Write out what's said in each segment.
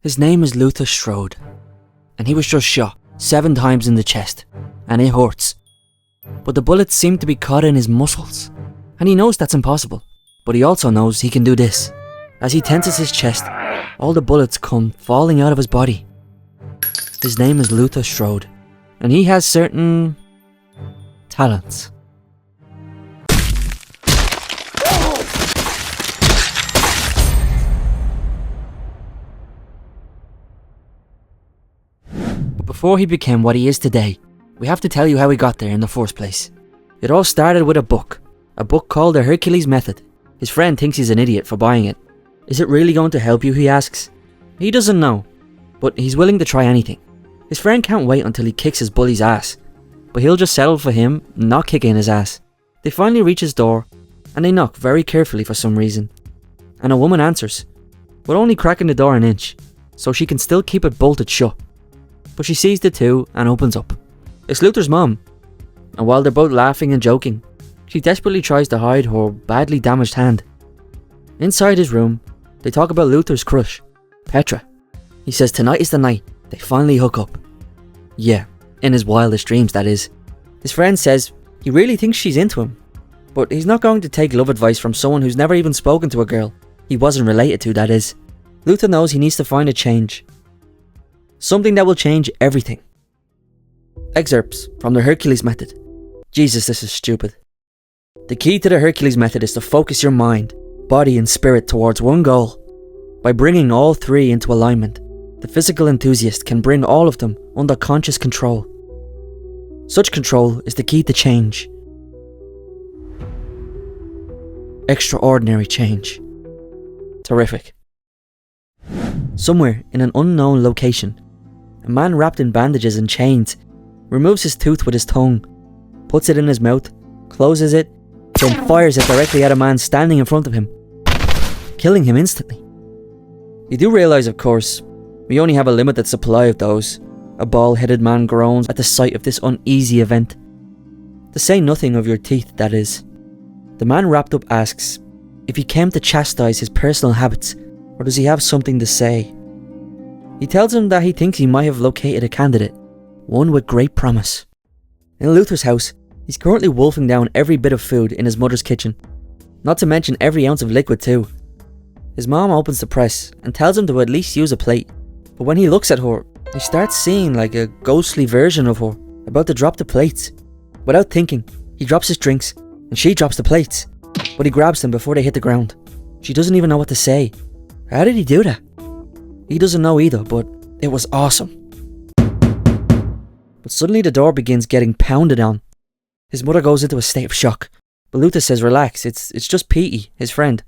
His name is Luther Strode, and he was just shot 7 times in the chest, and it hurts. But the bullets seem to be caught in his muscles, and he knows that's impossible, but he also knows he can do this. As he tenses his chest, all the bullets come falling out of his body. His name is Luther Strode, and he has certain talents. But before he became what he is today, we have to tell you how he got there in the first place. It all started with a book called the Hercules Method. His friend thinks he's an idiot for buying it. Is it really going to help you, he asks. He doesn't know, but he's willing to try anything. His friend can't wait until he kicks his bully's ass, but he'll just settle for him not kicking his ass. They finally reach his door, and they knock very carefully for some reason. And a woman answers, but only cracking the door an inch, so she can still keep it bolted shut. But she sees the two and opens up. It's Luther's mom, and while they're both laughing and joking, she desperately tries to hide her badly damaged hand. Inside his room, they talk about Luther's crush, Petra. He says tonight is the night they finally hook up. Yeah, in his wildest dreams, that is. His friend says he really thinks she's into him, but he's not going to take love advice from someone who's never even spoken to a girl he wasn't related to, that is. Luther knows he needs to find a change. Something that will change everything. Excerpts from the Hercules Method. Jesus, this is stupid. The key to the Hercules Method is to focus your mind, body and spirit towards one goal. By bringing all 3 into alignment, the physical enthusiast can bring all of them under conscious control. Such control is the key to change. Extraordinary change. Terrific. Somewhere in an unknown location, a man wrapped in bandages and chains removes his tooth with his tongue, puts it in his mouth, closes it, then fires it directly at a man standing in front of him, killing him instantly. You do realise, of course, we only have a limited supply of those. A bald-headed man groans at the sight of this uneasy event. To say nothing of your teeth, that is. The man wrapped up asks if he came to chastise his personal habits, or does he have something to say? He tells him that he thinks he might have located a candidate, one with great promise. In Luther's house, he's currently wolfing down every bit of food in his mother's kitchen, not to mention every ounce of liquid too. His mom opens the press and tells him to at least use a plate, but when he looks at her, he starts seeing like a ghostly version of her, about to drop the plates. Without thinking, he drops his drinks, and she drops the plates, but he grabs them before they hit the ground. She doesn't even know what to say. How did he do that? He doesn't know either, but it was awesome. But suddenly the door begins getting pounded on. His mother goes into a state of shock, but Luther says relax, it's just Petey, his friend.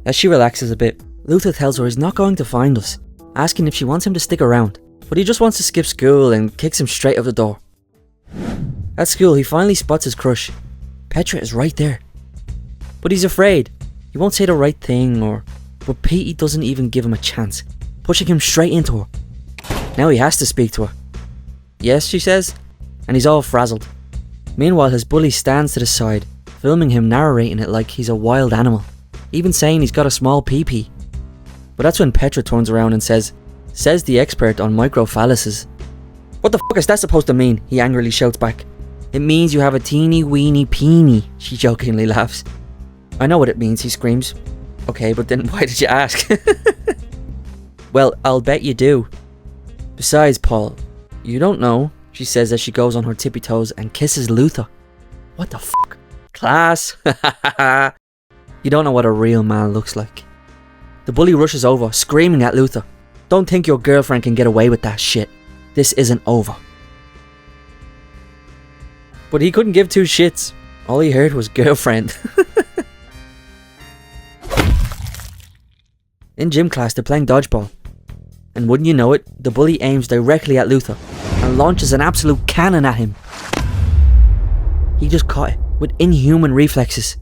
As she relaxes a bit, Luther tells her he's not going to find us, asking if she wants him to stick around, but he just wants to skip school and kicks him straight out the door. At school, he finally spots his crush. Petra is right there. But he's afraid. He won't say the right thing, but Petey doesn't even give him a chance, pushing him straight into her. Now he has to speak to her. Yes, she says, and he's all frazzled. Meanwhile, his bully stands to the side, filming him narrating it like he's a wild animal, even saying he's got a small pee-pee. But that's when Petra turns around and says the expert on microphalluses. What the fuck is that supposed to mean? He angrily shouts back. It means you have a teeny weeny peenie, she jokingly laughs. I know what it means, he screams. Okay, but then why did you ask? Well, I'll bet you do. Besides, Paul, you don't know, she says as she goes on her tippy toes and kisses Luther. What the fuck? Class! You don't know what a real man looks like. The bully rushes over, screaming at Luther. Don't think your girlfriend can get away with that shit. This isn't over. But he couldn't give 2 shits. All he heard was girlfriend. In gym class, they're playing dodgeball. And wouldn't you know it, the bully aims directly at Luther and launches an absolute cannon at him. He just caught it with inhuman reflexes.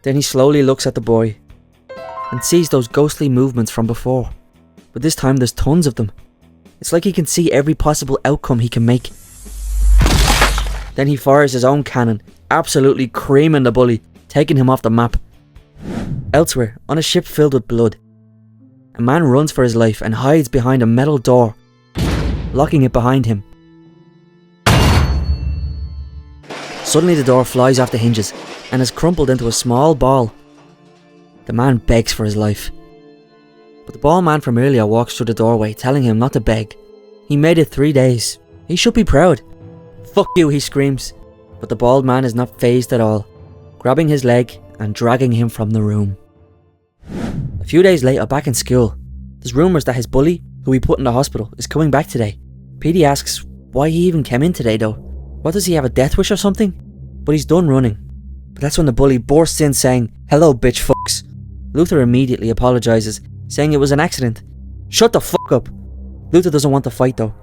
Then he slowly looks at the boy and sees those ghostly movements from before. But this time there's tons of them. It's like he can see every possible outcome he can make. Then he fires his own cannon, absolutely creaming the bully, taking him off the map. Elsewhere, on a ship filled with blood, a man runs for his life and hides behind a metal door, locking it behind him. Suddenly the door flies off the hinges and is crumpled into a small ball. The man begs for his life. But the ball man from earlier walks through the doorway, telling him not to beg. He made it 3 days. He should be proud. "Fuck you," he screams. But the bald man is not fazed at all, grabbing his leg and dragging him from the room. A few days later, back in school, there's rumours that his bully, who he put in the hospital, is coming back today. Petey asks why he even came in today though. What, does he have a death wish or something? But he's done running. But that's when the bully bursts in saying, "Hello bitch fucks." Luther immediately apologises, saying it was an accident. Shut the fuck up. Luther doesn't want to fight though.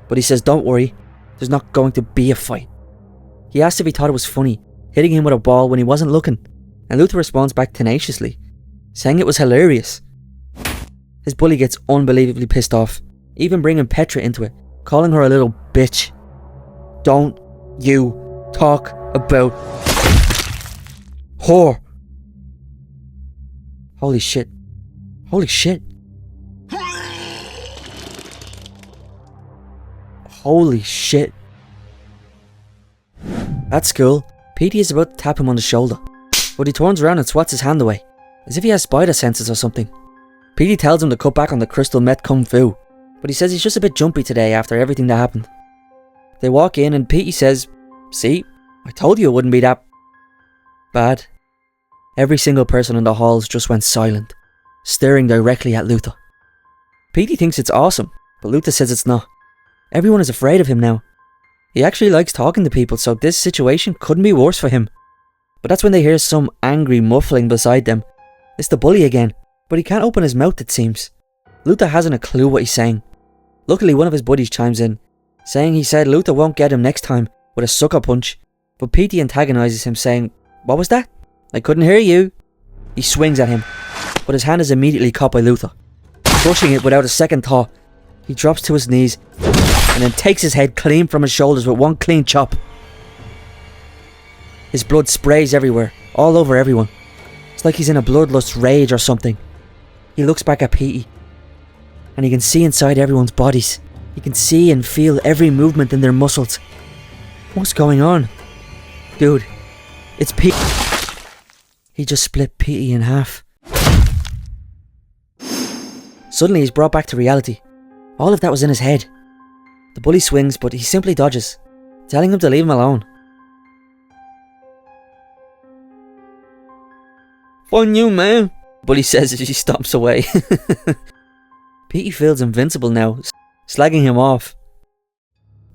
But he says don't worry, there's not going to be a fight. He asks if he thought it was funny, hitting him with a ball when he wasn't looking. And Luther responds back tenaciously, saying it was hilarious. His bully gets unbelievably pissed off, even bringing Petra into it, calling her a little bitch. Don't you talk about whore. Holy shit. Holy shit. Holy shit. At school, Petey is about to tap him on the shoulder, but he turns around and swats his hand away, as if he has spider senses or something. Petey tells him to cut back on the crystal meth kung fu, but he says he's just a bit jumpy today after everything that happened. They walk in and Petey says, "See, I told you it wouldn't be that bad." Every single person in the halls just went silent, staring directly at Luther. Petey thinks it's awesome, but Luther says it's not. Everyone is afraid of him now. He actually likes talking to people, so this situation couldn't be worse for him. But that's when they hear some angry muffling beside them. It's the bully again, but he can't open his mouth, it seems. Luther hasn't a clue what he's saying. Luckily, one of his buddies chimes in, saying he said Luther won't get him next time with a sucker punch, but Petey antagonises him, saying, "What was that? I couldn't hear you." He swings at him, but his hand is immediately caught by Luther. Crushing it without a second thought, he drops to his knees and then takes his head clean from his shoulders with one clean chop. His blood sprays everywhere, all over everyone. It's like he's in a bloodlust rage or something. He looks back at Petey, and he can see inside everyone's bodies. He can see and feel every movement in their muscles. What's going on? Dude, it's Petey. He just split Petey in half. Suddenly he's brought back to reality. All of that was in his head. The bully swings, but he simply dodges, telling him to leave him alone. "Fun you, man," Bully says as he stomps away. Petey feels invincible now, slagging him off.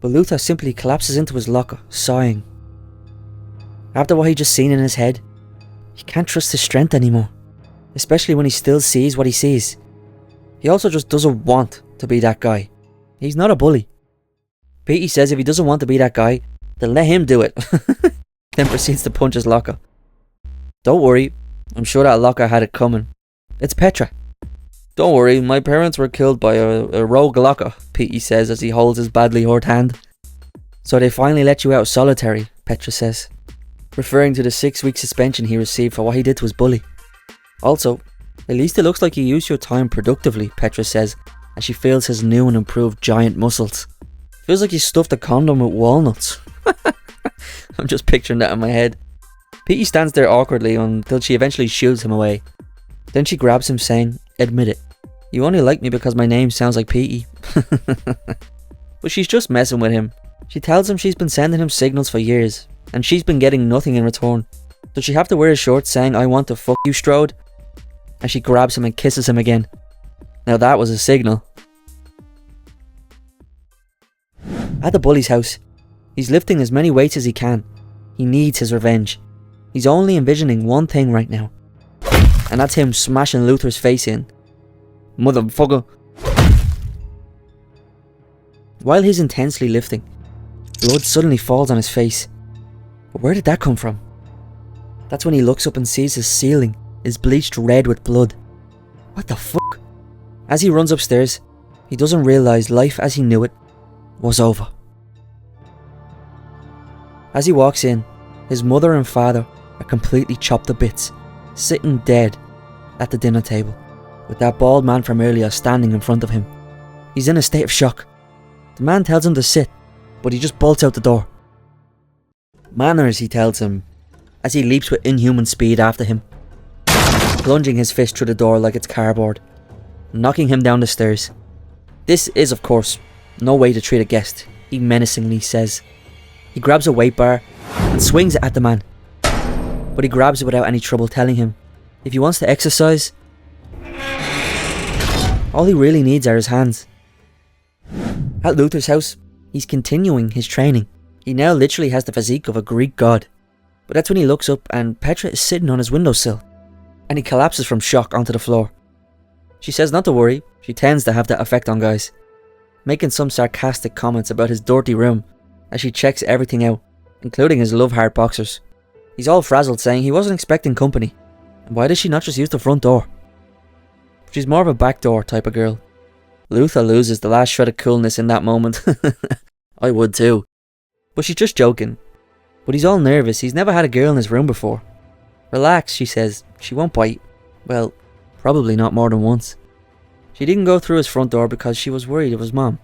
But Luther simply collapses into his locker, sighing. After what he just seen in his head, he can't trust his strength anymore, especially when he still sees what he sees. He also just doesn't want to be that guy. He's not a bully. Petey says if he doesn't want to be that guy, then let him do it. Then proceeds to punch his locker. "Don't worry, I'm sure that locker had it coming. It's Petra." "Don't worry, my parents were killed by a rogue locker," Petey says as he holds his badly hurt hand. "So they finally let you out of solitary," Petra says, referring to the 6-week suspension he received for what he did to his bully. "Also, at least it looks like you used your time productively," Petra says as she feels his new and improved giant muscles. "Feels like you stuffed a condom with walnuts." I'm just picturing that in my head. Petey stands there awkwardly until she eventually shoos him away. Then she grabs him, saying, "Admit it, you only like me because my name sounds like Petey." But she's just messing with him. She tells him she's been sending him signals for years, and she's been getting nothing in return. Does she have to wear a shirt saying, "I want to fuck you, Strode"? And she grabs him and kisses him again. Now that was a signal. At the bully's house, he's lifting as many weights as he can. He needs his revenge. He's only envisioning one thing right now, and that's him smashing Luther's face in. Motherfucker. While he's intensely lifting, blood suddenly falls on his face. But where did that come from? That's when he looks up and sees his ceiling is bleached red with blood. What the fuck? As he runs upstairs, he doesn't realise life as he knew it was over. As he walks in, his mother and father are completely chopped to bits, sitting dead at the dinner table, with that bald man from earlier standing in front of him. He's in a state of shock. The man tells him to sit, but he just bolts out the door. Manners, he tells him, as he leaps with inhuman speed after him, plunging his fist through the door like it's cardboard, knocking him down the stairs. This is, of course, no way to treat a guest, he menacingly says. He grabs a weight bar and swings it at the man, but he grabs it without any trouble, telling him if he wants to exercise, all he really needs are his hands. At Luther's house, he's continuing his training. He now literally has the physique of a Greek god. But that's when he looks up and Petra is sitting on his windowsill, and he collapses from shock onto the floor. She says not to worry, she tends to have that effect on guys, making some sarcastic comments about his dirty room as she checks everything out, including his love heart boxers. He's all frazzled, saying he wasn't expecting company, and why does she not just use the front door? She's more of a backdoor type of girl. Luther loses the last shred of coolness in that moment. I would too. But she's just joking. But he's all nervous, he's never had a girl in his room before. Relax, she says, she won't bite. Well, probably not more than once. She didn't go through his front door because she was worried of his mom.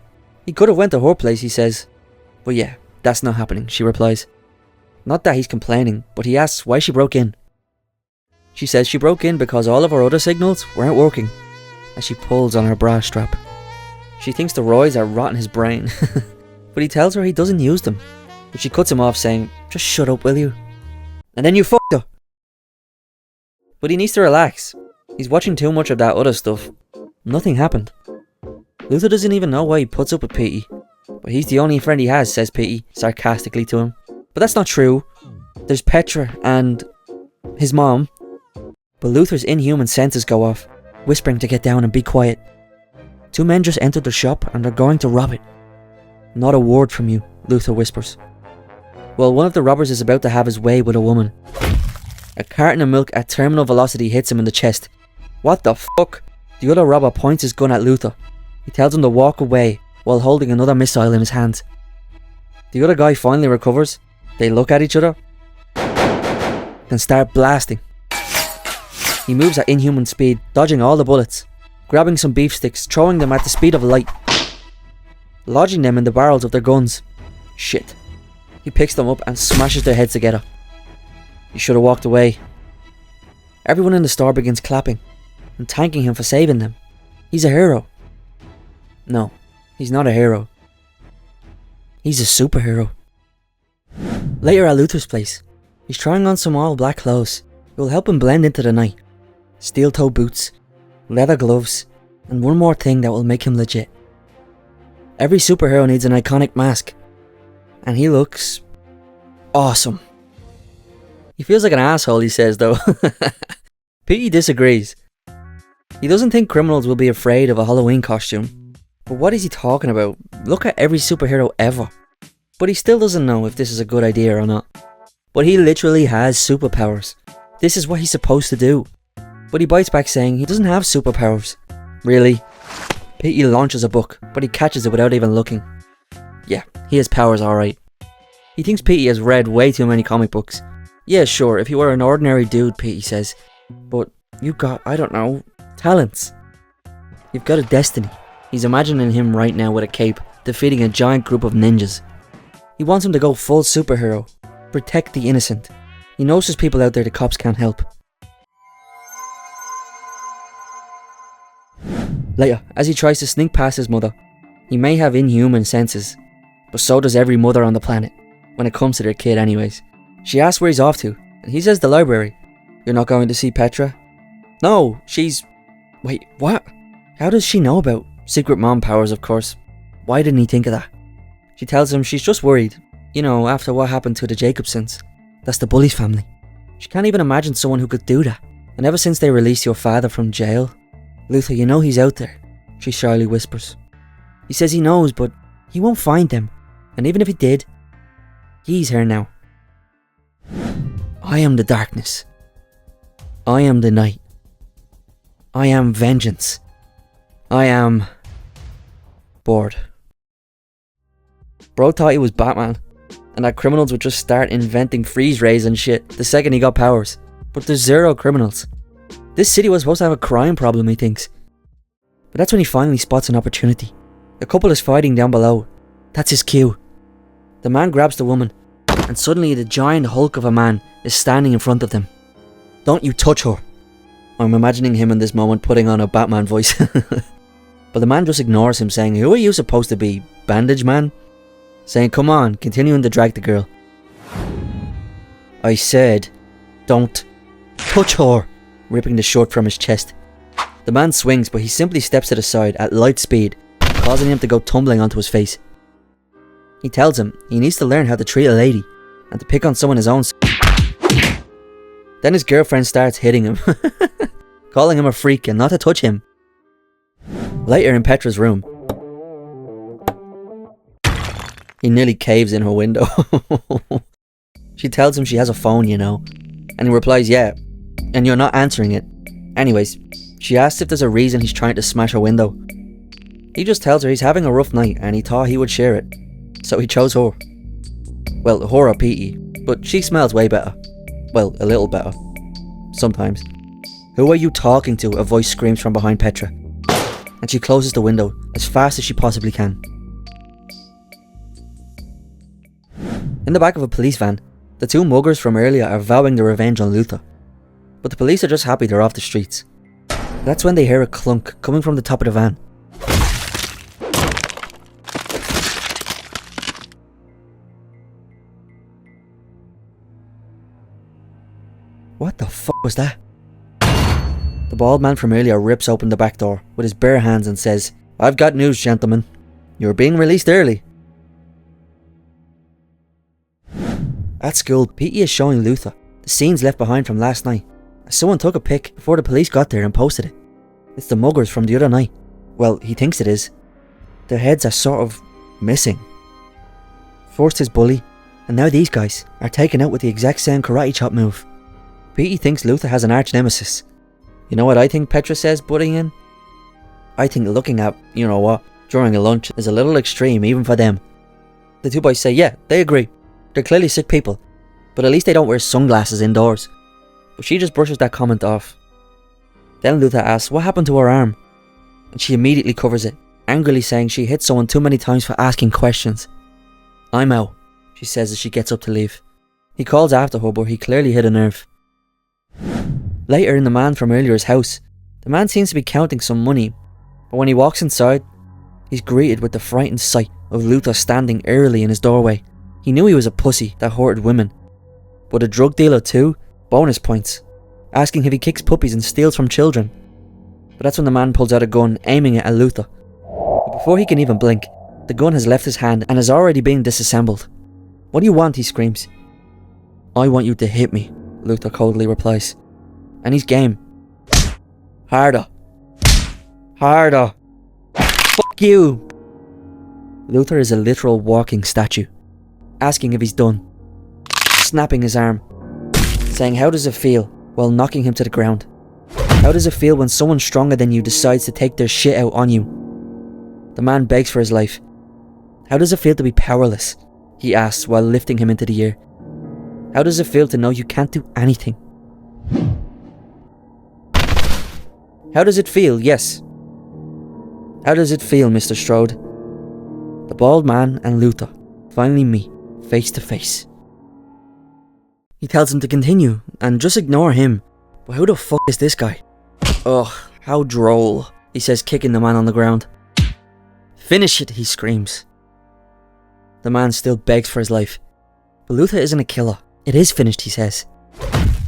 He could have went to her place, he says. But yeah, that's not happening, she replies. Not that he's complaining, but he asks why she broke in. She says she broke in because all of her other signals weren't working, as she pulls on her bra strap. She thinks the roids are rotting his brain, but he tells her he doesn't use them. But she cuts him off, saying, just shut up, will you? And then you fucked her. But he needs to relax. He's watching too much of that other stuff. Nothing happened. Luther doesn't even know why he puts up with Petey. But he's the only friend he has, says Petey, sarcastically to him. But that's not true. There's Petra and his mom. But Luther's inhuman senses go off, whispering to get down and be quiet. Two men just entered the shop and they're going to rob it. Not a word from you, Luther whispers. Well, one of the robbers is about to have his way with a woman. A carton of milk at terminal velocity hits him in the chest. What the fuck? The other robber points his gun at Luther. He tells him to walk away while holding another missile in his hand. The other guy finally recovers. They look at each other, then start blasting. He moves at inhuman speed, dodging all the bullets, grabbing some beef sticks, throwing them at the speed of light, lodging them in the barrels of their guns. Shit. He picks them up and smashes their heads together. He should have walked away. Everyone in the store begins clapping and thanking him for saving them. He's a hero. No, he's not a hero. He's a superhero. Later at Luther's place, he's trying on some all black clothes. It will help him blend into the night. Steel toe boots, leather gloves, and one more thing that will make him legit. Every superhero needs an iconic mask, and he looks awesome. He feels like an asshole, he says though. Petey disagrees. He doesn't think criminals will be afraid of a Halloween costume. But what is he talking about? Look at every superhero ever. But he still doesn't know if this is a good idea or not. But he literally has superpowers. This is what he's supposed to do. But he bites back, saying he doesn't have superpowers. Really? Petey launches a book, but he catches it without even looking. Yeah, he has powers alright. He thinks Petey has read way too many comic books. Yeah, sure, if you were an ordinary dude, Petey says. But you've got, I don't know, talents. You've got a destiny. He's imagining him right now with a cape, defeating a giant group of ninjas. He wants him to go full superhero. Protect the innocent. He knows there's people out there the cops can't help. Later, as he tries to sneak past his mother, he may have inhuman senses, but so does every mother on the planet, when it comes to their kid anyways. She asks where he's off to, and he says the library. You're not going to see Petra? No, she's... Wait, what? How does she know about secret mom powers, of course? Why didn't he think of that? She tells him she's just worried, you know, after what happened to the Jacobsons. That's the bullies family. She can't even imagine someone who could do that. And ever since they released your father from jail, Luther, you know he's out there, she shyly whispers. He says he knows, but he won't find them. And even if he did, he's here now. I am the darkness. I am the night. I am vengeance. I am... bored. Bro thought he was Batman, and that criminals would just start inventing freeze rays and shit the second he got powers. but there's zero criminals. This city was supposed to have a crime problem, he thinks. But that's when he finally spots an opportunity. A couple is fighting down below. That's his cue. The man grabs the woman, and suddenly the giant hulk of a man is standing in front of them. Don't you touch her. I'm imagining him in this moment putting on a Batman voice. But the man just ignores him, saying, who are you supposed to be, bandage man? Saying, come on, continuing to drag the girl. I said, don't touch her, ripping the shirt from his chest. The man swings, but he simply steps to the side at light speed, causing him to go tumbling onto his face. He tells him he needs to learn how to treat a lady, and to pick on someone his own. Then his girlfriend starts hitting him, calling him a freak and not to touch him. Later in Petra's room, he nearly caves in her window. She tells him she has a phone, you know, and he replies, yeah, and you're not answering it. Anyways, she asks if there's a reason he's trying to smash her window. He just tells her he's having a rough night and he thought he would share it, so he chose her. Well, her or Petey, but she smells way better. Well, a little better. Sometimes. Who are you talking to? A voice screams from behind Petra, and she closes the window as fast as she possibly can. In the back of a police van, the two muggers from earlier are vowing their revenge on Luther, but the police are just happy they're off the streets. That's when they hear a clunk coming from the top of the van. What the fuck was that? The bald man from earlier rips open the back door with his bare hands and says, I've got news, gentlemen. You're being released early. At school, Petey is showing Luther the scenes left behind from last night, as someone took a pic before the police got there and posted it. It's the muggers from the other night. Well, he thinks it is. Their heads are sort of missing. First his bully, and now these guys are taken out with the exact same karate chop move. Petey thinks Luther has an arch nemesis. You know what I think Petra says, butting in? I think looking at, you know what, during a lunch is a little extreme even for them. The two boys say, yeah, they agree. They're clearly sick people, but at least they don't wear sunglasses indoors. But she just brushes that comment off. Then Luther asks what happened to her arm, and she immediately covers it, angrily saying she hit someone too many times for asking questions. I'm out, she says as she gets up to leave. He calls after her, but he clearly hit a nerve. Later in the man from earlier's house, the man seems to be counting some money, but when he walks inside, he's greeted with the frightened sight of Luther standing early in his doorway. He knew he was a pussy that hurted women, but a drug dealer too? Bonus points. Asking if he kicks puppies and steals from children. But that's when the man pulls out a gun, aiming it at Luther. But before he can even blink, the gun has left his hand and is already being disassembled. What do you want? He screams. I want you to hit me, Luther coldly replies. And he's game. Harder. Harder. Fuck you. Luther is a literal walking statue, asking if he's done, snapping his arm, saying how does it feel while knocking him to the ground. How does it feel when someone stronger than you decides to take their shit out on you? The man begs for his life. How does it feel to be powerless? He asks while lifting him into the air. How does it feel to know you can't do anything? How does it feel? Yes. How does it feel, Mr. Strode? The bald man and Luther finally meet face to face. He tells him to continue and just ignore him. But who the fuck is this guy? Ugh, how droll, he says, kicking the man on the ground. Finish it, he screams. The man still begs for his life. But Luther isn't a killer. It is finished, he says.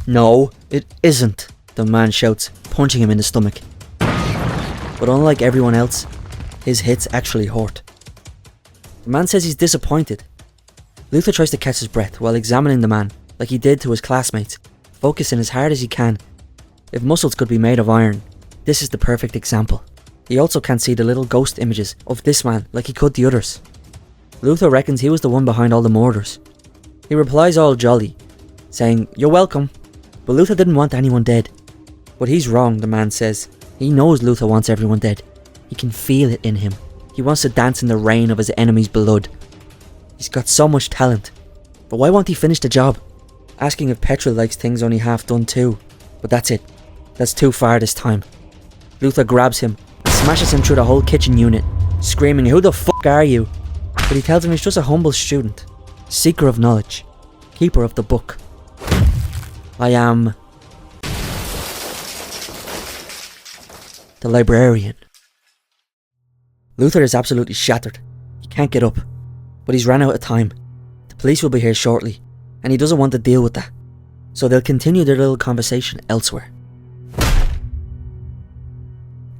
No, it isn't, the man shouts, punching him in the stomach. But unlike everyone else, his hits actually hurt. The man says he's disappointed. Luther tries to catch his breath while examining the man, like he did to his classmates, focusing as hard as he can. If muscles could be made of iron, this is the perfect example. He also can't see the little ghost images of this man like he could the others. Luther reckons he was the one behind all the murders. He replies all jolly, saying, "You're welcome." But Luther didn't want anyone dead. But he's wrong, the man says. He knows Luther wants everyone dead. He can feel it in him. He wants to dance in the rain of his enemy's blood. He's got so much talent. But why won't he finish the job? asking if Petra likes things only half done too. But that's it. That's too far this time. Luther grabs him and smashes him through the whole kitchen unit, screaming, "Who the fuck are you?" But he tells him he's just a humble student, seeker of knowledge, keeper of the book. I am the librarian. Luther is absolutely shattered. He can't get up, but he's ran out of time. The police will be here shortly, and he doesn't want to deal with that, so they'll continue their little conversation elsewhere.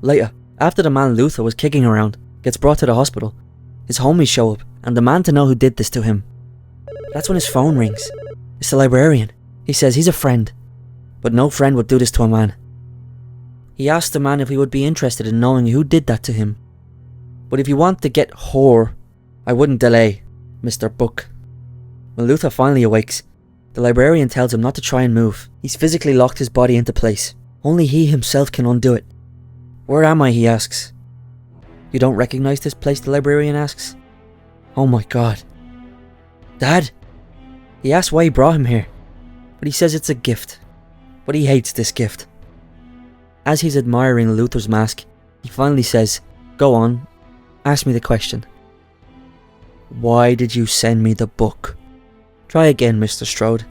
Later, after the man Luther was kicking around gets brought to the hospital, his homies show up and demand to know who did this to him. That's when his phone rings. It's the librarian. He says he's a friend, but no friend would do this to a man. He asks the man if he would be interested in knowing who did that to him. But if you want to get whore, I wouldn't delay, Mr. Book. When Luther finally awakes, the librarian tells him not to try and move. He's physically locked his body into place. Only he himself can undo it. Where am I? He asks. You don't recognize this place? The librarian asks. Oh my god. Dad? He asks why he brought him here, but he says it's a gift. But he hates this gift. As he's admiring Luther's mask, he finally says, "Go on, ask me the question. Why did you send me the book? Try again, Mr. Strode.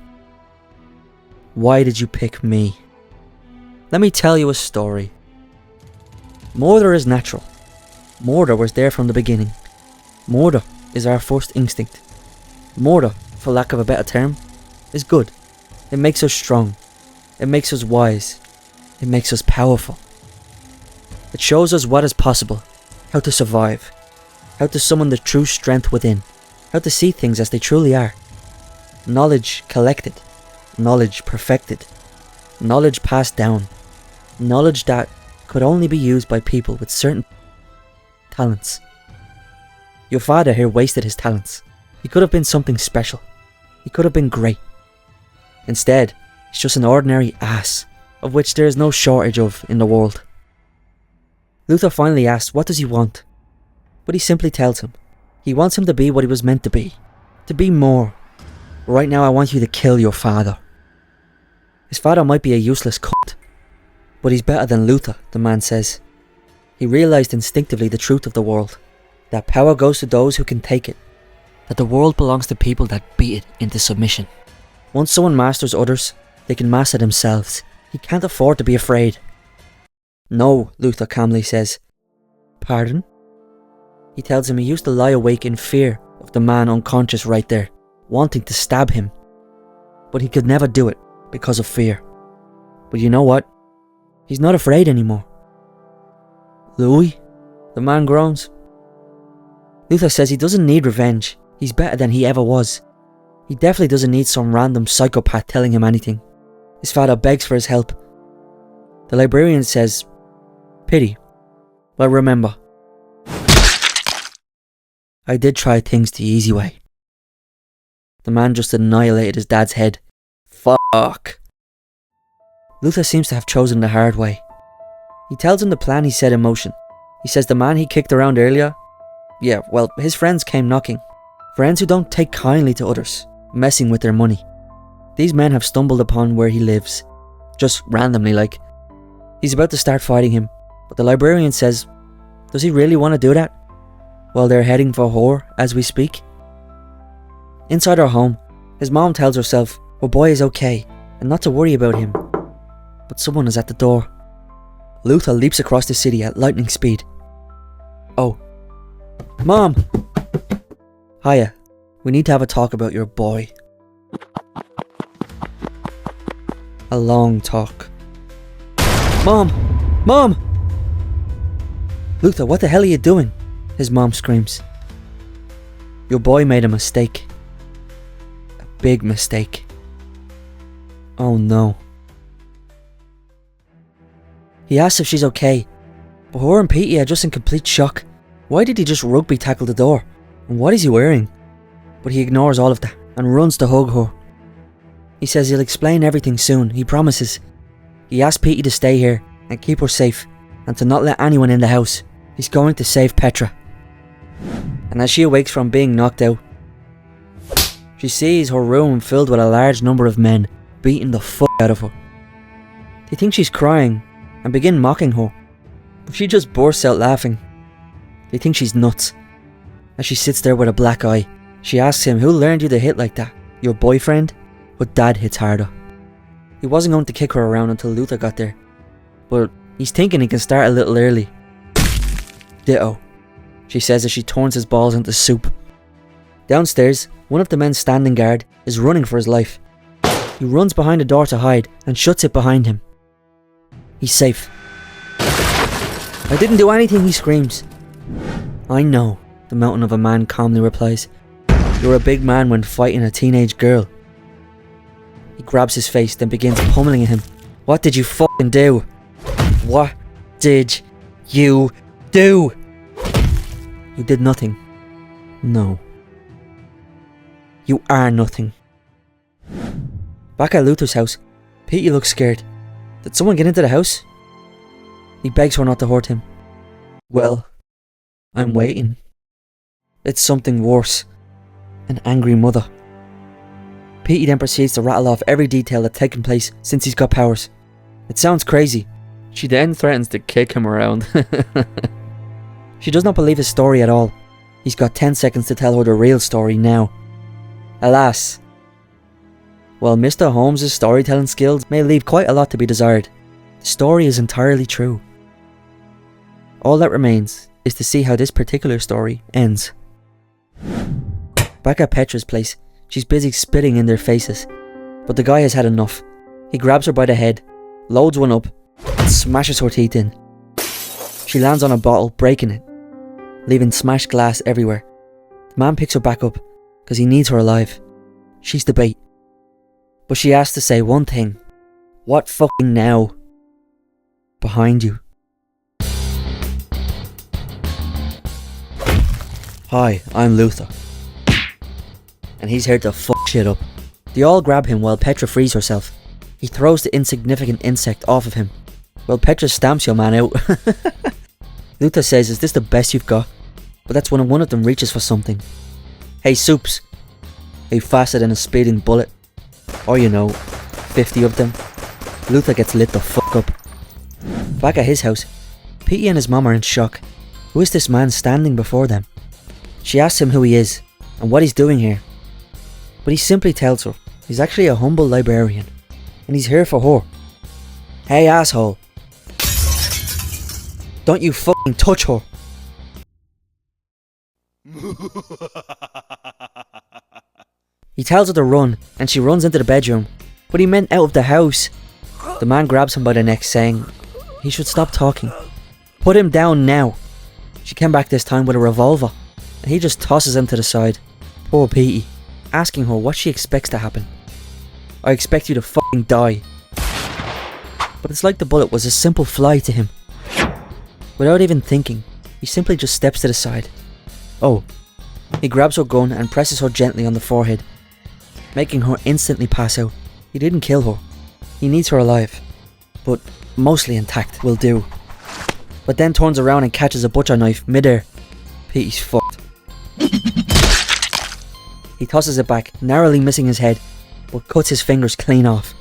Why did you pick me? Let me tell you a story. Murder is natural. Murder was there from the beginning. Murder is our first instinct. Murder, for lack of a better term, is good. It makes us strong. It makes us wise. It makes us powerful. It shows us what is possible, how to survive, how to summon the true strength within, how to see things as they truly are. Knowledge collected, knowledge perfected, knowledge passed down, knowledge that could only be used by people with certain talents. Your father here wasted his talents. He could have been something special. He could have been great. Instead, he's just an ordinary ass, of which there is no shortage of in the world. Luther finally asks what does he want, but he simply tells him. He wants him to be what he was meant to be more. Right now I want you to kill your father. His father might be a useless cunt, but he's better than Luther, the man says. He realised instinctively the truth of the world, that power goes to those who can take it, that the world belongs to people that beat it into submission. Once someone masters others, they can master themselves. He can't afford to be afraid. No, Luther calmly says. Pardon? He tells him he used to lie awake in fear of the man unconscious right there, wanting to stab him. But he could never do it because of fear. But you know what? He's not afraid anymore. Louis? The man groans. Luther says he doesn't need revenge. He's better than he ever was. He definitely doesn't need some random psychopath telling him anything. His father begs for his help. The librarian says, "Pity. Well, remember, I did try things the easy way." The man just annihilated his dad's head. Fuck. Luther seems to have chosen the hard way. He tells him the plan he set in motion. He says the man he kicked around earlier, yeah, well, his friends came knocking. Friends who don't take kindly to others, messing with their money. These men have stumbled upon where he lives, just randomly like. He's about to start fighting him, but the librarian says, does he really want to do that? While they're heading for whore as we speak? Inside her home, his mom tells herself her boy is okay and not to worry about him. But someone is at the door. Luther leaps across the city at lightning speed. Oh. Mom! Hiya. We need to have a talk about your boy. A long talk. Mom! Mom! Luther, what the hell are you doing? His mom screams. Your boy made a mistake. A big mistake. Oh no. He asks if she's okay, but her and Petey are just in complete shock. Why did he just rugby tackle the door? And what is he wearing? But he ignores all of that and runs to hug her. He says he'll explain everything soon, he promises. He asks Petey to stay here and keep her safe and to not let anyone in the house. He's going to save Petra. And as she awakes from being knocked out, She sees her room filled with a large number of men, beating the fuck out of her. They think she's crying and begin mocking her, but she just bursts out laughing. They think she's nuts. As she sits there with a black eye, she asks him, "Who learned you to hit like that? Your boyfriend?" But Dad hits harder. He wasn't going to kick her around until Luther got there, but he's thinking he can start a little early. Ditto, she says as she turns his balls into soup. Downstairs, one of the men standing guard is running for his life. He runs behind a door to hide and shuts it behind him. He's safe. "I didn't do anything," he screams. "I know," the mountain of a man calmly replies. "You're a big man when fighting a teenage girl." He grabs his face, then begins pummeling him. "What did you fucking do? What did you do?" "You did nothing." "No. You are nothing." Back at Luther's house, Petey looks scared. Did someone get into the house? He begs her not to hurt him. "Well, I'm waiting." It's something worse. An angry mother. Petey then proceeds to rattle off every detail that's taken place since he's got powers. It sounds crazy. She then threatens to kick him around. She does not believe his story at all. He's got 10 seconds to tell her the real story now. Alas, while Mr. Holmes' storytelling skills may leave quite a lot to be desired, the story is entirely true. All that remains is to see how this particular story ends. Back at Petra's place, she's busy spitting in their faces, but the guy has had enough. He grabs her by the head, loads one up, and smashes her teeth in. She lands on a bottle, breaking it, leaving smashed glass everywhere. The man picks her back up, because he needs her alive. She's the bait. But she has to say one thing. "What fucking now?" Behind you. "Hi, I'm Luther." And he's here to fuck shit up. They all grab him while Petra frees herself. He throws the insignificant insect off of him, while Petra stamps your man out. Luther says, "Is this the best you've got?" But that's when one of them reaches for something. "Hey, Soups. Are you faster than a speeding bullet? Or 50 of them?" Luther gets lit the fuck up. Back at his house, Petey and his mom are in shock. Who is this man standing before them? She asks him who he is and what he's doing here. But he simply tells her he's actually a humble librarian and he's here for her. "Hey, asshole. Don't you fucking touch her." He tells her to run, and she runs into the bedroom. But he meant out of the house. The man grabs him by the neck, saying he should stop talking. "Put him down now." She came back this time with a revolver, and he just tosses him to the side. Poor Petey, asking her what she expects to happen. "I expect you to fucking die." But it's like the bullet was a simple fly to him. Without even thinking, he simply just steps to the side. Oh. He grabs her gun and presses her gently on the forehead, making her instantly pass out. He didn't kill her. He needs her alive, but mostly intact will do. But then turns around and catches a butcher knife midair. Petey's fucked. He tosses it back, narrowly missing his head, but cuts his fingers clean off.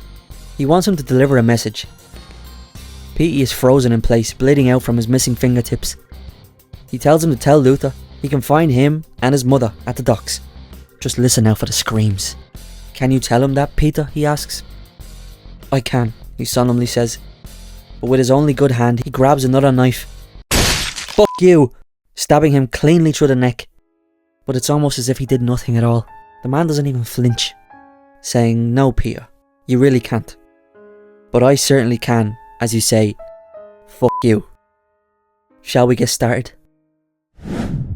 He wants him to deliver a message. Petey is frozen in place, bleeding out from his missing fingertips. He tells him to tell Luther he can find him and his mother at the docks. Just listen out for the screams. "Can you tell him that, Peter?" he asks. "I can," he solemnly says. But with his only good hand, he grabs another knife. "Fuck you!" Stabbing him cleanly through the neck. But it's almost as if he did nothing at all. The man doesn't even flinch, saying, "No, Peter, you really can't. But I certainly can, as you say, fuck you. Shall we get started?"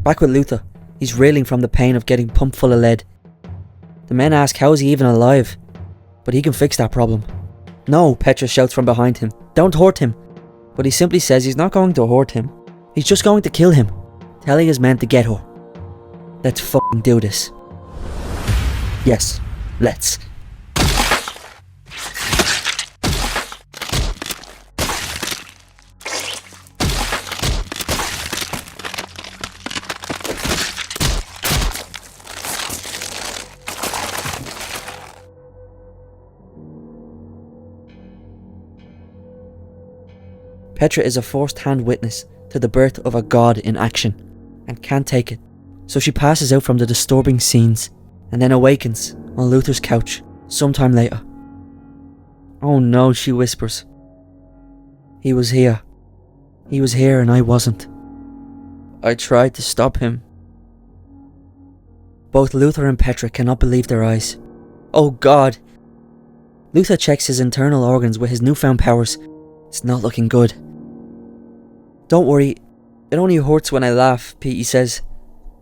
Back with Luther, he's reeling from the pain of getting pumped full of lead. The men ask how is he even alive, but he can fix that problem. "No," Petra shouts from behind him, "don't hurt him." But he simply says he's not going to hurt him. He's just going to kill him, telling his men to get her. "Let's fucking do this." Yes, let's. Petra is a first-hand witness to the birth of a god in action, and can't take it, so she passes out from the disturbing scenes, and then awakens on Luther's couch sometime later. "Oh no," she whispers. He was here and I wasn't. I tried to stop him." Both Luther and Petra cannot believe their eyes. Oh God! Luther checks his internal organs with his newfound powers. It's not looking good. "Don't worry, it only hurts when I laugh," Petey says,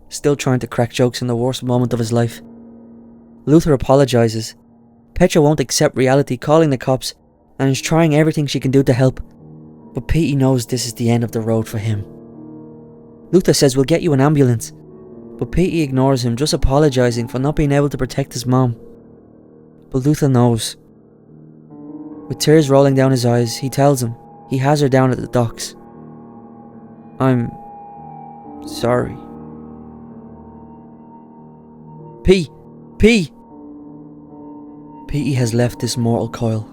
still trying to crack jokes in the worst moment of his life. Luther apologizes. Petra won't accept reality, calling the cops, and is trying everything she can do to help. But Petey knows this is the end of the road for him. Luther says, "We'll get you an ambulance," but Petey ignores him, just apologizing for not being able to protect his mom. But Luther knows. With tears rolling down his eyes, he tells him he has her down at the docks. "I'm sorry." P! Petey has left this mortal coil.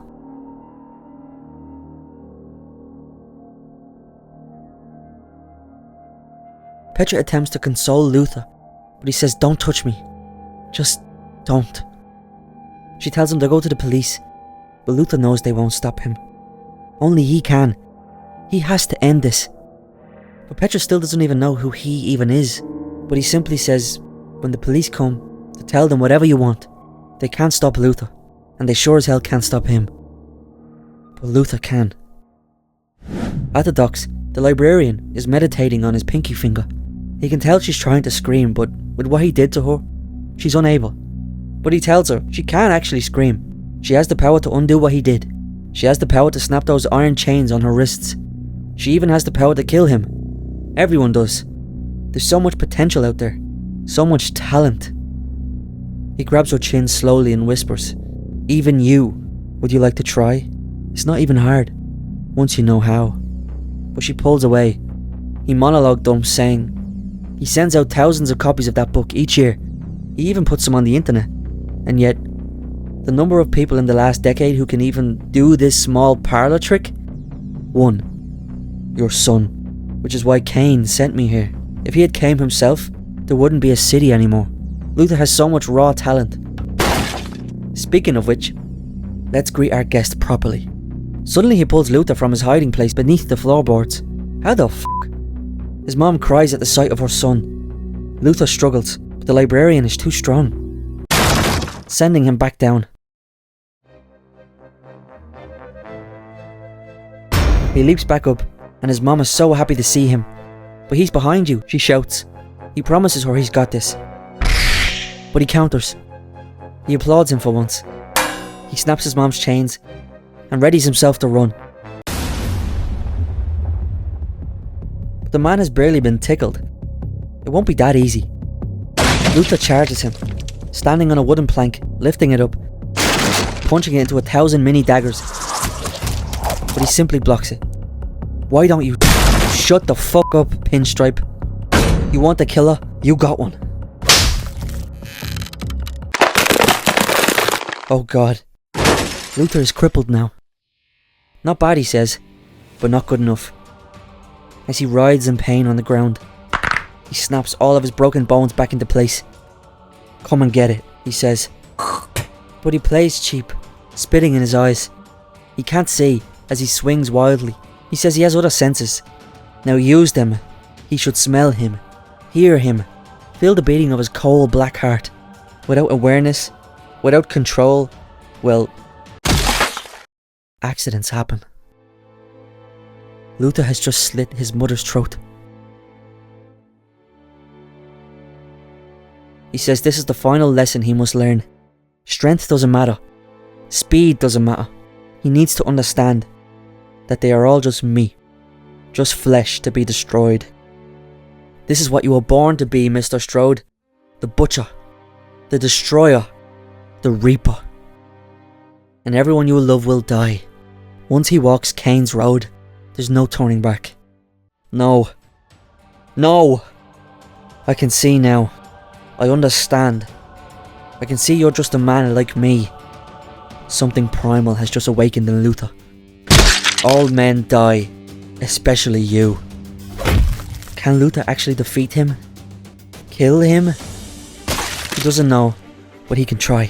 Petra attempts to console Luther, but he says, "Don't touch me. Just don't." She tells him to go to the police, but Luther knows they won't stop him. Only he can. He has to end this. But Petra still doesn't even know who he even is, but he simply says, when the police come, to tell them whatever you want. They can't stop Luther, and they sure as hell can't stop him. But Luther can. At the docks, the librarian is meditating on his pinky finger. He can tell she's trying to scream, but with what he did to her, she's unable. But he tells her she can't actually scream. She has the power to undo what he did. She has the power to snap those iron chains on her wrists. She even has the power to kill him. Everyone does. There's so much potential out there. So much talent. He grabs her chin slowly and whispers, "Even you, would you like to try? It's not even hard, once you know how." But she pulls away. He monologue dumps, saying he sends out thousands of copies of that book each year. He even puts them on the internet. And yet, the number of people in the last decade who can even do this small parlor trick? 1. Your son. Which is why Cain sent me here. If he had came himself, there wouldn't be a city anymore. Luther has so much raw talent. Speaking of which, let's greet our guest properly. Suddenly he pulls Luther from his hiding place beneath the floorboards. How the f***? His mom cries at the sight of her son. Luther struggles, but the librarian is too strong, sending him back down. He leaps back up, and his mom is so happy to see him. "But he's behind you," she shouts. He promises her he's got this. But he counters. He applauds him for once. He snaps his mom's chains and readies himself to run. But the man has barely been tickled. It won't be that easy. Luther charges him, standing on a wooden plank, lifting it up, punching it into 1,000 mini daggers. But he simply blocks it. "Why don't you shut the fuck up, Pinstripe? You want the killer? You got one." Oh God. Luther is crippled now. Not bad, he says, but not good enough. As he writhes in pain on the ground, he snaps all of his broken bones back into place. "Come and get it," he says. But he plays cheap, spitting in his eyes. He can't see as he swings wildly. He says he has other senses. Now use them. He should smell him, hear him, feel the beating of his cold black heart. Without awareness, without control, well, accidents happen. Luther has just slit his mother's throat. He says this is the final lesson he must learn. Strength doesn't matter. Speed doesn't matter. He needs to understand that they are all just meat, just flesh to be destroyed. This is what you were born to be, Mr. Strode. The butcher, the destroyer, the reaper. And everyone you love will die. Once he walks Cain's road, there's no turning back. No. No! I can see now. I understand. I can see you're just a man like me. Something primal has just awakened in Luther. All men die. Especially you. Can Luther actually defeat him? Kill him? He doesn't know, but he can try.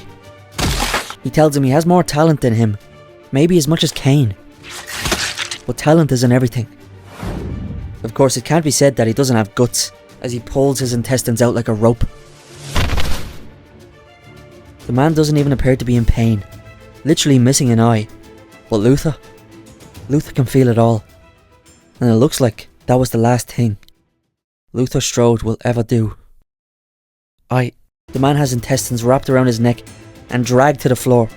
He tells him he has more talent than him, maybe as much as Cain. But talent isn't everything. Of course, it can't be said that he doesn't have guts, as he pulls his intestines out like a rope. The man doesn't even appear to be in pain, literally missing an eye. But Luther can feel it all. And it looks like that was the last thing Luther Strode will ever do. The man has intestines wrapped around his neck and dragged to the floor.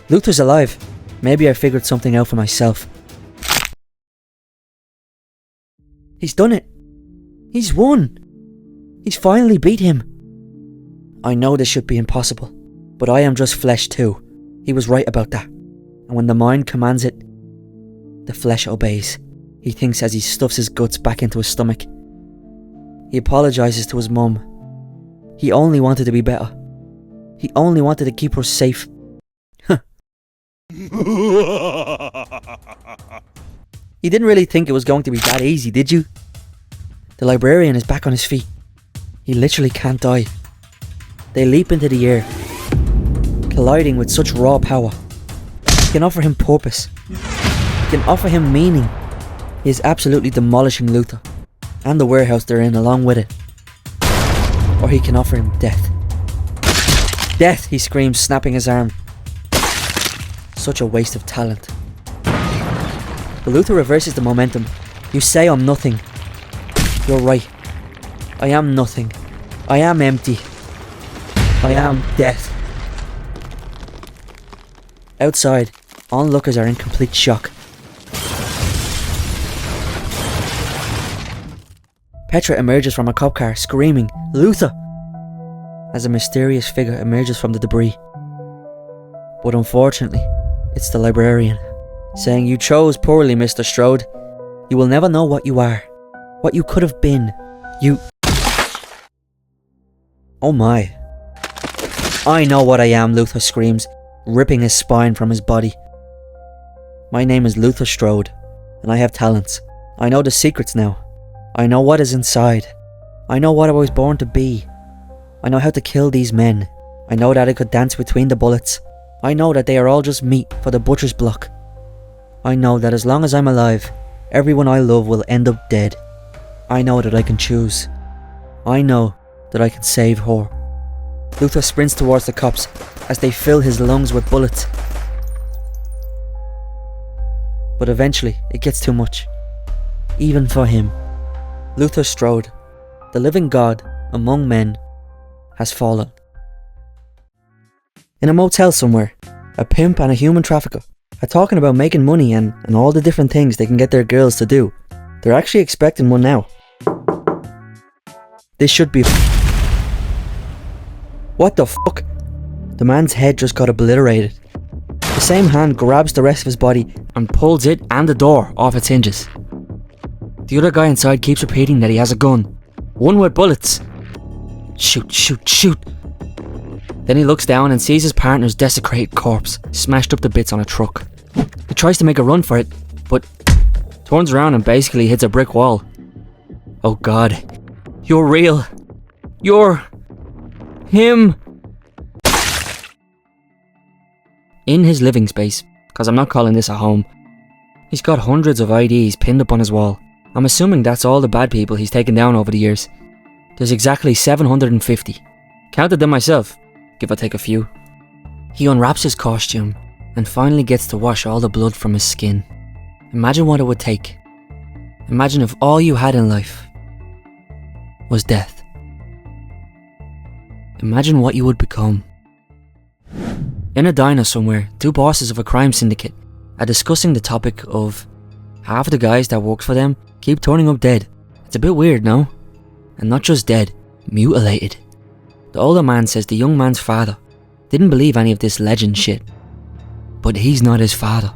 Luther's alive. Maybe I figured something out for myself. He's done it. He's won. He's finally beat him. I know this should be impossible, but I am just flesh too. He was right about that. And when the mind commands it, the flesh obeys. He thinks as he stuffs his guts back into his stomach. He apologises to his mum. He only wanted to be better. He only wanted to keep her safe. You didn't really think it was going to be that easy, did you? The librarian is back on his feet. He literally can't die. They leap into the air, colliding with such raw power. He can offer him purpose. He can offer him meaning. He is absolutely demolishing Luther, and the warehouse they're in along with it. Or he can offer him death. Death, he screams, snapping his arm. Such a waste of talent. But Luther reverses the momentum. You say I'm nothing. You're right. I am nothing. I am empty. I am death. Outside, onlookers are in complete shock. Petra emerges from a cop car, screaming, "Luther!" as a mysterious figure emerges from the debris. But unfortunately, it's the librarian, saying, "You chose poorly, Mr. Strode. You will never know what you are, what you could have been. You..." Oh my. "I know what I am," Luther screams, ripping his spine from his body. "My name is Luther Strode, and I have talents. I know the secrets now. I know what is inside. I know what I was born to be. I know how to kill these men. I know that I could dance between the bullets. I know that they are all just meat for the butcher's block. I know that as long as I'm alive, everyone I love will end up dead. I know that I can choose. I know that I can save her." Luther sprints towards the cops as they fill his lungs with bullets. But eventually, it gets too much. Even for him. Luther Strode, the living god among men, has fallen. In a motel somewhere, a pimp and a human trafficker are talking about making money and all the different things they can get their girls to do. They're actually expecting one now. This should be... What the fuck? The man's head just got obliterated. The same hand grabs the rest of his body and pulls it and the door off its hinges. The other guy inside keeps repeating that he has a gun. One with bullets. Shoot, shoot, shoot. Then he looks down and sees his partner's desecrated corpse, smashed up to bits on a truck. He tries to make a run for it, but turns around and basically hits a brick wall. Oh god. You're real. You're... him. In his living space, because I'm not calling this a home, he's got hundreds of IDs pinned up on his wall. I'm assuming that's all the bad people he's taken down over the years. There's exactly 750. Counted them myself, give or take a few. He unwraps his costume and finally gets to wash all the blood from his skin. Imagine what it would take. Imagine if all you had in life was death. Imagine what you would become. In a diner somewhere, two bosses of a crime syndicate are discussing the topic of half the guys that work for them keep turning up dead. It's a bit weird, no? And not just dead, mutilated. The older man says the young man's father didn't believe any of this legend shit. But he's not his father.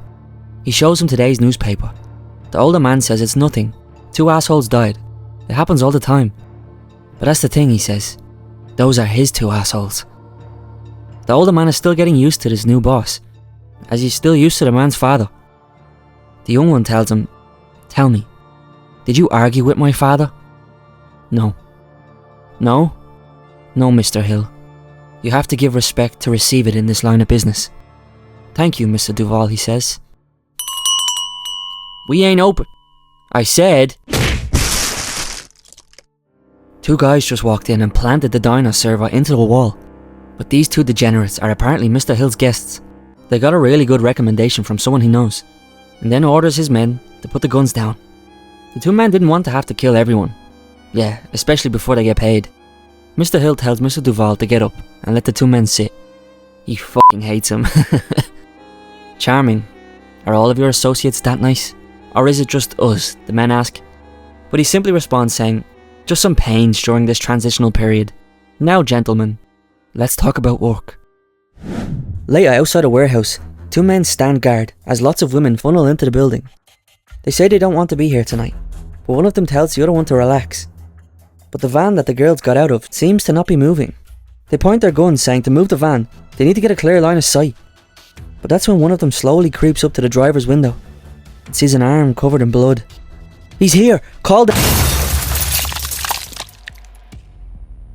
He shows him today's newspaper. The older man says it's nothing. Two assholes died. It happens all the time. But that's the thing, he says. Those are his two assholes. The older man is still getting used to this new boss, as he's still used to the man's father. The young one tells him, "Tell me, Did you argue with my father? No. No? No, Mr. Hill. You have to give respect to receive it in this line of business. Thank you, Mr. Duval, he says. We ain't open. I said. Two guys just walked in and planted the diner server into the wall. But these two degenerates are apparently Mr. Hill's guests. They got a really good recommendation from someone he knows, and then orders his men to put the guns down. The two men didn't want to have to kill everyone. Yeah, especially before they get paid. Mr. Hill tells Mr. Duval to get up and let the two men sit. He fucking hates him. Charming. Are all of your associates that nice? Or is it just us? The men ask. But he simply responds saying, just some pains during this transitional period. Now, gentlemen, let's talk about work. Later, outside a warehouse, two men stand guard as lots of women funnel into the building. They say they don't want to be here tonight, but one of them tells the other one to relax. But the van that the girls got out of seems to not be moving. They point their guns saying to move the van, they need to get a clear line of sight. But that's when one of them slowly creeps up to the driver's window and sees an arm covered in blood. He's here! Call the...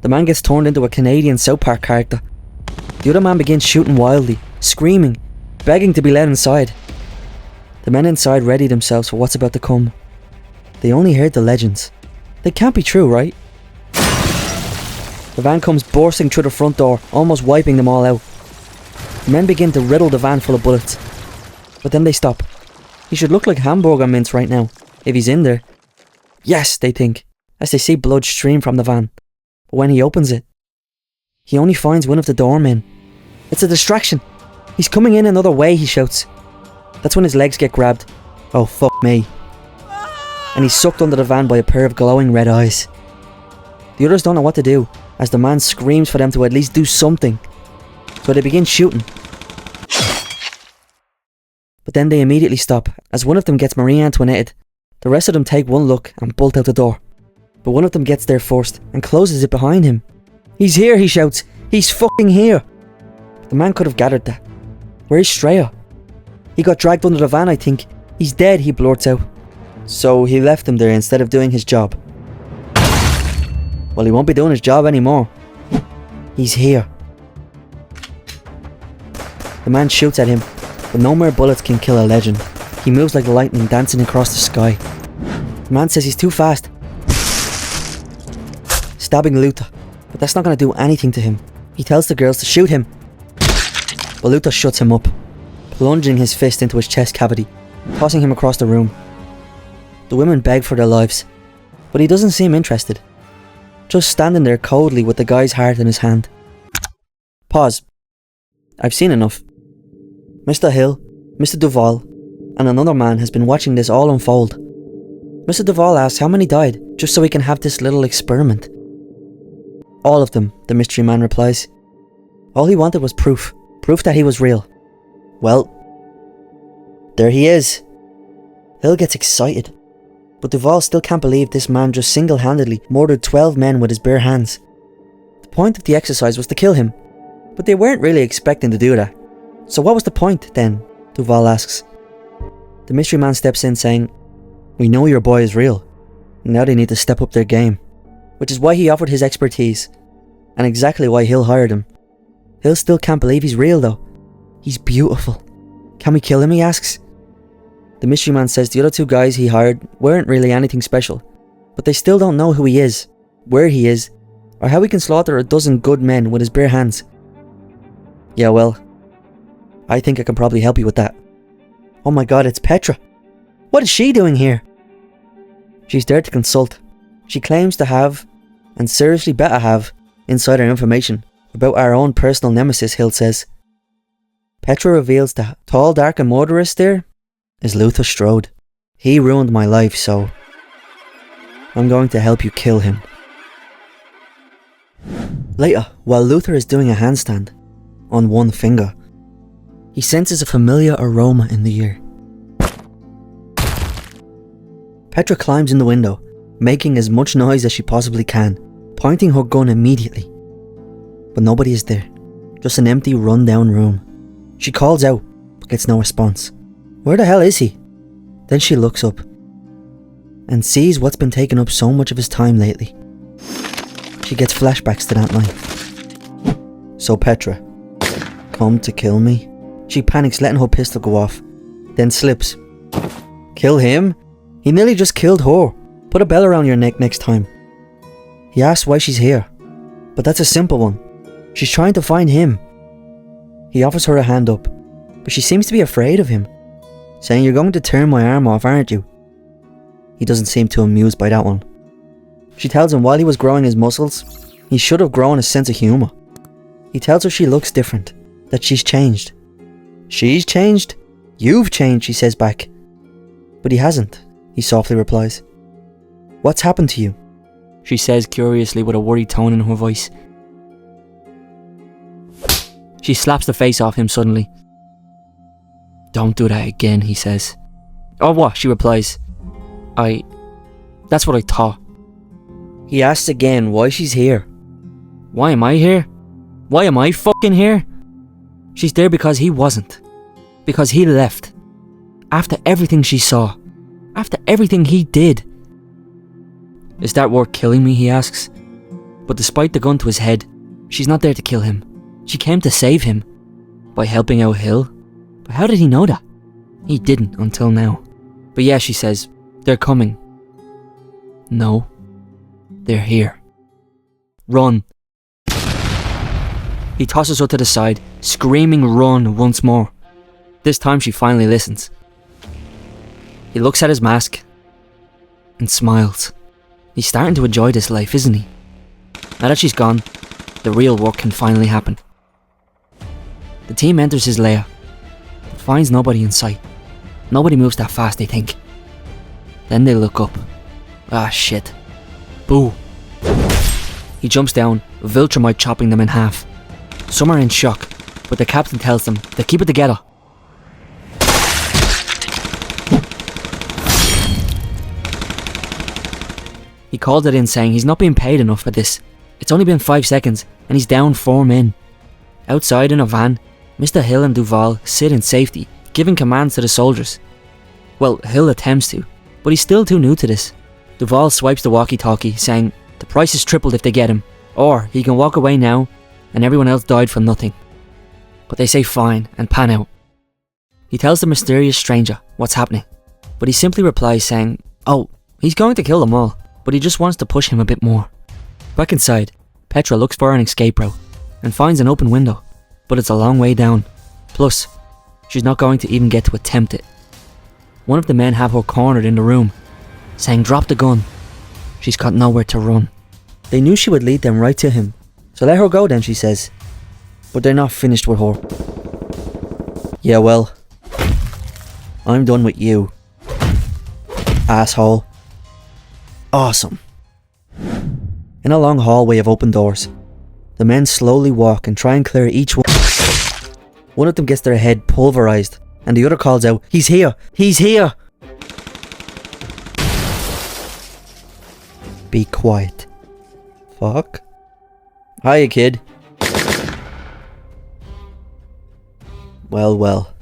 The man gets turned into a Canadian South Park character. The other man begins shooting wildly, screaming, begging to be let inside. The men inside ready themselves for what's about to come. They only heard the legends. They can't be true, right? The van comes bursting through the front door, almost wiping them all out. The men begin to riddle the van full of bullets. But then they stop. He should look like hamburger mince right now, if he's in there. Yes, they think, as they see blood stream from the van. But when he opens it, he only finds one of the doormen. It's a distraction. He's coming in another way, he shouts. That's when his legs get grabbed. Oh, fuck me. And he's sucked under the van by a pair of glowing red eyes. The others don't know what to do, as the man screams for them to at least do something. So they begin shooting. But then they immediately stop, as one of them gets Marie Antoinetted. The rest of them take one look and bolt out the door. But one of them gets there first and closes it behind him. He's here, he shouts. He's fucking here. The man could have gathered that. Where's Straya? He got dragged under the van, I think. He's dead, he blurts out. So he left him there instead of doing his job. Well, he won't be doing his job anymore. He's here. The man shoots at him, but no more bullets can kill a legend. He moves like lightning dancing across the sky. The man says he's too fast, stabbing Luther, but that's not going to do anything to him. He tells the girls to shoot him, but Luther shuts him up, plunging his fist into his chest cavity, tossing him across the room. The women beg for their lives, but he doesn't seem interested, just standing there coldly with the guy's heart in his hand. Pause. I've seen enough. Mr. Hill, Mr. Duval, and another man has been watching this all unfold. Mr. Duval asks how many died, just so he can have this little experiment. All of them, the mystery man replies. All he wanted was proof that he was real. Well, there he is. Hill gets excited, but Duval still can't believe this man just single-handedly murdered 12 men with his bare hands. The point of the exercise was to kill him, but they weren't really expecting to do that. So what was the point, then? Duval asks. The mystery man steps in saying, we know your boy is real. Now they need to step up their game. Which is why he offered his expertise, and exactly why Hill hired him. Hill still can't believe he's real though. He's beautiful. Can we kill him, he asks. The mystery man says the other two guys he hired weren't really anything special, but they still don't know who he is, where he is, or how he can slaughter a dozen good men with his bare hands. Yeah, well, I think I can probably help you with that. Oh my god, it's Petra. What is she doing here? She's there to consult. She claims to have, and seriously better have, insider information about our own personal nemesis, Hill says. Petra reveals the tall, dark and murderous there is Luther Strode. He ruined my life, so I'm going to help you kill him. Later, while Luther is doing a handstand on one finger, he senses a familiar aroma in the air. Petra climbs in the window, making as much noise as she possibly can, pointing her gun immediately. But nobody is there, just an empty run-down room. She calls out, but gets no response. Where the hell is he? Then she looks up. and sees what's been taking up so much of his time lately. She gets flashbacks to that night. So Petra, come to kill me? She panics, letting her pistol go off, then slips. Kill him? He nearly just killed her. Put a bell around your neck next time. He asks why she's here, but that's a simple one. She's trying to find him. He offers her a hand up, but she seems to be afraid of him, saying, "You're going to turn my arm off, aren't you?" He doesn't seem too amused by that one. She tells him while he was growing his muscles, he should have grown a sense of humour. He tells her she looks different, that she's changed. She's changed? You've changed, she says back. But he hasn't, he softly replies. What's happened to you? She says curiously with a worried tone in her voice. She slaps the face off him suddenly. Don't do that again, he says. Oh, what? She replies. That's what I thought. He asks again why she's here. Why am I here? Why am I fucking here? She's there because he wasn't. Because he left. After everything she saw. After everything he did. Is that worth killing me, he asks. But despite the gun to his head, she's not there to kill him. She came to save him. By helping out Hill. But how did he know that? He didn't until now. But yeah, she says, they're coming. No. They're here. Run. He tosses her to the side, screaming run once more. This time she finally listens. He looks at his mask and smiles. He's starting to enjoy this life, isn't he? Now that she's gone, the real work can finally happen. The team enters his lair, but finds nobody in sight. Nobody moves that fast, they think. Then they look up. Ah, shit. Boo. He jumps down, Viltrumite chopping them in half. Some are in shock, but the captain tells them to keep it together. He called it in saying he's not being paid enough for this. It's only been 5 seconds and he's down 4 men. Outside in a van, Mr. Hill and Duval sit in safety, giving commands to the soldiers. Well, Hill attempts to, but he's still too new to this. Duval swipes the walkie-talkie, saying the price is tripled if they get him, or he can walk away now and everyone else died for nothing. But they say fine and pan out. He tells the mysterious stranger what's happening, but he simply replies saying, oh, he's going to kill them all, but he just wants to push him a bit more. Back inside, Petra looks for an escape route and finds an open window, but it's a long way down. Plus, she's not going to even get to attempt it. One of the men have her cornered in the room, saying drop the gun. She's got nowhere to run. They knew she would lead them right to him, so let her go then, she says. But they're not finished with her. Yeah, well, I'm done with you, asshole. Awesome. In a long hallway of open doors, the men slowly walk and try and clear each one. One of them gets their head pulverized, and the other calls out, he's here! He's here! Be quiet. Fuck. Hiya, kid. Well.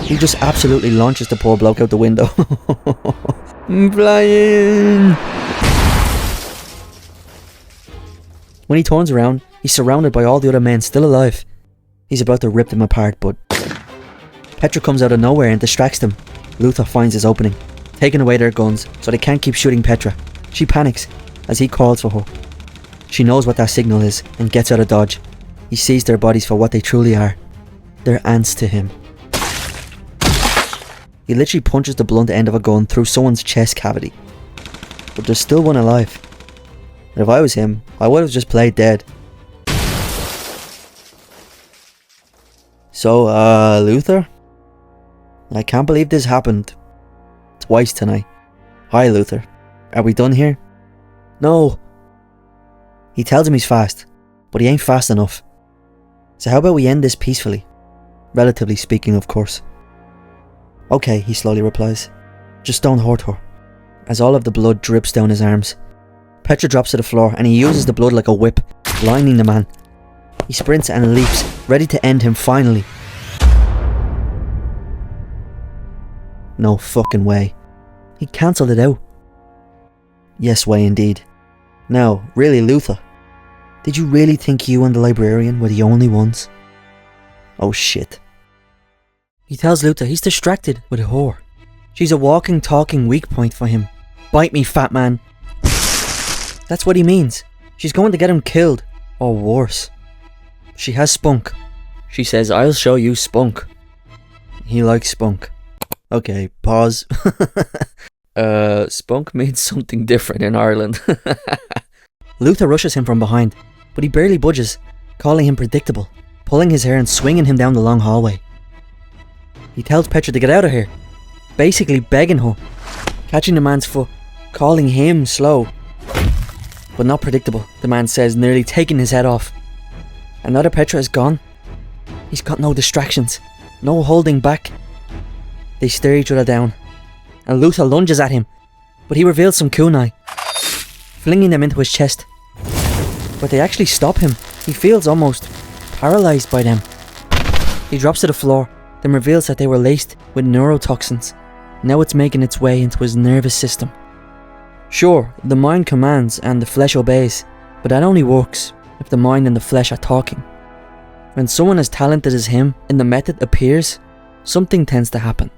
He just absolutely launches the poor bloke out the window. I'm flying! When he turns around, he's surrounded by all the other men still alive. He's about to rip them apart, but Petra comes out of nowhere and distracts them. Luther finds his opening, taking away their guns so they can't keep shooting Petra. She panics as he calls for her. She knows what that signal is and gets out of dodge. He sees their bodies for what they truly are. They're ants to him. He literally punches the blunt end of a gun through someone's chest cavity. But there's still one alive. And if I was him, I would have just played dead. So, Luther? I can't believe this happened twice tonight. Hi, Luther. Are we done here? No. He tells him he's fast, but he ain't fast enough. So how about we end this peacefully? Relatively speaking, of course. Okay, he slowly replies. Just don't hurt her. As all of the blood drips down his arms. Petra drops to the floor and he uses the blood like a whip, blinding the man. He sprints and leaps, ready to end him finally. No fucking way. He cancelled it out. Yes, way indeed. Now, really, Luther, did you really think you and the librarian were the only ones? Oh shit. He tells Luther he's distracted with a whore. She's a walking, talking weak point for him. Bite me, fat man. That's what he means. She's going to get him killed, or worse. She has spunk. She says, I'll show you spunk. He likes spunk. Okay, pause. Spunk means something different in Ireland. Luther rushes him from behind, but he barely budges, calling him predictable, pulling his hair and swinging him down the long hallway. He tells Petra to get out of here, basically begging her, catching the man's foot, calling him slow. But not predictable, the man says, nearly taking his head off. And now that Petra is gone, he's got no distractions, no holding back. They stare each other down, and Luther lunges at him, but he reveals some kunai, flinging them into his chest. But they actually stop him. He feels almost paralysed by them. He drops to the floor, then reveals that they were laced with neurotoxins. Now it's making its way into his nervous system. Sure, the mind commands and the flesh obeys, but that only works if the mind and the flesh are talking. When someone as talented as him in the method appears, something tends to happen.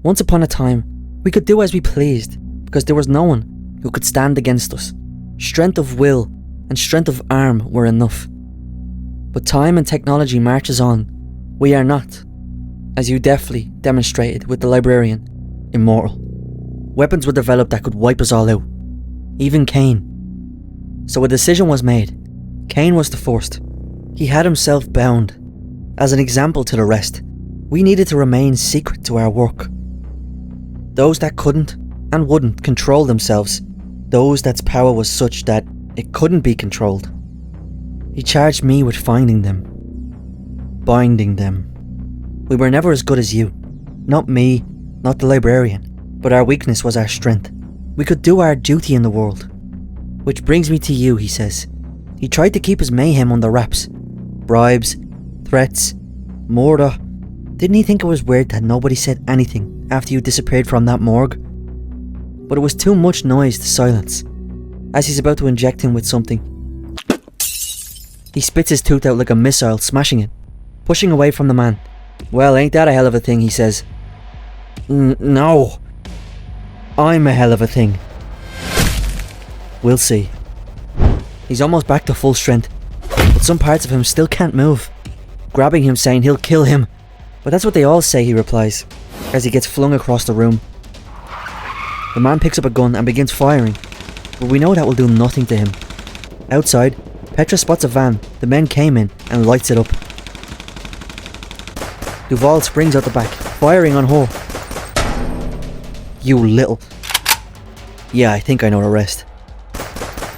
Once upon a time, we could do as we pleased because there was no one who could stand against us. Strength of will and strength of arm were enough. But time and technology marches on. We are not, as you deftly demonstrated with the librarian, immortal. Weapons were developed that could wipe us all out. Even Cain. So a decision was made. Cain was the first. He had himself bound. As an example to the rest, we needed to remain secret to our work. Those that couldn't and wouldn't control themselves, those that's power was such that it couldn't be controlled. He charged me with finding them, binding them. We were never as good as you. Not me, not the librarian, but our weakness was our strength. We could do our duty in the world. Which brings me to you, he says. He tried to keep his mayhem under wraps. Bribes, threats, murder. Didn't he think it was weird that nobody said anything after you disappeared from that morgue? But it was too much noise to silence. As he's about to inject him with something, he spits his tooth out like a missile, smashing it, pushing away from the man. Well, ain't that a hell of a thing, he says. No. I'm a hell of a thing. We'll see. He's almost back to full strength, but some parts of him still can't move. Grabbing him, saying he'll kill him. But that's what they all say, he replies, as he gets flung across the room. The man picks up a gun and begins firing, but we know that will do nothing to him. Outside, Petra spots a van. The men came in and lights it up. Duval springs out the back, firing on her. You little... Yeah, I think I know the rest.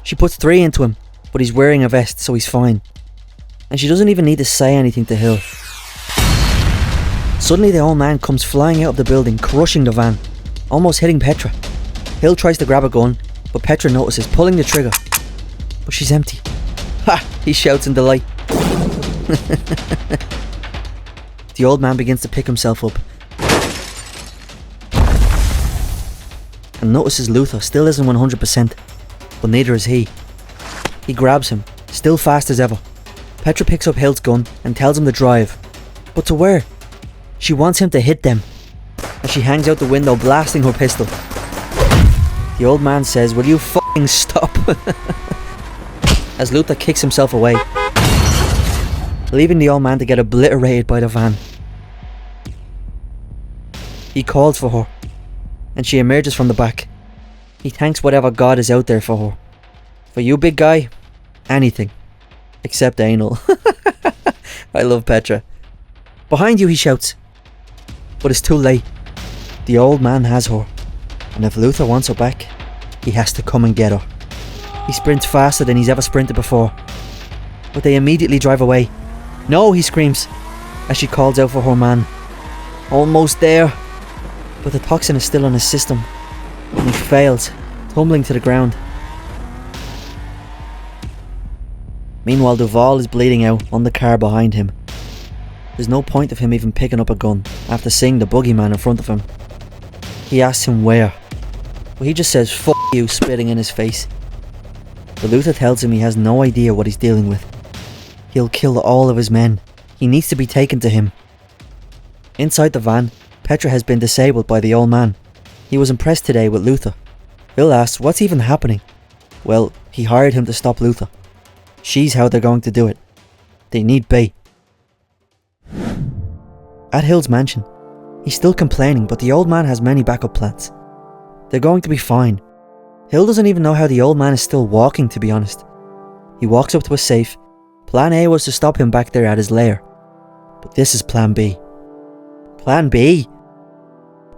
She puts 3 into him, but he's wearing a vest, so he's fine. And she doesn't even need to say anything to Hill. Suddenly the old man comes flying out of the building, crushing the van, almost hitting Petra. Hill tries to grab a gun, but Petra notices, pulling the trigger. But she's empty. Ha! He shouts in delight. The old man begins to pick himself up and notices Luther still isn't 100%, but neither is he. He grabs him, still fast as ever. Petra picks up Hill's gun and tells him to drive. But to where? She wants him to hit them, as she hangs out the window blasting her pistol. The old man says, "Will you fucking stop?" as Luther kicks himself away, leaving the old man to get obliterated by the van. He calls for her, and she emerges from the back. He thanks whatever God is out there for her. For you, big guy, anything. Except anal. I love Petra. Behind you, he shouts. But it's too late. The old man has her, and if Luther wants her back, he has to come and get her. He sprints faster than he's ever sprinted before, but they immediately drive away. No, he screams, as she calls out for her man. Almost there, but the toxin is still in his system, and he fails, tumbling to the ground. Meanwhile, Duval is bleeding out on the car behind him. There's no point of him even picking up a gun after seeing the boogeyman in front of him. He asks him where, but he just says "fuck you," spitting in his face. But Luther tells him he has no idea what he's dealing with. He'll kill all of his men. He needs to be taken to him. Inside the van, Petra has been disabled by the old man. He was impressed today with Luther. Bill asks what's even happening. Well, he hired him to stop Luther. She's how they're going to do it. They need bait. At Hill's mansion, he's still complaining, but the old man has many backup plans. They're going to be fine. Hill doesn't even know how the old man is still walking, to be honest. He walks up to a safe. Plan A was to stop him back there at his lair. But this is Plan B. Plan B?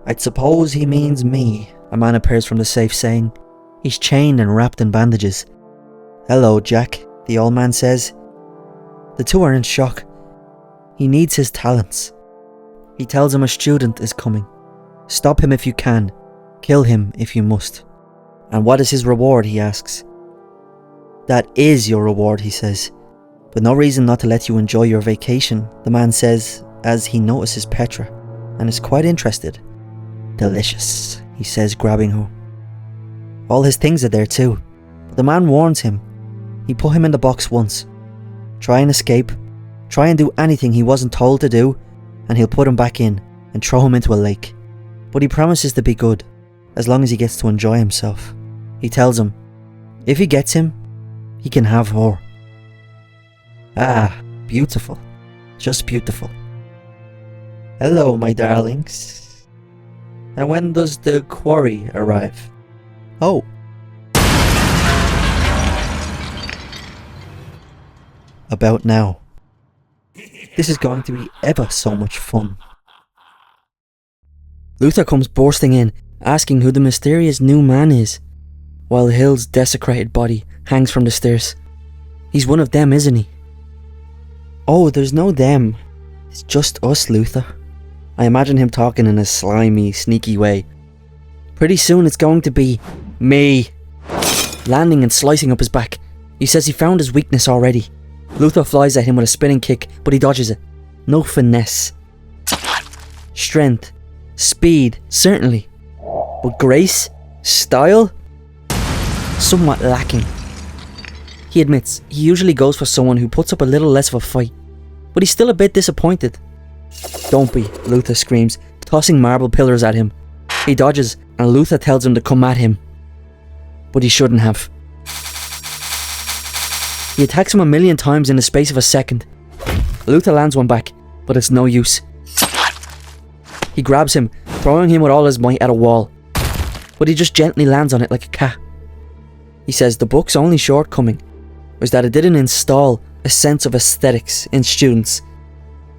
I'd suppose he means me, a man appears from the safe saying. He's chained and wrapped in bandages. Hello, Jack, the old man says. The two are in shock. He needs his talents. He tells him a student is coming. Stop him if you can. Kill him if you must. And what is his reward, he asks. That is your reward, he says. But no reason not to let you enjoy your vacation, the man says, as he notices Petra, and is quite interested. Delicious, he says, grabbing her. All his things are there too, but the man warns him. He put him in the box once. Try and escape, try and do anything he wasn't told to do, and he'll put him back in and throw him into a lake. But he promises to be good, as long as he gets to enjoy himself. He tells him, if he gets him, he can have her. Ah, beautiful. Just beautiful. Hello, my darlings. And when does the quarry arrive? Oh. About now. This is going to be ever so much fun. Luther comes bursting in, asking who the mysterious new man is, while Hill's desecrated body hangs from the stairs. He's one of them, isn't he? Oh, there's no them. It's just us, Luther. I imagine him talking in a slimy, sneaky way. Pretty soon it's going to be me. Landing and slicing up his back. He says he found his weakness already. Luther flies at him with a spinning kick, but he dodges it. No finesse. Strength. Speed, certainly. But grace? Style? Somewhat lacking. He admits he usually goes for someone who puts up a little less of a fight, but he's still a bit disappointed. Don't be, Luther screams, tossing marble pillars at him. He dodges, and Luther tells him to come at him. But he shouldn't have. He attacks him 1,000,000 times in the space of a second. Luther lands one back, but it's no use. He grabs him, throwing him with all his might at a wall, but he just gently lands on it like a cat. He says the book's only shortcoming was that it didn't install a sense of aesthetics in students,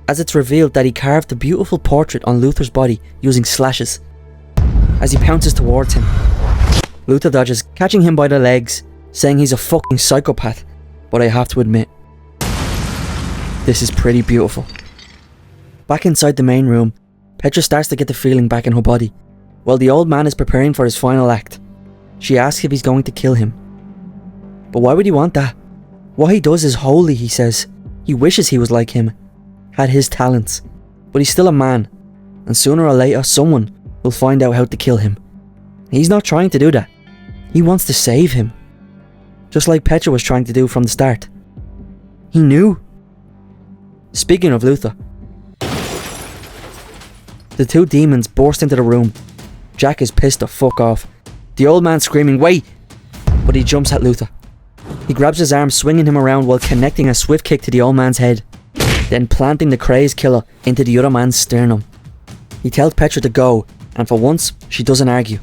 as it's revealed that he carved a beautiful portrait on Luther's body using slashes. As he pounces towards him, Luther dodges, catching him by the legs, saying he's a fucking psychopath, but I have to admit, this is pretty beautiful. Back inside the main room, Petra starts to get the feeling back in her body, while the old man is preparing for his final act. She asks if he's going to kill him. But why would he want that? What he does is holy, he says. He wishes he was like him, had his talents. But he's still a man, and sooner or later someone will find out how to kill him. He's not trying to do that. He wants to save him. Just like Petra was trying to do from the start. He knew. Speaking of Luther, the two demons burst into the room. Jack is pissed the fuck off. The old man screaming, wait! But he jumps at Luther. He grabs his arm, swinging him around while connecting a swift kick to the old man's head, then planting the crazed killer into the other man's sternum. He tells Petra to go, and for once, she doesn't argue.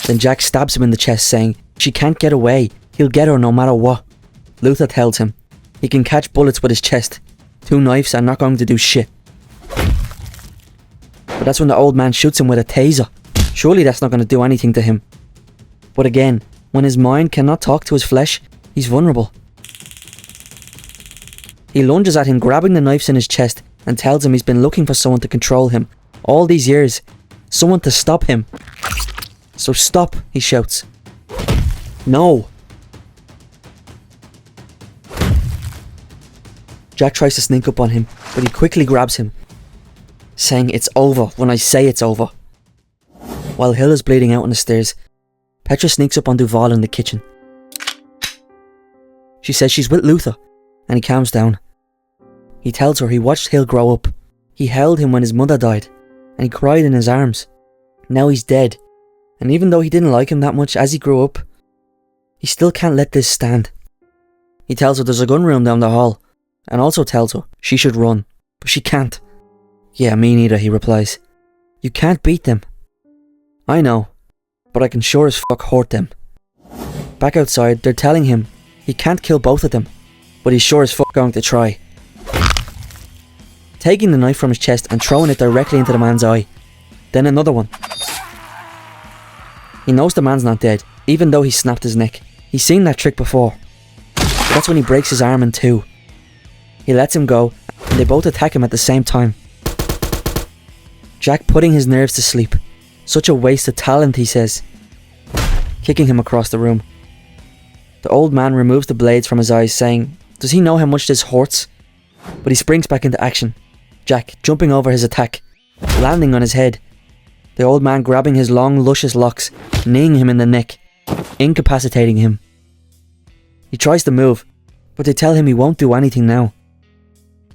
Then Jack stabs him in the chest, saying, she can't get away, he'll get her no matter what. Luther tells him, he can catch bullets with his chest. 2 knives are not going to do shit. But that's when the old man shoots him with a taser. Surely that's not going to do anything to him. But again, when his mind cannot talk to his flesh, he's vulnerable. He lunges at him, grabbing the knives in his chest, and tells him he's been looking for someone to control him all these years. Someone to stop him. So stop, he shouts. No. Jack tries to sneak up on him, but he quickly grabs him, saying it's over when I say it's over. While Hill is bleeding out on the stairs, Petra sneaks up on Duval in the kitchen. She says she's with Luther, and he calms down. He tells her he watched Hill grow up. He held him when his mother died, and he cried in his arms. Now he's dead, and even though he didn't like him that much as he grew up, he still can't let this stand. He tells her there's a gun room down the hall, and also tells her she should run, but she can't. Yeah, me neither, he replies. You can't beat them. I know, but I can sure as fuck hurt them. Back outside, they're telling him he can't kill both of them, but he's sure as fuck going to try. Taking the knife from his chest and throwing it directly into the man's eye. Then another one. He knows the man's not dead, even though he snapped his neck. He's seen that trick before. But that's when he breaks his arm in two. He lets him go, and they both attack him at the same time. Jack putting his nerves to sleep. Such a waste of talent, he says, kicking him across the room. The old man removes the blades from his eyes, saying, does he know how much this hurts? But he springs back into action. Jack jumping over his attack, landing on his head. The old man grabbing his long, luscious locks, kneeing him in the neck, incapacitating him. He tries to move, but they tell him he won't do anything now.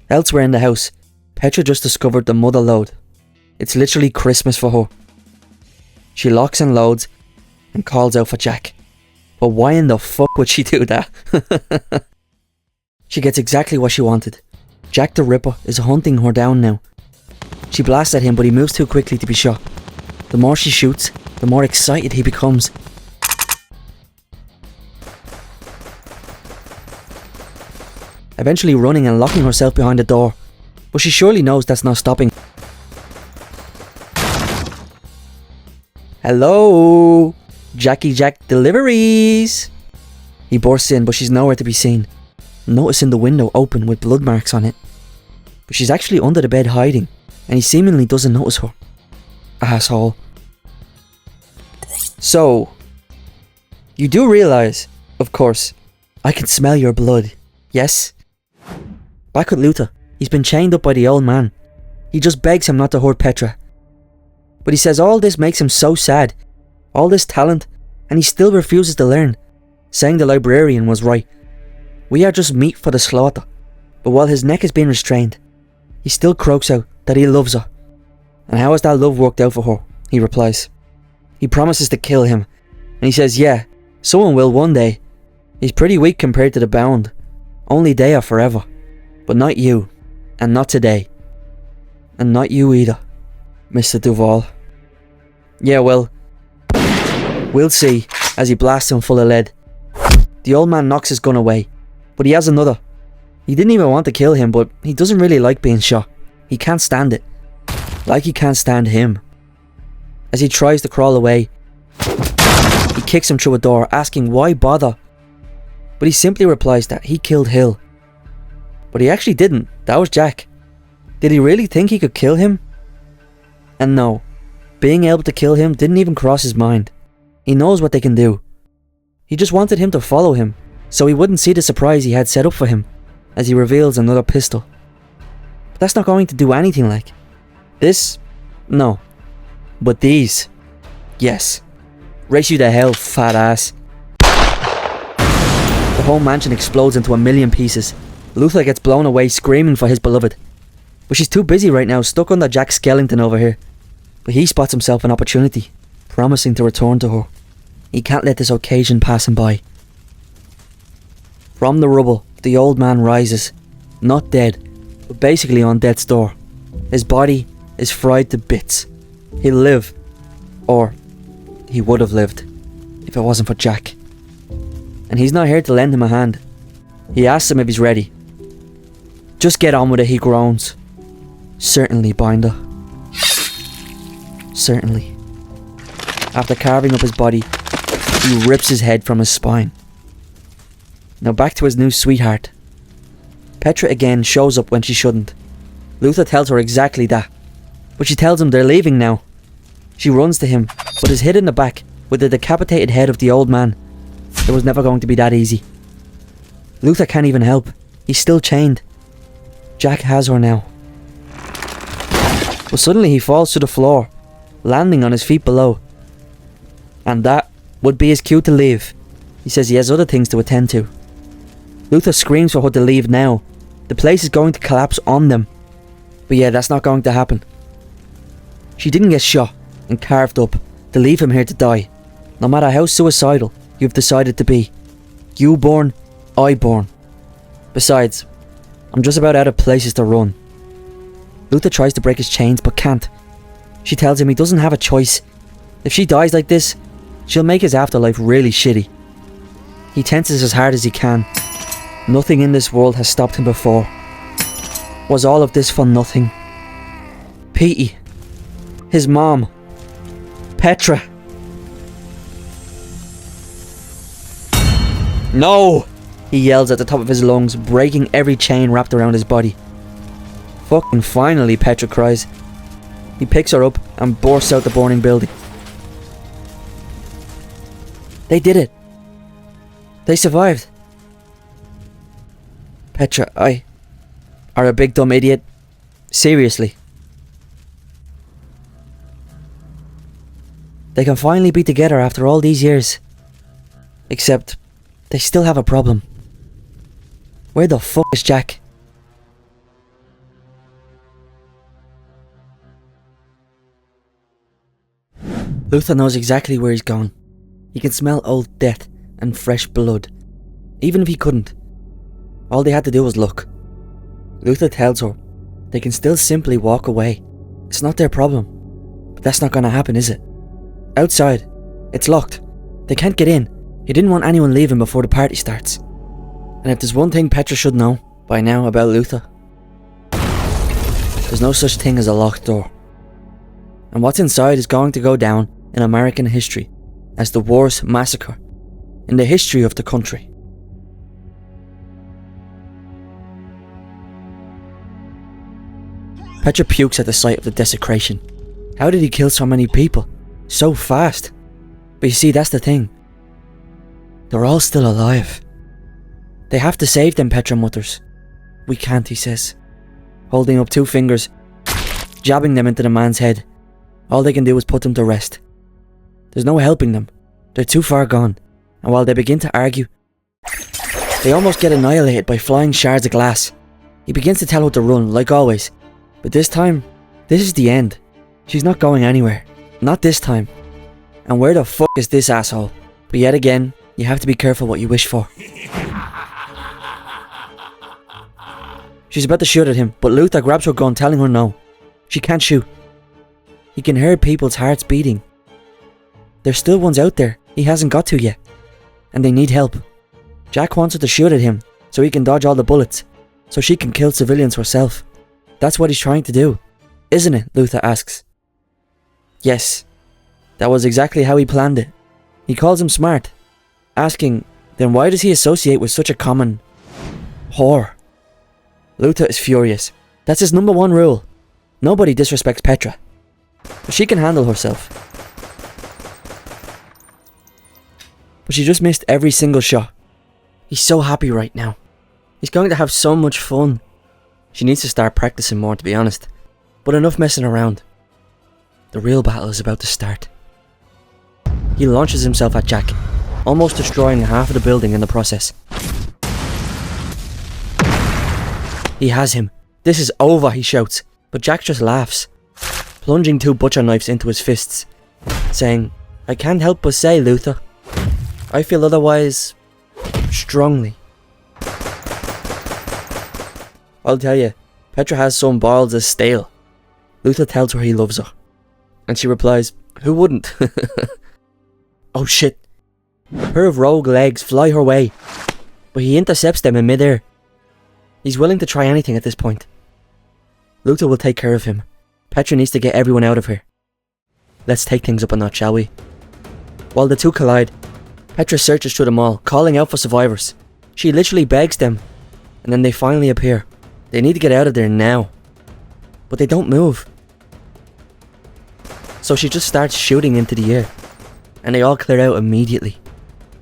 Elsewhere in the house, Petra just discovered the mother lode. It's literally Christmas for her. She locks and loads and calls out for Jack. But why in the fuck would she do that? She gets exactly what she wanted. Jack the Ripper is hunting her down now. She blasts at him, but he moves too quickly to be shot. The more she shoots, the more excited he becomes. Eventually running and locking herself behind the door, but she surely knows that's not stopping. Hello, Jackie Jack deliveries. He bursts in, but she's nowhere to be seen, noticing the window open with blood marks on it. But she's actually under the bed hiding, and he seemingly doesn't notice her. Asshole. So, you do realise, of course, I can smell your blood, yes? Back with Luther, he's been chained up by the old man. He just begs him not to hurt Petra. But he says all this makes him so sad, all this talent, and he still refuses to learn, saying the librarian was right. We are just meat for the slaughter. But while his neck is being restrained, he still croaks out that he loves her. And how has that love worked out for her? He replies. He promises to kill him, and he says, yeah, someone will one day. He's pretty weak compared to the bound. Only they are forever. But not you, and not today. And not you either, Mr. Duval. Yeah, well, we'll see, as he blasts him full of lead. The old man knocks his gun away, but he has another. He didn't even want to kill him, but he doesn't really like being shot. He can't stand it. Like he can't stand him. As he tries to crawl away, he kicks him through a door, asking why bother. But he simply replies that he killed Hill. But he actually didn't. That was Jack. Did he really think he could kill him? And no, being able to kill him didn't even cross his mind. He knows what they can do. He just wanted him to follow him, so he wouldn't see the surprise he had set up for him, as he reveals another pistol. But that's not going to do anything like. This? No. But these? Yes. Race you to hell, fat ass. The whole mansion explodes into a million pieces. Luther gets blown away screaming for his beloved. But she's too busy right now, stuck under Jack Skellington over here. But he spots himself an opportunity, promising to return to her. He can't let this occasion pass him by. From the rubble, the old man rises. Not dead, but basically on death's door. His body is fried to bits. He'll live. Or he would have lived, if it wasn't for Jack. And he's not here to lend him a hand. He asks him if he's ready. Just get on with it, he groans. Certainly, Binder. Certainly. After carving up his body, he rips his head from his spine. Now back to his new sweetheart. Petra again shows up when she shouldn't. Luther tells her exactly that. But she tells him they're leaving now. She runs to him, but is hit in the back with the decapitated head of the old man. It was never going to be that easy. Luther can't even help. He's still chained. Jack has her now. But suddenly he falls to the floor, landing on his feet below. And that would be his cue to leave. He says he has other things to attend to. Luther screams for her to leave now. The place is going to collapse on them. But yeah, that's not going to happen. She didn't get shot and carved up to leave him here to die. No matter how suicidal you've decided to be. You born, I born. Besides, I'm just about out of places to run. Luther tries to break his chains but can't. She tells him he doesn't have a choice. If she dies like this, she'll make his afterlife really shitty. He tenses as hard as he can. Nothing in this world has stopped him before. Was all of this for nothing? Petey. His mom. Petra. No! He yells at the top of his lungs, breaking every chain wrapped around his body. Fucking finally, Petra cries. He picks her up and bursts out the burning building. They did it. They survived. Petra, I are a big dumb idiot. Seriously. They can finally be together after all these years. Except, they still have a problem. Where the fuck is Jack? Luther knows exactly where he's gone. He can smell old death and fresh blood. Even if he couldn't. All they had to do was look. Luther tells her they can still simply walk away. It's not their problem. But that's not gonna happen, is it? Outside, it's locked. They can't get in. He didn't want anyone leaving before the party starts. And if there's one thing Petra should know by now about Luther, there's no such thing as a locked door. And what's inside is going to go down in American history as the worst massacre in the history of the country. Petra pukes at the sight of the desecration. How did he kill so many people? So fast? But you see, that's the thing. They're all still alive. They have to save them, Petra mutters. We can't, he says, holding up 2 fingers, jabbing them into the man's head. All they can do is put them to rest. There's no helping them. They're too far gone. And while they begin to argue, they almost get annihilated by flying shards of glass. He begins to tell her to run, like always. But this time, this is the end. She's not going anywhere. Not this time. And where the fuck is this asshole? But yet again, you have to be careful what you wish for. She's about to shoot at him, but Luther grabs her gun, telling her no. She can't shoot. He can hear people's hearts beating. There's still ones out there he hasn't got to yet. And they need help. Jack wants her to shoot at him, so he can dodge all the bullets, so she can kill civilians herself. That's what he's trying to do, isn't it? Luther asks. Yes, that was exactly how he planned it. He calls him smart, asking, then why does he associate with such a common whore? Luther is furious. That's his #1 rule. Nobody disrespects Petra. But she can handle herself. But she just missed every single shot. He's so happy right now. He's going to have so much fun. She needs to start practicing more, to be honest. But enough messing around. The real battle is about to start. He launches himself at Jack, almost destroying half of the building in the process. He has him. This is over, he shouts. But Jack just laughs, plunging 2 butcher knives into his fists, saying, I can't help but say, Luther, I feel otherwise strongly. I'll tell you, Petra has some balls as stale. Luther tells her he loves her. And she replies, who wouldn't? Oh shit. A pair of rogue legs fly her way, but he intercepts them in midair. He's willing to try anything at this point. Luther will take care of him. Petra needs to get everyone out of here. Let's take things up a notch, shall we? While the two collide, Petra searches through them all, calling out for survivors. She literally begs them, and then they finally appear. They need to get out of there now. But they don't move. So she just starts shooting into the air, and they all clear out immediately.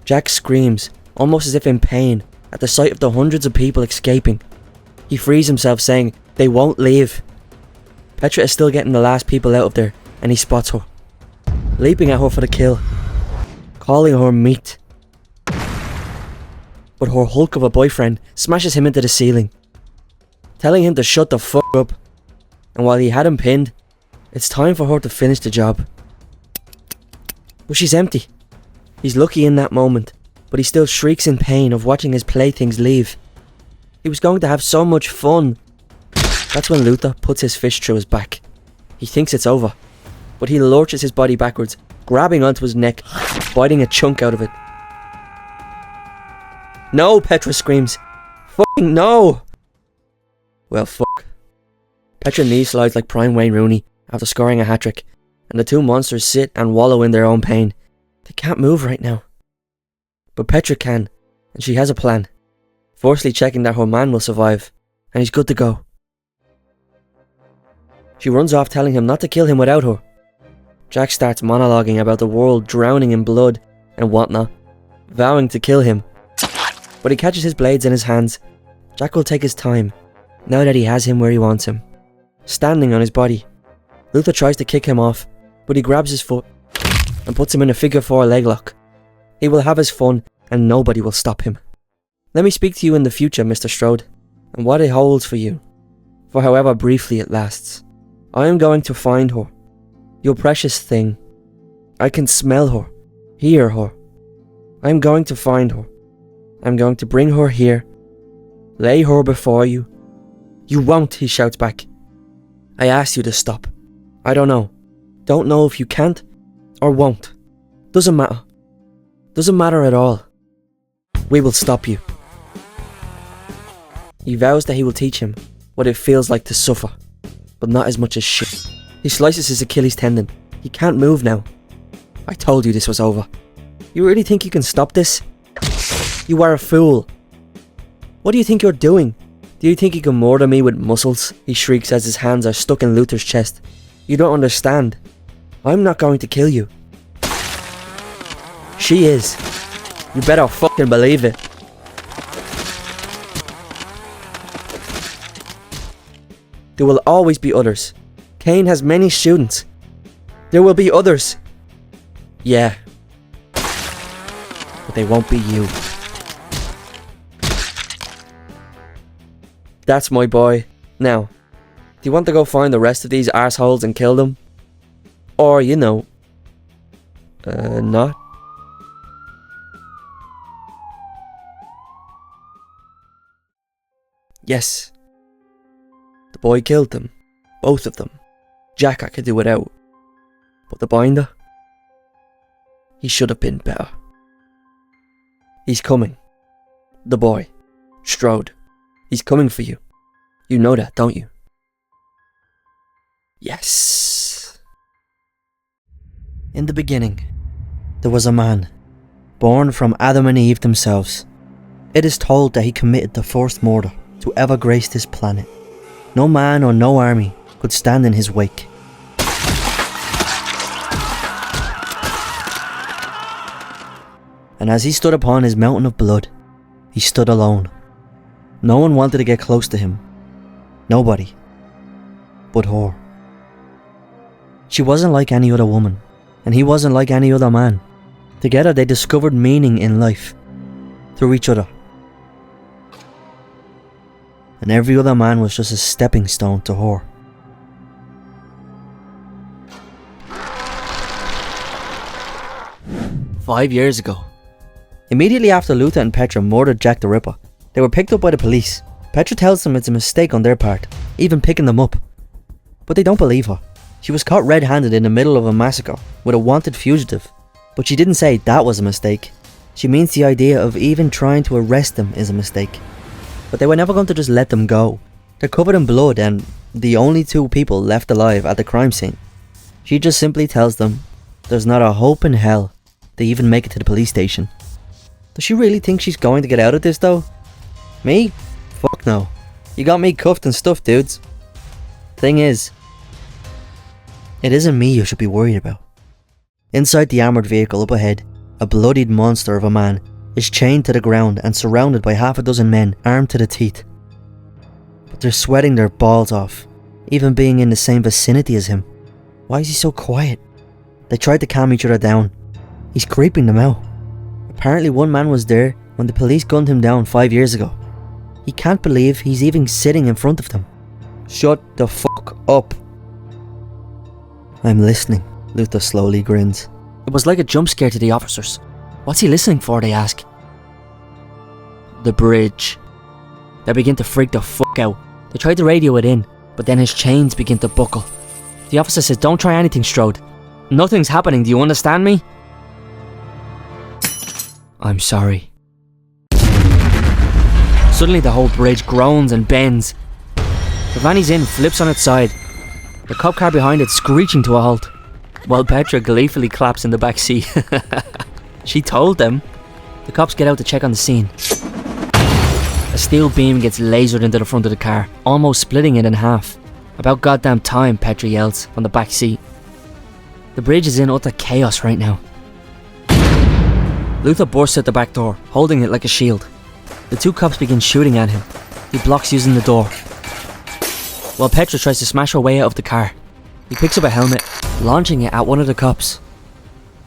Jack screams, almost as if in pain, at the sight of the hundreds of people escaping. He frees himself, saying, they won't leave. Petra is still getting the last people out of there, and he spots her, leaping at her for the kill, calling her meat. But her hulk of a boyfriend smashes him into the ceiling, telling him to shut the fuck up. And while he had him pinned, it's time for her to finish the job. But she's empty. He's lucky in that moment, but he still shrieks in pain of watching his playthings leave. He was going to have so much fun. That's when Luther puts his fist through his back. He thinks it's over, but he lurches his body backwards, grabbing onto his neck, biting a chunk out of it. No, Petra screams. Fucking no! Well, fuck. Petra knee slides like prime Wayne Rooney after scoring a hat-trick, and the two monsters sit and wallow in their own pain. They can't move right now. But Petra can, and she has a plan. Firstly checking that her man will survive, and he's good to go. She runs off telling him not to kill him without her. Jack starts monologuing about the world drowning in blood and whatnot, vowing to kill him. But he catches his blades in his hands. Jack will take his time, now that he has him where he wants him, standing on his body. Luther tries to kick him off, but he grabs his foot and puts him in a figure 4 leg lock. He will have his fun and nobody will stop him. Let me speak to you in the future, Mr. Strode, and what it holds for you, for however briefly it lasts. I am going to find her, your precious thing. I can smell her, hear her. I am going to find her. I'm going to bring her here, lay her before you. You won't, he shouts back. I asked you to stop. I don't know. Don't know if you can't or won't. Doesn't matter. Doesn't matter at all. We will stop you. He vows that he will teach him what it feels like to suffer, but not as much as shit. He slices his Achilles tendon. He can't move now. I told you this was over. You really think you can stop this? You are a fool. What do you think you're doing? Do you think you can murder me with muscles? He shrieks as his hands are stuck in Luther's chest. You don't understand. I'm not going to kill you. She is. You better fucking believe it. There will always be others. Cain has many students. There will be others. Yeah. But they won't be you. That's my boy. Now, do you want to go find the rest of these arseholes and kill them? Or, you know, not? Yes. The boy killed them. Both of them. Jack I could do without. But the binder? He should have been better. He's coming. The boy. Strode. He's coming for you. You know that, don't you? Yes. In the beginning, there was a man, born from Adam and Eve themselves. It is told that he committed the first murder to ever grace this planet. No man or no army could stand in his wake. And as he stood upon his mountain of blood, he stood alone. No one wanted to get close to him. Nobody. But her. She wasn't like any other woman, and he wasn't like any other man. Together they discovered meaning in life, through each other. And every other man was just a stepping stone to her. "5 years ago. Immediately after Luther and Petra murdered Jack the Ripper, they were picked up by the police. Petra tells them it's a mistake on their part, even picking them up. But they don't believe her. She was caught red-handed in the middle of a massacre with a wanted fugitive. But she didn't say that was a mistake. She means the idea of even trying to arrest them is a mistake. But they were never going to just let them go. They're covered in blood and the only 2 people left alive at the crime scene. She just simply tells them there's not a hope in hell they even make it to the police station. Does she really think she's going to get out of this though? Me? Fuck no. You got me cuffed and stuffed, dudes. Thing is, it isn't me you should be worried about. Inside the armoured vehicle up ahead, a bloodied monster of a man is chained to the ground and surrounded by half a dozen men armed to the teeth. But they're sweating their balls off, even being in the same vicinity as him. Why is he so quiet? They tried to calm each other down, He's creeping them out. Apparently one man was there when the police gunned him down 5 years ago. He can't believe he's even sitting in front of them. Shut the fuck up. I'm listening, Luther slowly grins. It was like a jump scare to the officers. What's he listening for, they ask. The bridge. They begin to freak the fuck out. They try to radio it in, but then his chains begin to buckle. The officer says, don't try anything, Strode. Nothing's happening, do you understand me? I'm sorry. Suddenly the whole bridge groans and bends. The van he's in flips on its side, the cop car behind it screeching to a halt, while Petra gleefully claps in the back seat. She told them. The cops get out to check on the scene. A steel beam gets lasered into the front of the car, almost splitting it in half. About goddamn time, Petra yells from the back seat. The bridge is in utter chaos right now. Luther bursts out the back door, holding it like a shield. The two cops begin shooting at him. He blocks using the door, while Petra tries to smash her way out of the car. He picks up a helmet, launching it at one of the cops,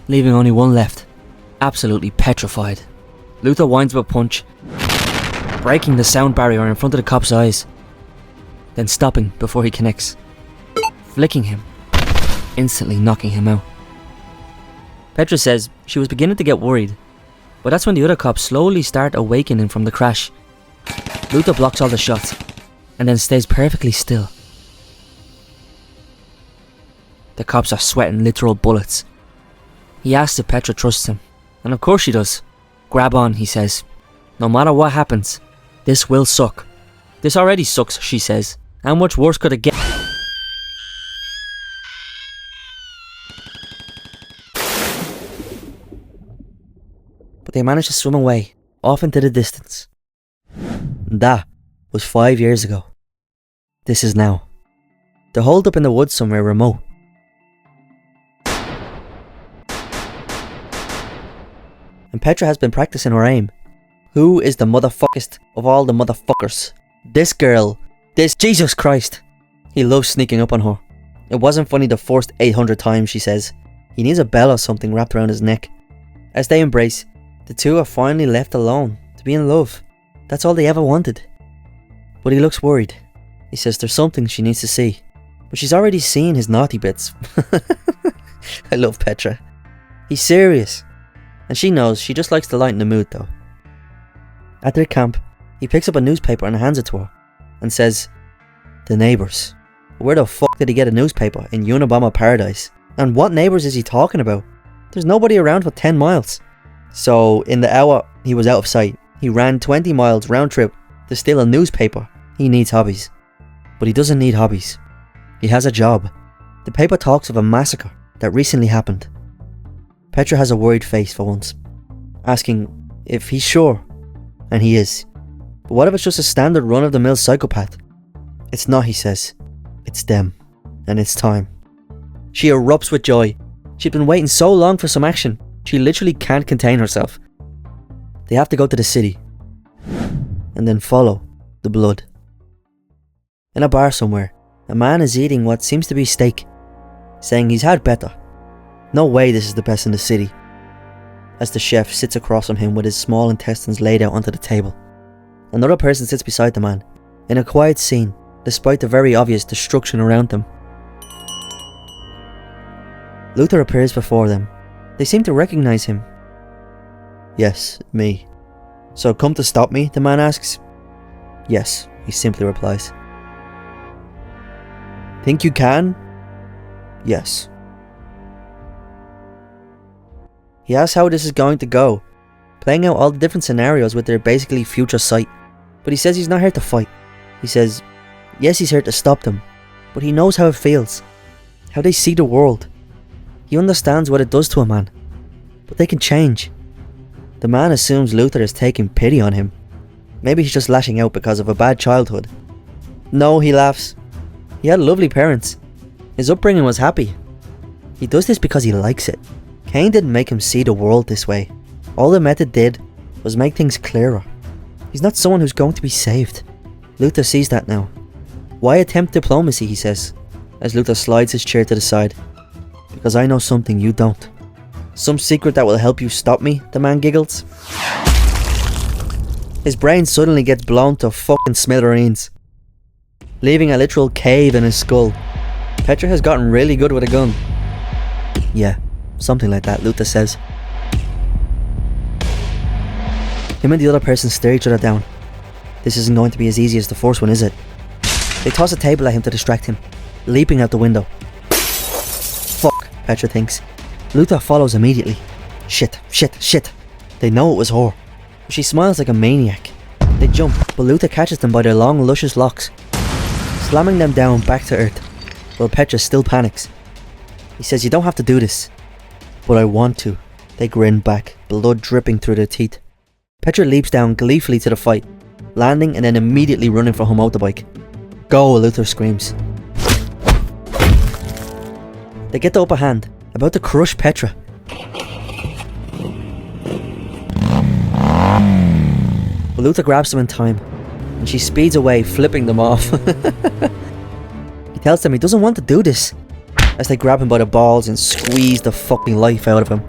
leaving only one left, absolutely petrified. Luther winds up a punch, breaking the sound barrier in front of the cop's eyes, then stopping before he connects, flicking him, instantly knocking him out. Petra says she was beginning to get worried, but that's when the other cops slowly start awakening from the crash. Luther blocks all the shots, and then stays perfectly still. The cops are sweating literal bullets. He asks if Petra trusts him, and of course she does. Grab on, he says. No matter what happens, this will suck. This already sucks, she says. How much worse could it get? But they managed to swim away, off into the distance. That was 5 years ago. This is now. They're holed up in the woods somewhere remote. And Petra has been practicing her aim. Who is the motherfuckest of all the motherfuckers? This girl. This Jesus Christ. He loves sneaking up on her. It wasn't funny the first 800 times, she says. He needs a bell or something wrapped around his neck. As they embrace, the two are finally left alone to be in love. That's all they ever wanted. But he looks worried. He says there's something she needs to see. But she's already seen his naughty bits. I love Petra. He's serious. And she knows she just likes to lighten the mood though. At their camp, he picks up a newspaper and hands it to her. And says, the neighbours. Where the fuck did he get a newspaper in Unabomber paradise? And what neighbours is he talking about? There's nobody around for 10 miles. So in the hour he was out of sight, he ran 20 miles round trip to steal a newspaper. He needs hobbies. But he doesn't need hobbies. He has a job. The paper talks of a massacre that recently happened. Petra has a worried face for once, asking if he's sure. And he is. But what if it's just a standard run-of-the-mill psychopath? It's not, he says. It's them. And it's time. She erupts with joy. She'd been waiting so long for some action, she literally can't contain herself. They have to go to the city. And then follow the blood. In a bar somewhere, a man is eating what seems to be steak, saying he's had better. No way this is the best in the city. As the chef sits across from him with his small intestines laid out onto the table. Another person sits beside the man, in a quiet scene, despite the very obvious destruction around them. Luther appears before them. They seem to recognize him. Yes, me. So come to stop me, the man asks. Yes, he simply replies. Think you can? Yes. He asks how this is going to go, playing out all the different scenarios with their basically future sight. But he says he's not here to fight. He says, yes, he's here to stop them, but he knows how it feels, how they see the world. He understands what it does to a man, but they can change. The man assumes Luther is taking pity on him. Maybe he's just lashing out because of a bad childhood. No, he laughs. He had lovely parents. His upbringing was happy. He does this because he likes it. Cain didn't make him see the world this way. All the method did was make things clearer. He's not someone who's going to be saved. Luther sees that now. Why attempt diplomacy, he says, as Luther slides his chair to the side. Because I know something you don't. Some secret that will help you stop me? The man giggles. His brain suddenly gets blown to fucking smithereens, leaving a literal cave in his skull. Petra has gotten really good with a gun. Yeah, something like that, Luther says. Him and the other person stare each other down. This isn't going to be as easy as the first one, is it? They toss a table at him to distract him, leaping out the window. Fuck, Petra thinks. Luther follows immediately. Shit. They know it was her. She smiles like a maniac. They jump, but Luther catches them by their long, luscious locks, slamming them down back to earth, while Petra still panics. He says, "You don't have to do this." "But I want to." They grin back, blood dripping through their teeth. Petra leaps down gleefully to the fight, landing and then immediately running for her motorbike. "Go," Luther screams. They get the upper hand, about to crush Petra. But Luther grabs them in time, and she speeds away, flipping them off. He tells them he doesn't want to do this, as they grab him by the balls and squeeze the fucking life out of him.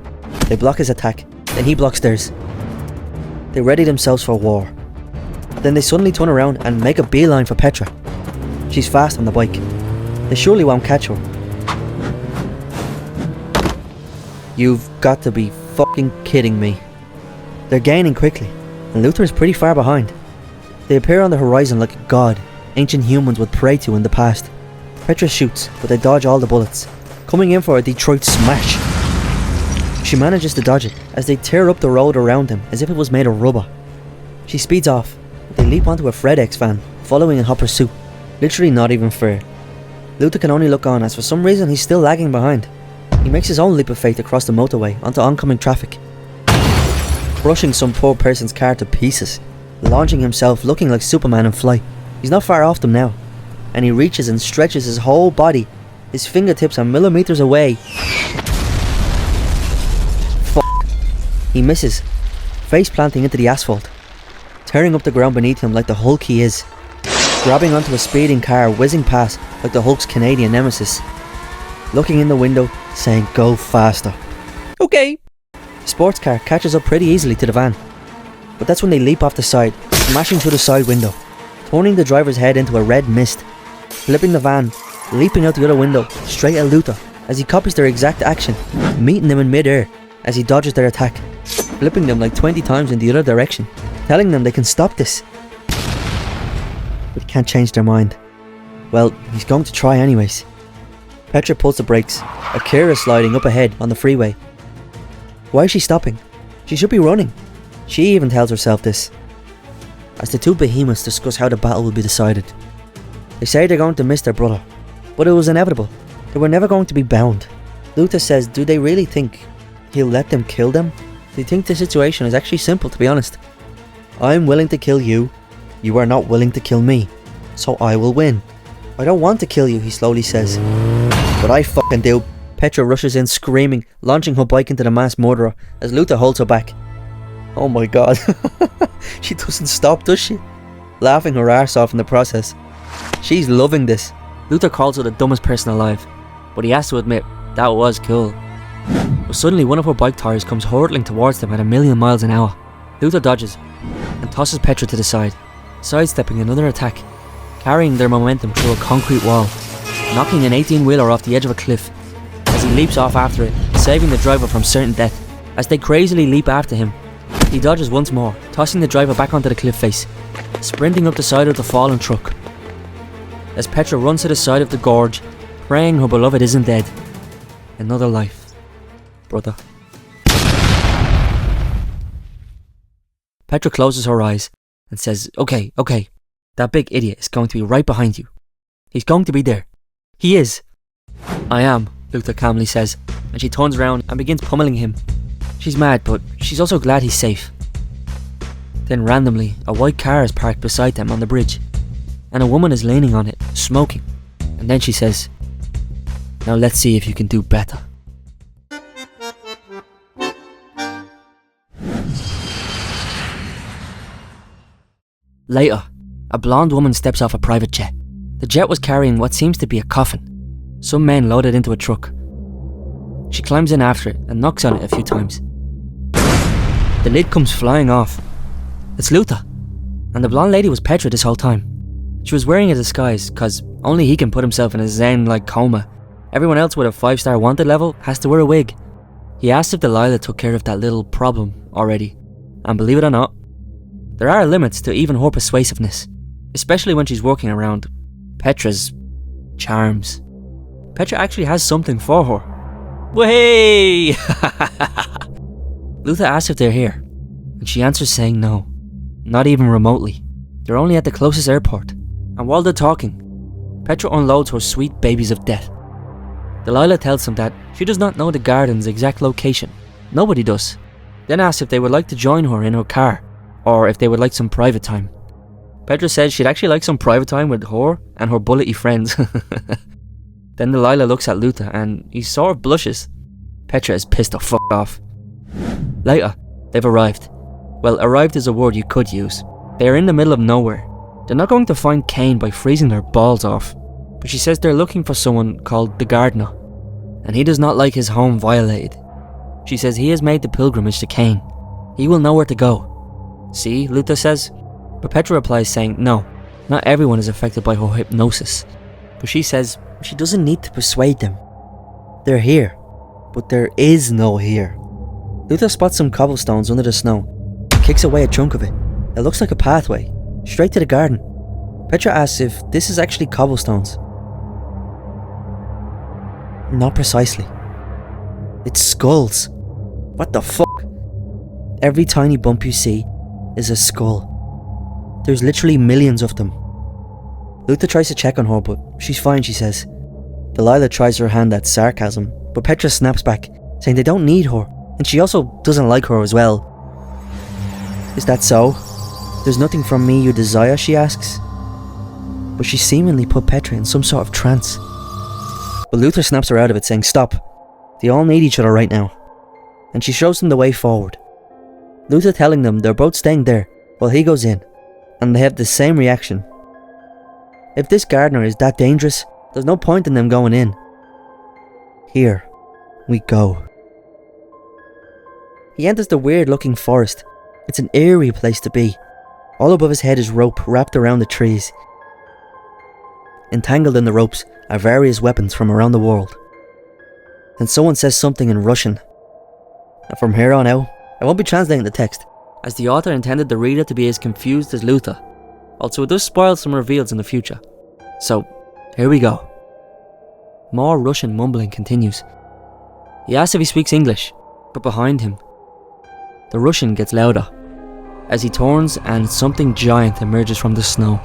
They block his attack, then he blocks theirs. They ready themselves for war. Then they suddenly turn around and make a beeline for Petra. She's fast on the bike. They surely won't catch her. You've got to be fucking kidding me. They're gaining quickly, and Luther is pretty far behind. They appear on the horizon like a god ancient humans would pray to in the past. Petra shoots, but they dodge all the bullets, coming in for a Detroit smash. She manages to dodge it as they tear up the road around them as if it was made of rubber. She speeds off, but they leap onto a FedEx van, following in hot pursuit. Literally not even fair. Luther can only look on as for some reason he's still lagging behind. He makes his own leap of faith across the motorway onto oncoming traffic, crushing some poor person's car to pieces, launching himself looking like Superman in flight. He's not far off them now, and he reaches and stretches his whole body. His fingertips are millimeters away. Fuck. He misses, face planting into the asphalt, tearing up the ground beneath him like the Hulk he is, grabbing onto a speeding car whizzing past like the Hulk's Canadian nemesis, looking in the window, saying, "Go faster." Okay. The sports car catches up pretty easily to the van, but that's when they leap off the side, smashing through the side window, turning the driver's head into a red mist, flipping the van, leaping out the other window, straight at Luther, as he copies their exact action, meeting them in mid-air as he dodges their attack, flipping them like 20 times in the other direction, telling them they can stop this. But he can't change their mind. Well, he's going to try anyways. Petra pulls the brakes, Akira sliding up ahead on the freeway. Why is she stopping? She should be running. She even tells herself this, as the two behemoths discuss how the battle will be decided. They say they're going to miss their brother, but it was inevitable. They were never going to be bound. Luther says, do they really think he'll let them kill them? They think the situation is actually simple, to be honest. I'm willing to kill you. You are not willing to kill me, so I will win. I don't want to kill you, he slowly says. But I fucking do. Petra rushes in screaming, launching her bike into the mass murderer as Luther holds her back. Oh my god. She doesn't stop, does she? Laughing her arse off in the process. She's loving this. Luther calls her the dumbest person alive, but he has to admit, that was cool. But suddenly one of her bike tires comes hurtling towards them at 1,000,000 miles an hour. Luther dodges and tosses Petra to the side, sidestepping another attack, carrying their momentum through a concrete wall, knocking an 18-wheeler off the edge of a cliff as he leaps off after it, saving the driver from certain death. As they crazily leap after him, he dodges once more, tossing the driver back onto the cliff face, sprinting up the side of the fallen truck. As Petra runs to the side of the gorge, praying her beloved isn't dead. Another life, brother. Petra closes her eyes and says, okay, that big idiot is going to be right behind you. He's going to be there. He is. I am, Luther calmly says, and she turns around and begins pummeling him. She's mad, but she's also glad he's safe. Then randomly, a white car is parked beside them on the bridge, and a woman is leaning on it, smoking. And then she says, now let's see if you can do better. Later, a blonde woman steps off a private jet. The jet was carrying what seems to be a coffin. Some men load it into a truck. She climbs in after it and knocks on it a few times. The lid comes flying off. It's Luther. And the blonde lady was Petra this whole time. She was wearing a disguise because only he can put himself in a zen-like coma. Everyone else with a 5-star wanted level has to wear a wig. He asked if Delilah took care of that little problem already. And believe it or not, there are limits to even her persuasiveness, especially when she's working around Petra's charms. Petra actually has something for her. Way! Luther asks if they're here, and she answers saying no, not even remotely. They're only at the closest airport, and while they're talking, Petra unloads her sweet babies of death. Delilah tells him that she does not know the garden's exact location. Nobody does. Then asks if they would like to join her in her car, or if they would like some private time. Petra says she'd actually like some private time with her and her bullied friends. Then Delilah looks at Luther and he sort of blushes. Petra is pissed the fuck off. Later, they've arrived. Well, arrived is a word you could use. They are in the middle of nowhere. They're not going to find Cain by freezing their balls off. But she says they're looking for someone called the gardener, and he does not like his home violated. She says he has made the pilgrimage to Cain. He will know where to go. See, Luther says. But Petra replies saying no, not everyone is affected by her hypnosis. But she says she doesn't need to persuade them. They're here, but there is no here. Luther spots some cobblestones under the snow and kicks away a chunk of it. It looks like a pathway, straight to the garden. Petra asks if this is actually cobblestones. Not precisely. It's skulls. What the fuck? Every tiny bump you see is a skull. There's literally millions of them. Luther tries to check on her, but she's fine, she says. Delilah tries her hand at sarcasm, but Petra snaps back, saying they don't need her, and she also doesn't like her as well. Is that so? There's nothing from me you desire, she asks. But she seemingly put Petra in some sort of trance. But Luther snaps her out of it, saying stop. They all need each other right now. And she shows them the way forward. Luther telling them they're both staying there while he goes in, and they have the same reaction. If this gardener is that dangerous, there's no point in them going in. Here we go. He enters the weird looking forest. It's an eerie place to be. All above his head is rope wrapped around the trees. Entangled in the ropes are various weapons from around the world. And someone says something in Russian. And from here on out, I won't be translating the text, as the author intended the reader to be as confused as Luther. Also, it does spoil some reveals in the future. So, here we go. More Russian mumbling continues. He asks if he speaks English, but behind him, the Russian gets louder, as he turns and something giant emerges from the snow.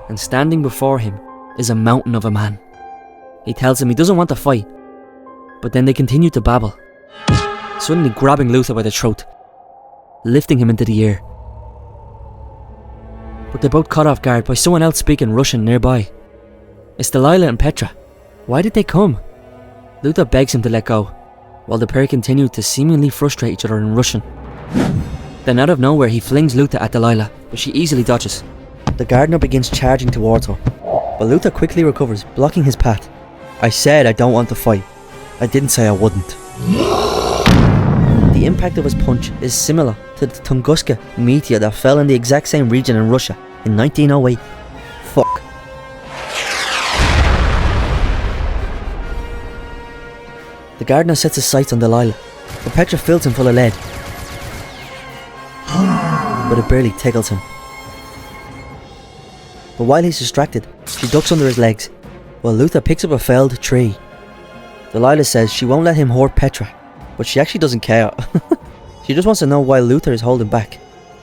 And standing before him is a mountain of a man. He tells him he doesn't want to fight, but then they continue to babble, suddenly grabbing Luther by the throat, lifting him into the air. But they're both caught off guard by someone else speaking Russian nearby. It's Delilah and Petra. Why did they come? Luther begs him to let go, while the pair continue to seemingly frustrate each other in Russian. Then out of nowhere he flings Luther at Delilah, but she easily dodges. The gardener begins charging towards her, but Luther quickly recovers, blocking his path. I said I don't want to fight. I didn't say I wouldn't. The impact of his punch is similar to the Tunguska meteor that fell in the exact same region in Russia in 1908. Fuck. The gardener sets his sights on Delilah, but Petra fills him full of lead. But it barely tickles him. But while he's distracted, she ducks under his legs, while Luther picks up a felled tree. Delilah says she won't let him hurt Petra, but she actually doesn't care. She just wants to know why Luther is holding back.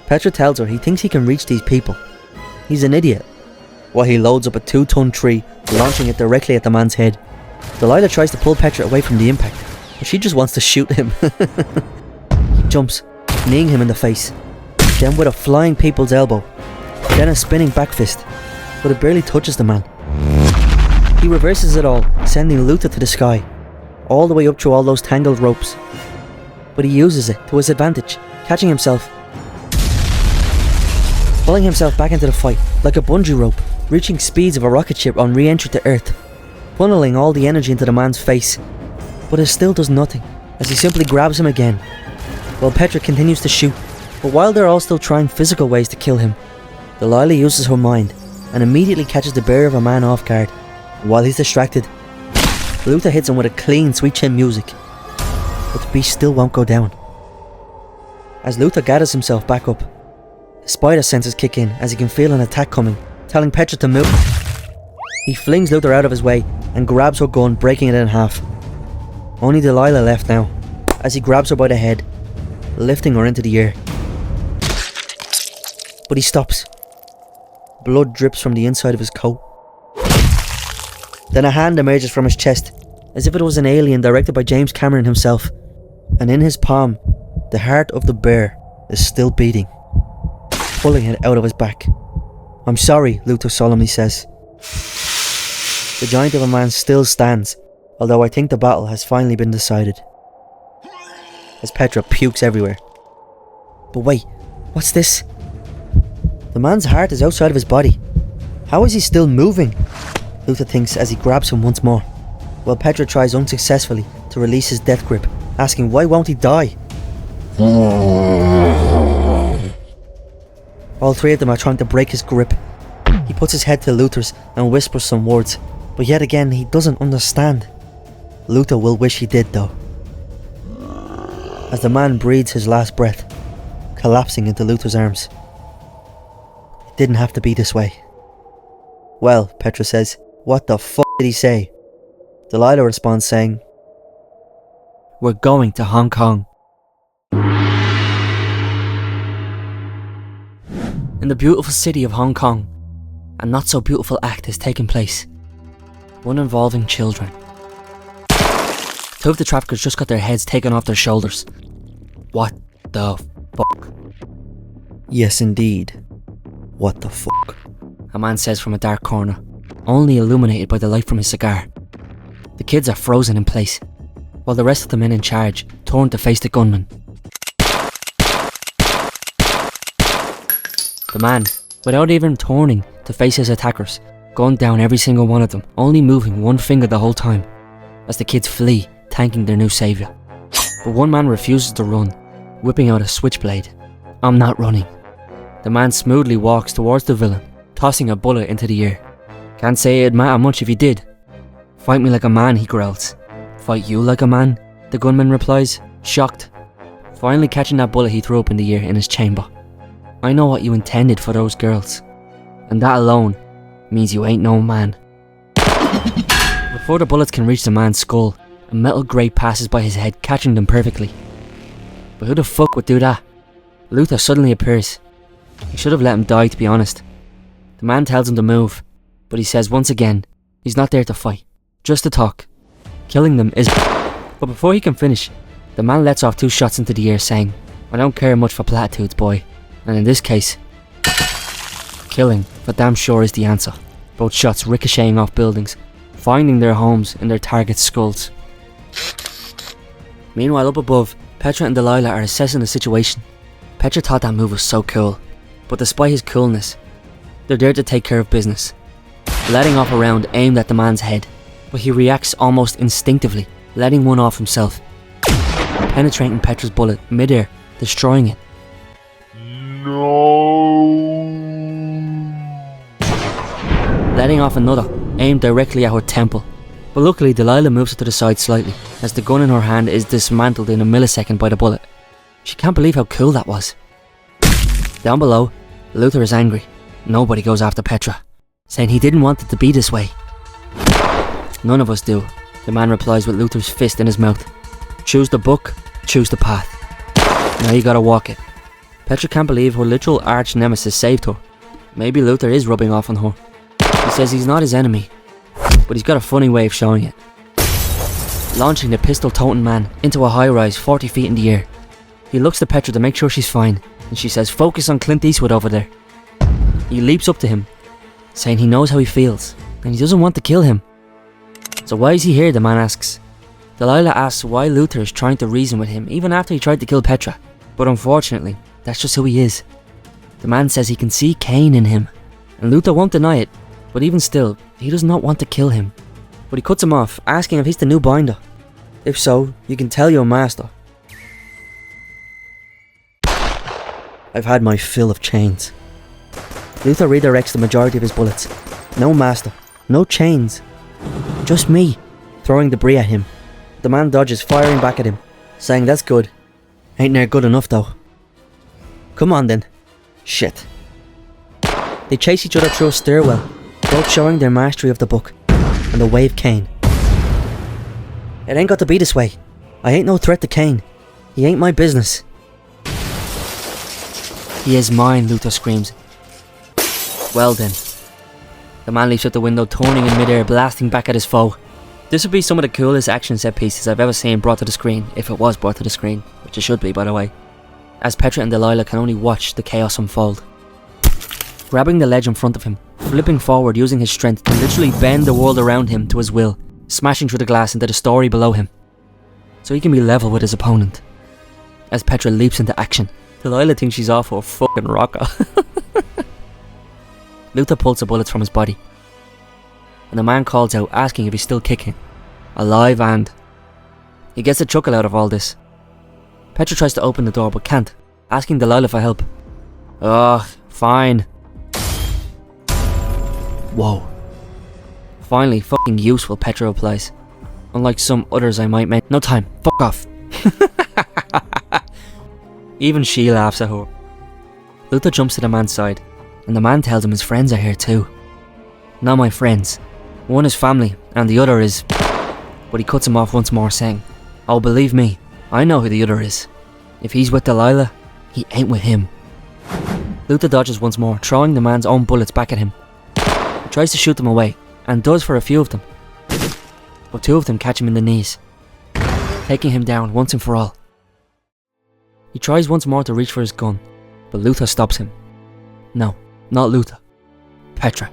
Petra tells her he thinks he can reach these people. He's an idiot. While he loads up a 2-ton tree, launching it directly at the man's head. Delilah tries to pull Petra away from the impact, but she just wants to shoot him. He jumps, kneeing him in the face, then with a flying people's elbow, then a spinning back fist, but it barely touches the man. He reverses it all, sending Luther to the sky, all the way up through all those tangled ropes. But he uses it to his advantage, catching himself, pulling himself back into the fight like a bungee rope, reaching speeds of a rocket ship on re-entry to Earth. funneling all the energy into the man's face. But it still does nothing, as he simply grabs him again, while Petra continues to shoot. But while they're all still trying physical ways to kill him, Delilah uses her mind and immediately catches the bear of a man off guard. And while he's distracted, Luther hits him with a clean sweet chin music, but the beast still won't go down. As Luther gathers himself back up, his spider senses kick in as he can feel an attack coming, telling Petra to move. He flings Luther out of his way and grabs her gun, breaking it in half. Only Delilah left now, as he grabs her by the head, lifting her into the air. But he stops. Blood drips from the inside of his coat. Then a hand emerges from his chest, as if it was an alien directed by James Cameron himself. And in his palm, the heart of the bear is still beating, pulling it out of his back. "I'm sorry," Luther solemnly says. The giant of a man still stands, although I think the battle has finally been decided, as Petra pukes everywhere. But wait, what's this? The man's heart is outside of his body. How is he still moving? Luther thinks as he grabs him once more, while Petra tries unsuccessfully to release his death grip, asking why won't he die? All three of them are trying to break his grip. He puts his head to Luther's and whispers some words, but yet again he doesn't understand. Luther will wish he did though, as the man breathes his last breath, collapsing into Luther's arms. It didn't have to be this way. Well, Petra says, what the f*** did he say? Delilah responds saying, "We're going to Hong Kong." In the beautiful city of Hong Kong, a not so beautiful act has taken place. One involving children. Two of the traffickers just got their heads taken off their shoulders. What the fuck? Yes indeed. What the fuck? A man says from a dark corner, only illuminated by the light from his cigar. The kids are frozen in place, while the rest of the men in charge turn to face the gunman. The man, without even turning to face his attackers, gunned down every single one of them, only moving one finger the whole time, as the kids flee, thanking their new saviour. But one man refuses to run, whipping out a switchblade. "I'm not running." The man smoothly walks towards the villain, tossing a bullet into the air. "Can't say it'd matter much if you did." "Fight me like a man," he growls. "Fight you like a man?" the gunman replies, shocked, finally catching that bullet he threw up in the air in his chamber. "I know what you intended for those girls, and that alone means you ain't no man." Before the bullets can reach the man's skull, a metal grate passes by his head, catching them perfectly. But who the fuck would do that? Luther suddenly appears. He should have let him die, to be honest. The man tells him to move, but he says once again, he's not there to fight, just to talk. Killing them is... But before he can finish, the man lets off 2 shots into the air saying, "I don't care much for platitudes, boy. And in this case, killing for damn sure is the answer." Both shots ricocheting off buildings, finding their homes in their target's skulls. Meanwhile, up above, Petra and Delilah are assessing the situation. Petra thought that move was so cool, but despite his coolness, they're there to take care of business, letting off a round aimed at the man's head, but he reacts almost instinctively, letting one off himself, penetrating Petra's bullet mid-air, destroying it. Letting off another, aimed directly at her temple. But luckily Delilah moves it to the side slightly, as the gun in her hand is dismantled in a millisecond by the bullet. She can't believe how cool that was. Down below, Luther is angry. Nobody goes after Petra, saying he didn't want it to be this way. "None of us do," the man replies with Luther's fist in his mouth. "Choose the book, choose the path. Now you gotta walk it." Petra can't believe her literal arch nemesis saved her. Maybe Luther is rubbing off on her. He says he's not his enemy, but he's got a funny way of showing it. Launching the pistol-toting man into a high-rise 40 feet in the air. He looks to Petra to make sure she's fine, and she says, "Focus on Clint Eastwood over there." He leaps up to him, saying he knows how he feels, and he doesn't want to kill him. "So why is he here?" the man asks. Delilah asks why Luther is trying to reason with him even after he tried to kill Petra, but unfortunately, that's just who he is. The man says he can see Cain in him, and Luther won't deny it, but even still, he does not want to kill him. but he cuts him off, asking if he's the new binder. If so, you can tell your master. I've had my fill of chains. Luther redirects the majority of his bullets. No master, no chains. Just me, throwing debris at him. The man dodges, firing back at him, saying that's good. Ain't near good enough though. Come on then. Shit. They chase each other through a stairwell, both showing their mastery of the book and the way of Cain. It ain't got to be this way. I ain't no threat to Cain. He ain't my business. He is mine, Luther screams. Well then. The man leaps out the window, turning in midair, blasting back at his foe. This would be some of the coolest action set pieces I've ever seen brought to the screen, if it was brought to the screen, which it should be, by the way, as Petra and Delilah can only watch the chaos unfold. Grabbing the ledge in front of him, flipping forward using his strength to literally bend the world around him to his will, smashing through the glass into the story below him, so he can be level with his opponent. As Petra leaps into action, Delilah thinks she's off for a fucking rocker. Luther pulls the bullets from his body, and the man calls out, asking if he's still kicking, alive, and he gets a chuckle out of all this. Petra tries to open the door but can't, asking Delilah for help. Ugh, fine. Whoa. Finally, fucking useful, Petra replies. Unlike some others I might make. No time, fuck off. Even she laughs at her. Luther jumps to the man's side, and the man tells him his friends are here too. Not my friends. One is family, and the other is... But he cuts him off once more, saying, oh, believe me, I know who the other is. If he's with Delilah, he ain't with him. Luther dodges once more, throwing the man's own bullets back at him. He tries to shoot them away, and does for a few of them. But two of them catch him in the knees, taking him down once and for all. He tries once more to reach for his gun, but Luther stops him. No, not Luther. Petra.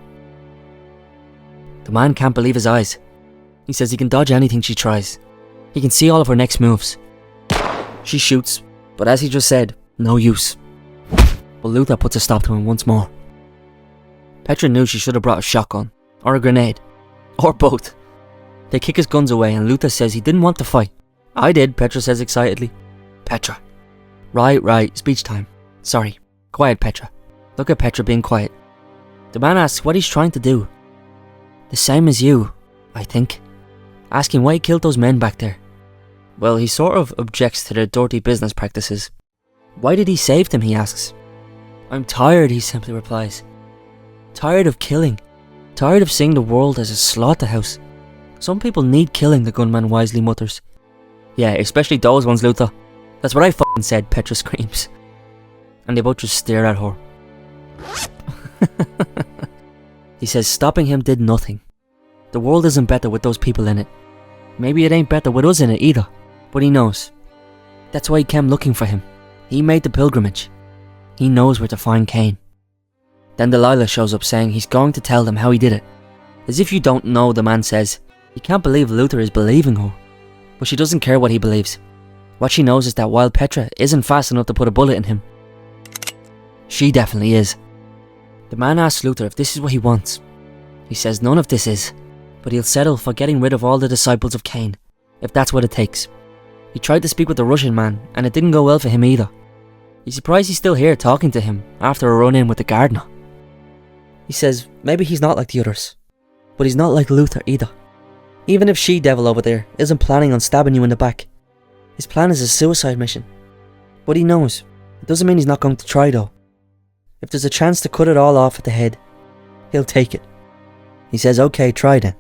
The man can't believe his eyes. He says he can dodge anything she tries. He can see all of her next moves. She shoots, but as he just said, no use. But Luther puts a stop to him once more. Petra knew she should have brought a shotgun, or a grenade, or both. They kick his guns away and Luther says he didn't want to fight. I did, Petra says excitedly. Petra. Right, speech time. Sorry. Quiet, Petra. Look at Petra being quiet. The man asks what he's trying to do. The same as you, I think. Asking why he killed those men back there. Well, he sort of objects to their dirty business practices. Why did he save them, he asks. I'm tired, he simply replies. Tired of killing. Tired of seeing the world as a slaughterhouse. Some people need killing, the gunman wisely mutters. Yeah, especially those ones, Luther. That's what I fucking said, Petra screams. And they both just stare at her. He says stopping him did nothing. The world isn't better with those people in it. Maybe it ain't better with us in it either. But he knows. That's why he came looking for him. He made the pilgrimage. He knows where to find Cain. Then Delilah shows up saying he's going to tell them how he did it. As if you don't know, the man says. He can't believe Luther is believing her. But she doesn't care what he believes. What she knows is that while Petra isn't fast enough to put a bullet in him, she definitely is. The man asks Luther if this is what he wants. He says none of this is, but he'll settle for getting rid of all the disciples of Cain, if that's what it takes. He tried to speak with the Russian man, and it didn't go well for him either. He's surprised he's still here talking to him after a run-in with the gardener. He says maybe he's not like the others, but he's not like Luther either. Even if she-devil over there isn't planning on stabbing you in the back, his plan is a suicide mission. But he knows. It doesn't mean he's not going to try though. If there's a chance to cut it all off at the head, he'll take it. He says okay, try then.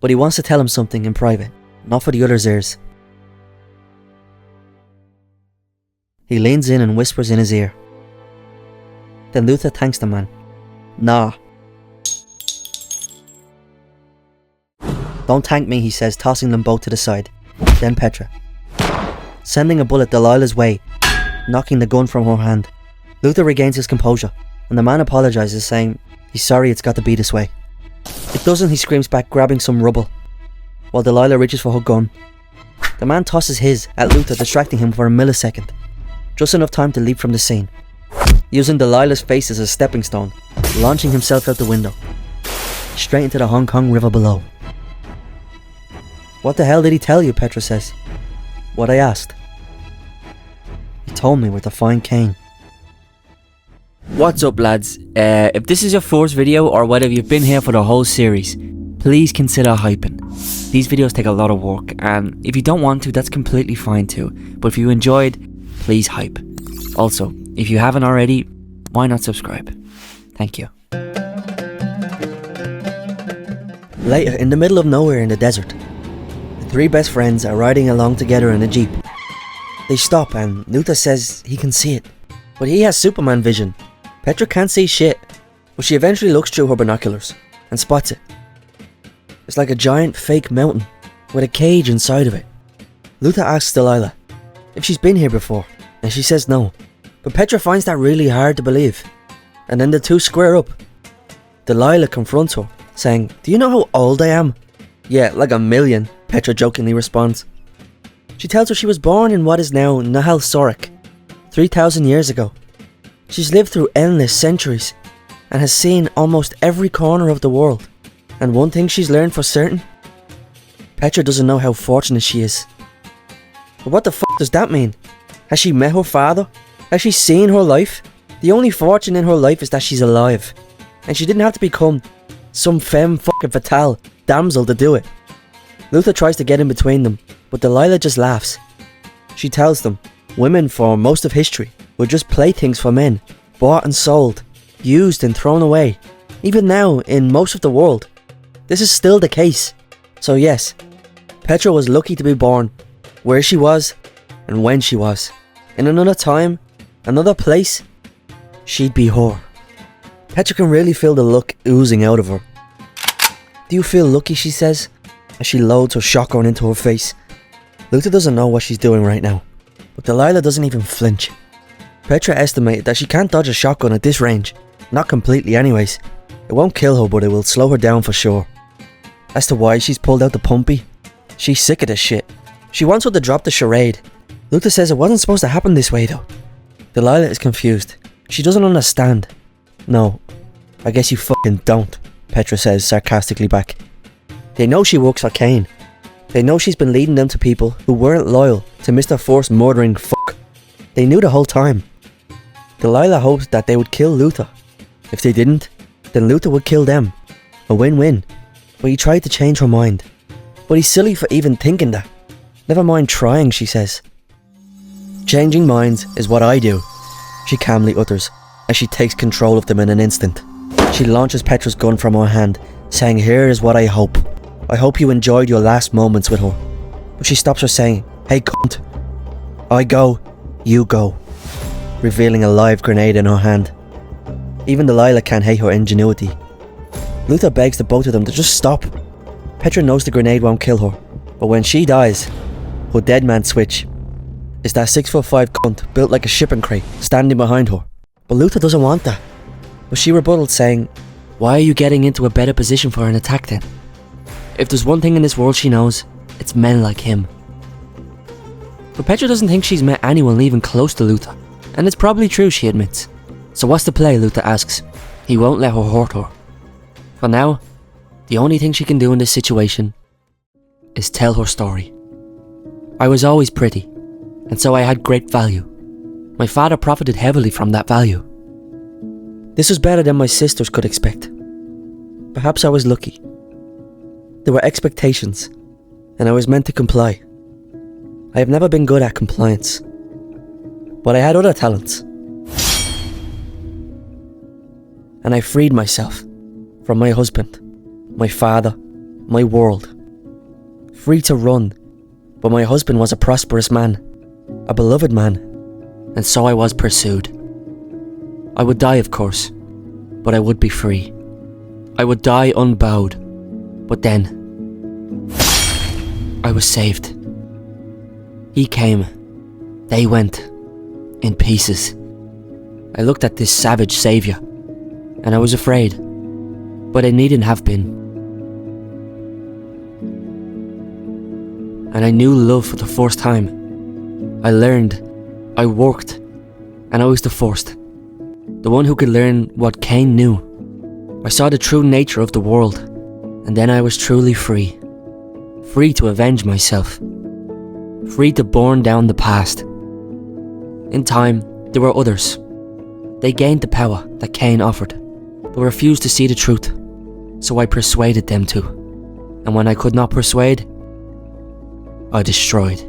But he wants to tell him something in private, not for the others' ears. He leans in and whispers in his ear. Then Luther thanks the man. Nah. Don't thank me, he says, tossing them both to the side. Then Petra. Sending a bullet Delilah's way, knocking the gun from her hand. Luther regains his composure, and the man apologizes, saying he's sorry it's got to be this way. It doesn't, he screams back, grabbing some rubble, while Delilah reaches for her gun. The man tosses his at Luther, distracting him for a millisecond. Just enough time to leap from the scene, using Delilah's face as a stepping stone, launching himself out the window, straight into the Hong Kong River below. What the hell did he tell you, Petra says. What I asked. He told me where to find Cain. What's up, lads? If this is your first video or whether you've been here for the whole series, please consider hyping. These videos take a lot of work, and if you don't want to, that's completely fine too. But if you enjoyed, please hype. Also, if you haven't already, why not subscribe? Thank you. Later, in the middle of nowhere in the desert, the three best friends are riding along together in a jeep. They stop and Luther says he can see it, but he has Superman vision. Petra can't see shit, but she eventually looks through her binoculars and spots it. It's like a giant fake mountain with a cage inside of it. Luther asks Delilah if she's been here before, and she says no, but Petra finds that really hard to believe, and then the two square up. Delilah confronts her, saying, "Do you know how old I am?" "Yeah, like 1,000,000, Petra jokingly responds. She tells her she was born in what is now Nahal Sorek, 3,000 years ago. She's lived through endless centuries and has seen almost every corner of the world. And one thing she's learned for certain, Petra doesn't know how fortunate she is. But what the fuck does that mean? Has she met her father? Has she seen her life? The only fortune in her life is that she's alive. And she didn't have to become some femme fucking fatale damsel to do it. Luther tries to get in between them, but Delilah just laughs. She tells them women for most of history were just playthings for men, bought and sold, used and thrown away. Even now, in most of the world, this is still the case. So yes, Petra was lucky to be born where she was and when she was. In another time, another place, she'd be her. Petra can really feel the luck oozing out of her. "Do you feel lucky?" she says, as she loads her shotgun into her face. Luther doesn't know what she's doing right now, but Delilah doesn't even flinch. Petra estimated that she can't dodge a shotgun at this range. Not completely anyways. It won't kill her, but it will slow her down for sure. As to why she's pulled out the pumpy, she's sick of this shit. She wants her to drop the charade. Luther says it wasn't supposed to happen this way though. Delilah is confused. She doesn't understand. "No, I guess you fucking don't," Petra says sarcastically back. They know she works for Cain. They know she's been leading them to people who weren't loyal to Mr. Force murdering fuck. They knew the whole time. Delilah hoped that they would kill Luther. If they didn't, then Luther would kill them. A win-win. But he tried to change her mind. But he's silly for even thinking that. "Never mind trying," she says. "Changing minds is what I do," she calmly utters, as she takes control of them in an instant. She launches Petra's gun from her hand, saying, "Here is what I hope. I hope you enjoyed your last moments with her." But she stops her saying, "Hey cunt. I go, you go," revealing a live grenade in her hand. Even Delilah can't hate her ingenuity. Luther begs the both of them to just stop. Petra knows the grenade won't kill her, but when she dies, her dead man switch is that 6'5" cunt built like a shipping crate standing behind her. But Luther doesn't want that. But she rebutted saying, "Why are you getting into a better position for an attack then? If there's one thing in this world she knows, it's men like him." But Petra doesn't think she's met anyone even close to Luther, and it's probably true, she admits. "So what's the play?" Luther asks. He won't let her hurt her. For now, the only thing she can do in this situation is tell her story. "I was always pretty, and so I had great value. My father profited heavily from that value. This was better than my sisters could expect. Perhaps I was lucky. There were expectations, and I was meant to comply. I have never been good at compliance, but I had other talents. And I freed myself from my husband, my father, my world. Free to run, but my husband was a prosperous man, a beloved man, and so I was pursued. I would die, of course, but I would be free. I would die unbowed, but then I was saved. He came, they went, in pieces. I looked at this savage saviour, and I was afraid, but I needn't have been. And I knew love for the first time. I learned, I worked, and I was the first. The one who could learn what Cain knew. I saw the true nature of the world, and then I was truly free. free to avenge myself, free to burn down the past. In time, there were others. They gained the power that Cain offered, but refused to see the truth, so I persuaded them to. And when I could not persuade, I destroyed.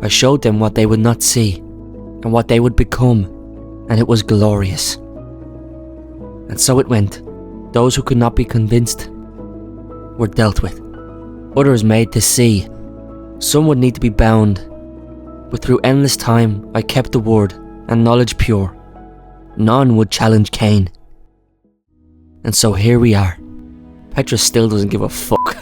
I showed them what they would not see, and what they would become, and it was glorious. And so it went. Those who could not be convinced were dealt with. Others made to see. Some would need to be bound. But through endless time, I kept the word and knowledge pure. None would challenge Cain. And so here we are. Petra still doesn't give a fuck.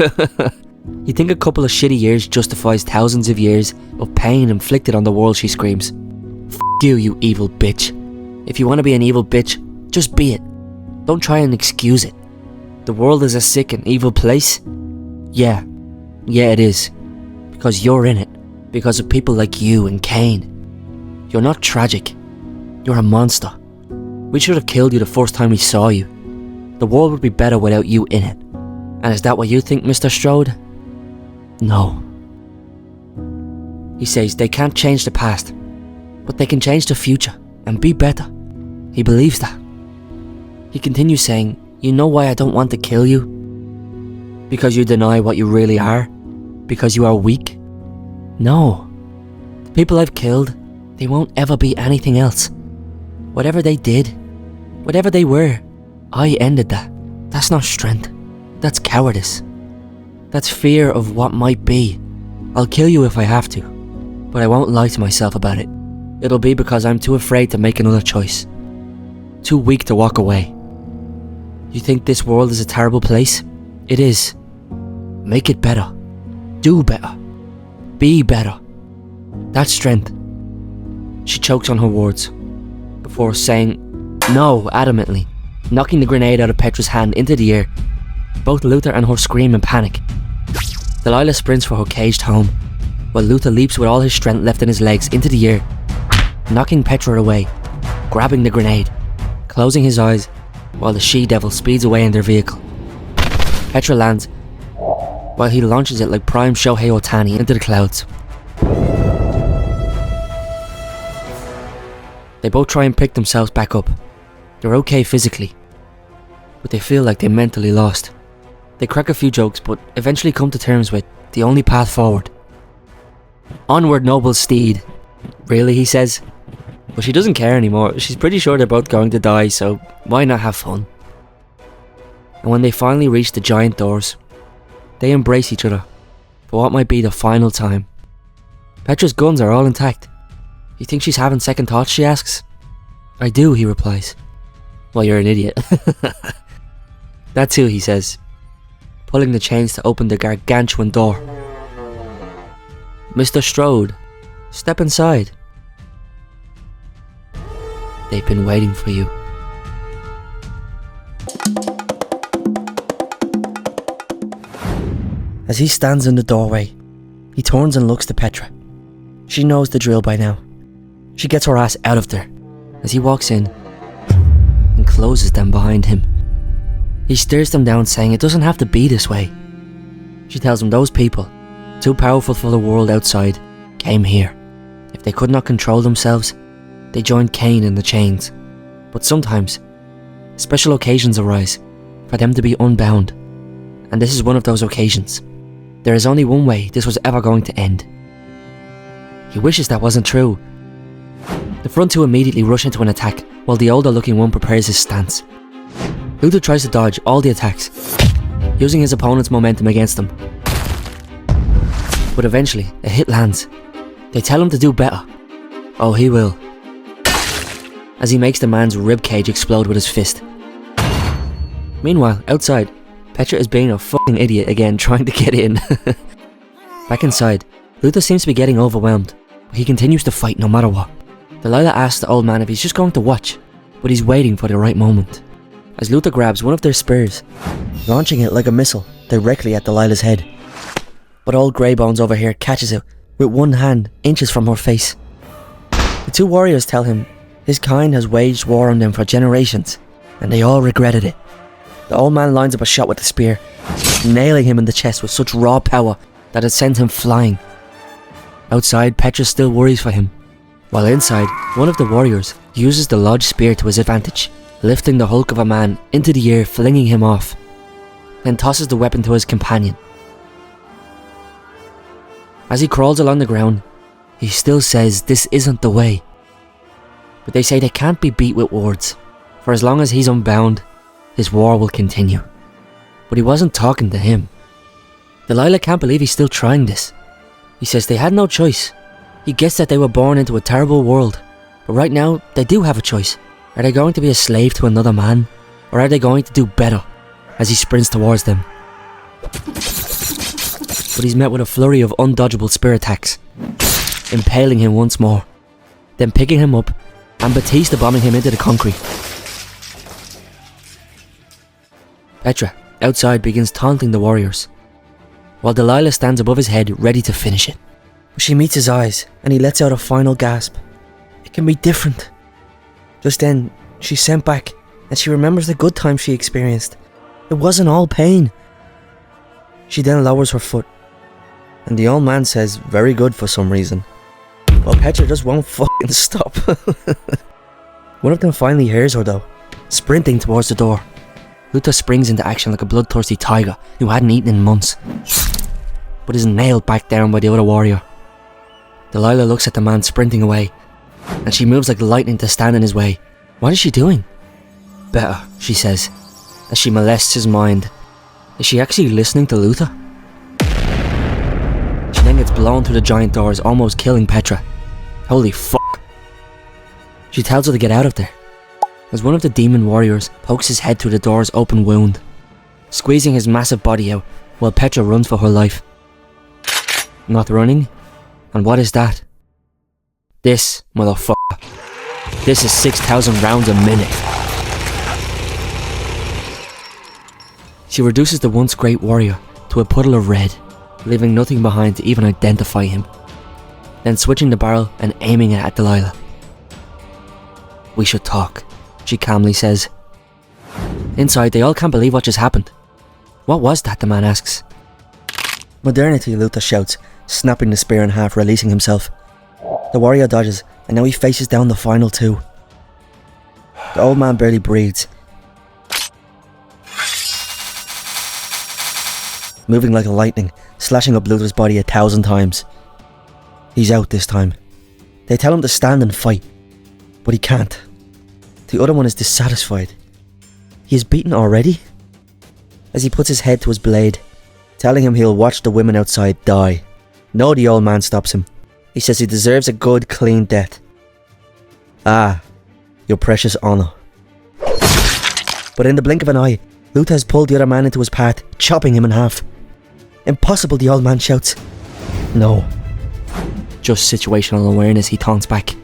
You think a couple of shitty years justifies thousands of years of pain inflicted on the world, she screams. F you, you evil bitch. If you want to be an evil bitch, just be it. Don't try and excuse it. The world is a sick and evil place. Yeah it is. Because you're in it. Because of people like you and Cain. You're not tragic. You're a monster. We should have killed you the first time we saw you. The world would be better without you in it. And is that what you think, Mr. Strode? No. He says they can't change the past, but they can change the future and be better. He believes that. He continues saying, you know why I don't want to kill you? Because you deny what you really are? Because you are weak? No. The people I've killed, they won't ever be anything else. Whatever they did, whatever they were, I ended that. That's not strength. That's cowardice. That's fear of what might be. I'll kill you if I have to, but I won't lie to myself about it. It'll be because I'm too afraid to make another choice. Too weak to walk away. You think this world is a terrible place? It is. Make it better. Do better. Be better. That's strength. She chokes on her words, before saying no adamantly, knocking the grenade out of Petra's hand into the air. Both Luther and her scream in panic. Delilah sprints for her caged home, while Luther leaps with all his strength left in his legs into the air, knocking Petra away, grabbing the grenade, closing his eyes, while the she-devil speeds away in their vehicle. Petra lands, while he launches it like prime Shohei Ohtani into the clouds. They both try and pick themselves back up. They're okay physically, but they feel like they're mentally lost. They crack a few jokes, but eventually come to terms with the only path forward. Onward, noble steed. Really, he says. But she doesn't care anymore. She's pretty sure they're both going to die, so why not have fun? And when they finally reach the giant doors, they embrace each other for what might be the final time. Petra's guns are all intact. You think she's having second thoughts, she asks. I do, he replies. Well, you're an idiot. That too, he says, pulling the chains to open the gargantuan door. Mr. Strode, step inside. They've been waiting for you. As he stands in the doorway, he turns and looks to Petra. She knows the drill by now. She gets her ass out of there as he walks in and closes them behind him. He stares them down, saying it doesn't have to be this way. She tells him those people, too powerful for the world outside, came here. If they could not control themselves, they joined Cain in the chains. But sometimes, special occasions arise for them to be unbound. And this is one of those occasions. There is only one way this was ever going to end. He wishes that wasn't true. The front two immediately rush into an attack, while the older looking one prepares his stance. Luther tries to dodge all the attacks, using his opponent's momentum against him. But eventually, a hit lands. They tell him to do better. Oh, he will. As he makes the man's ribcage explode with his fist. Meanwhile, outside, Petra is being a fucking idiot again, trying to get in. Back inside, Luther seems to be getting overwhelmed, but he continues to fight no matter what. Delilah asks the old man if he's just going to watch, but he's waiting for the right moment. As Luther grabs one of their spears, launching it like a missile directly at Delilah's head. But old Greybones over here catches it with one hand inches from her face. The two warriors tell him his kind has waged war on them for generations, and they all regretted it. The old man lines up a shot with the spear, nailing him in the chest with such raw power that it sent him flying. Outside, Petra still worries for him, while inside, one of the warriors uses the lodge spear to his advantage, lifting the hulk of a man into the air, flinging him off, then tosses the weapon to his companion. As he crawls along the ground, he still says this isn't the way. But they say they can't be beat with words, for as long as he's unbound, his war will continue. But he wasn't talking to him. Delilah can't believe he's still trying this. He says they had no choice. He gets that they were born into a terrible world, but right now they do have a choice. Are they going to be a slave to another man, or are they going to do better? As he sprints towards them. But he's met with a flurry of undodgeable spear attacks, impaling him once more, then picking him up and Batista bombing him into the concrete. Petra, outside, begins taunting the warriors, while Delilah stands above his head ready to finish it. But she meets his eyes and he lets out a final gasp. It can be different. Just then, she's sent back and she remembers the good times she experienced. It wasn't all pain. She then lowers her foot, and the old man says, very good for some reason. Well, Petra just won't fucking stop. One of them finally hears her though, sprinting towards the door. Luther springs into action like a bloodthirsty tiger who hadn't eaten in months, but is nailed back down by the other warrior. Delilah looks at the man sprinting away, and she moves like lightning to stand in his way. What is she doing? Better, she says, as she molests his mind. Is she actually listening to Luther? She then gets blown through the giant doors, almost killing Petra. Holy fuck. She tells her to get out of there, as one of the demon warriors pokes his head through the door's open wound, squeezing his massive body out while Petra runs for her life. Not running? And what is that? This, motherfucker. This is 6,000 rounds a minute. She reduces the once great warrior to a puddle of red, leaving nothing behind to even identify him, then switching the barrel and aiming it at Delilah. We should talk, she calmly says. Inside, they all can't believe what just happened. What was that, the man asks. Modernity, Luther shouts, snapping the spear in half, releasing himself. The warrior dodges, and now he faces down the final two. The old man barely breathes, moving like lightning, slashing up Luther's body 1,000 times. He's out this time. They tell him to stand and fight, but he can't. The other one is dissatisfied. He is beaten already? As he puts his head to his blade, telling him he'll watch the women outside die. No, the old man stops him. He says he deserves a good, clean death. Ah, your precious honour. But in the blink of an eye, Luther has pulled the other man into his path, chopping him in half. Impossible, the old man shouts. No. Just situational awareness, he taunts back.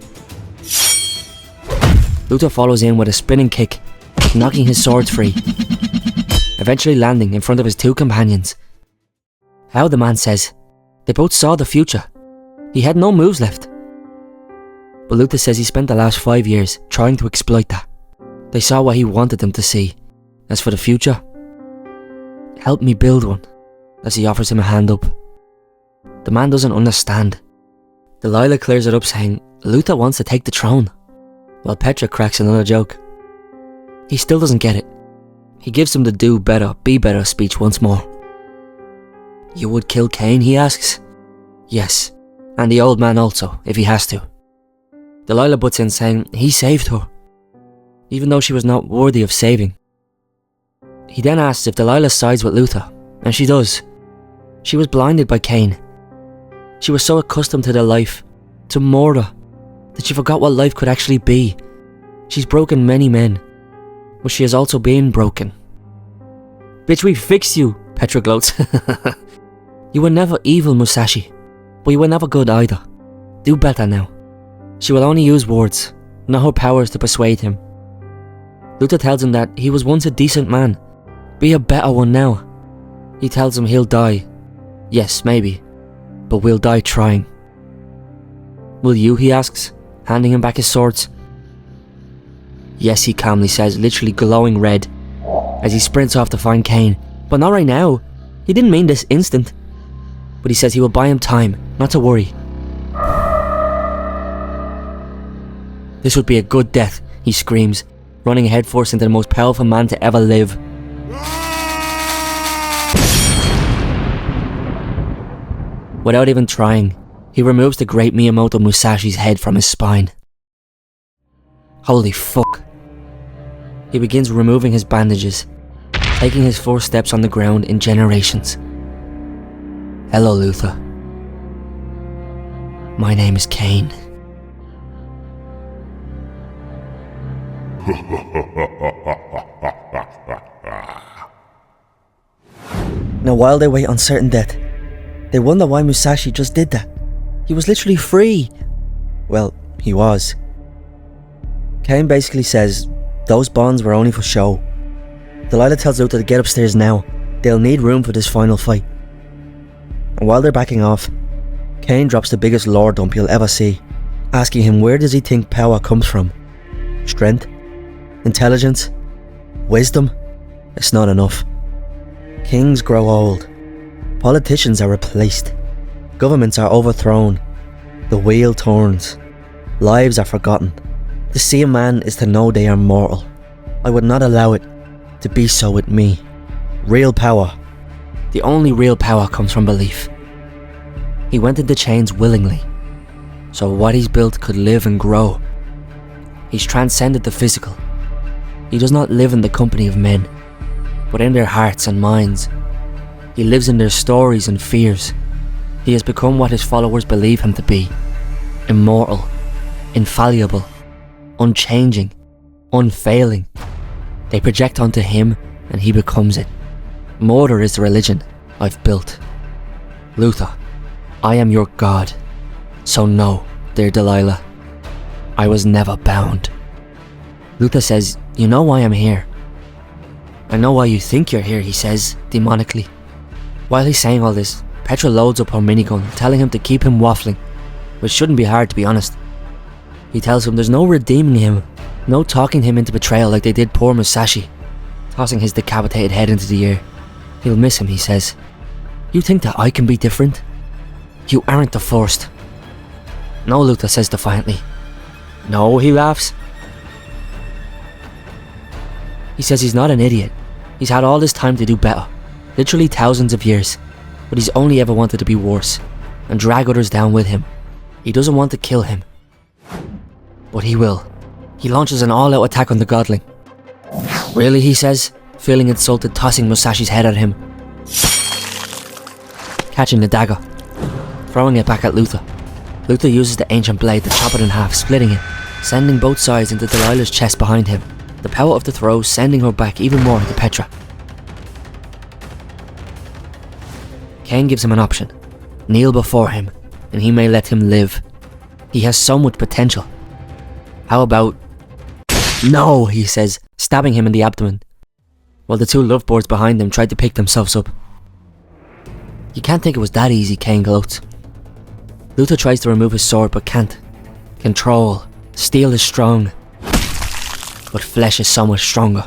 Luther follows in with a spinning kick, knocking his swords free, eventually landing in front of his two companions. How, the man says. They both saw the future. He had no moves left. But Luther says he spent the last 5 years trying to exploit that. They saw what he wanted them to see. As for the future, help me build one, as he offers him a hand up. The man doesn't understand. Delilah clears it up, saying Luther wants to take the throne, while Petra cracks another joke. He still doesn't get it. He gives him the do better, be better speech once more. You would kill Cain, he asks. Yes, and the old man also, if he has to. Delilah butts in, saying he saved her, even though she was not worthy of saving. He then asks if Delilah sides with Luther, and she does. She was blinded by Cain. She was so accustomed to their life, to murder, that she forgot what life could actually be. She's broken many men, but she has also been broken. Bitch, we fixed you, Petra gloats. You were never evil, Musashi, but you were never good either. Do better now. She will only use words, not her powers to persuade him. Luther tells him that he was once a decent man. Be a better one now. He tells him he'll die. Yes, maybe, but we'll die trying. Will you, he asks, handing him back his swords. Yes, he calmly says, literally glowing red, as he sprints off to find Cain. But not right now. He didn't mean this instant, but he says he will buy him time, not to worry. This would be a good death, he screams, running headfirst into the most powerful man to ever live. Without even trying, he removes the great Miyamoto Musashi's head from his spine. Holy fuck. He begins removing his bandages, taking his first steps on the ground in generations. Hello, Luther. My name is Cain. Now while they wait on certain death, they wonder why Musashi just did that. He was literally free. Well, he was. Cain basically says those bonds were only for show. Delilah tells Luther to get upstairs now. They'll need room for this final fight. And while they're backing off, Cain drops the biggest lore dump you'll ever see, asking him where does he think power comes from? Strength? Intelligence? Wisdom? It's not enough. Kings grow old. Politicians are replaced. Governments are overthrown. The wheel turns. Lives are forgotten. To see a man is to know they are mortal. I would not allow it to be so with me. Real power. The only real power comes from belief. He went into chains willingly, so what he's built could live and grow. He's transcended the physical. He does not live in the company of men, but in their hearts and minds. He lives in their stories and fears. He has become what his followers believe him to be. Immortal, infallible, unchanging, unfailing. They project onto him and he becomes it. Murder is the religion I've built. Luther, I am your God. So no, dear Delilah, I was never bound. Luther says, you know why I'm here. I know why you think you're here, he says, demonically. While he's saying all this, Petra loads up her minigun, telling him to keep him waffling, which shouldn't be hard to be honest. He tells him there's no redeeming him, no talking him into betrayal like they did poor Musashi, tossing his decapitated head into the air. He'll miss him, he says. You think that I can be different? You aren't the first. No, Luther says defiantly. No, he laughs. He says he's not an idiot. He's had all this time to do better. Literally thousands of years. But he's only ever wanted to be worse and drag others down with him. He doesn't want to kill him. But he will. He launches an all-out attack on the godling. Really, he says, feeling insulted, tossing Musashi's head at him. Catching the dagger, throwing it back at Luther. Luther uses the ancient blade to chop it in half, splitting it, sending both sides into Delilah's chest behind him. The power of the throw sending her back even more to Petra. Cain gives him an option. Kneel before him, and he may let him live. He has so much potential. How about... No, he says, stabbing him in the abdomen, while the two lovebirds behind him tried to pick themselves up. You can't think it was that easy, Cain gloats. Luther tries to remove his sword but can't. Control. Steel is strong, but flesh is so much stronger.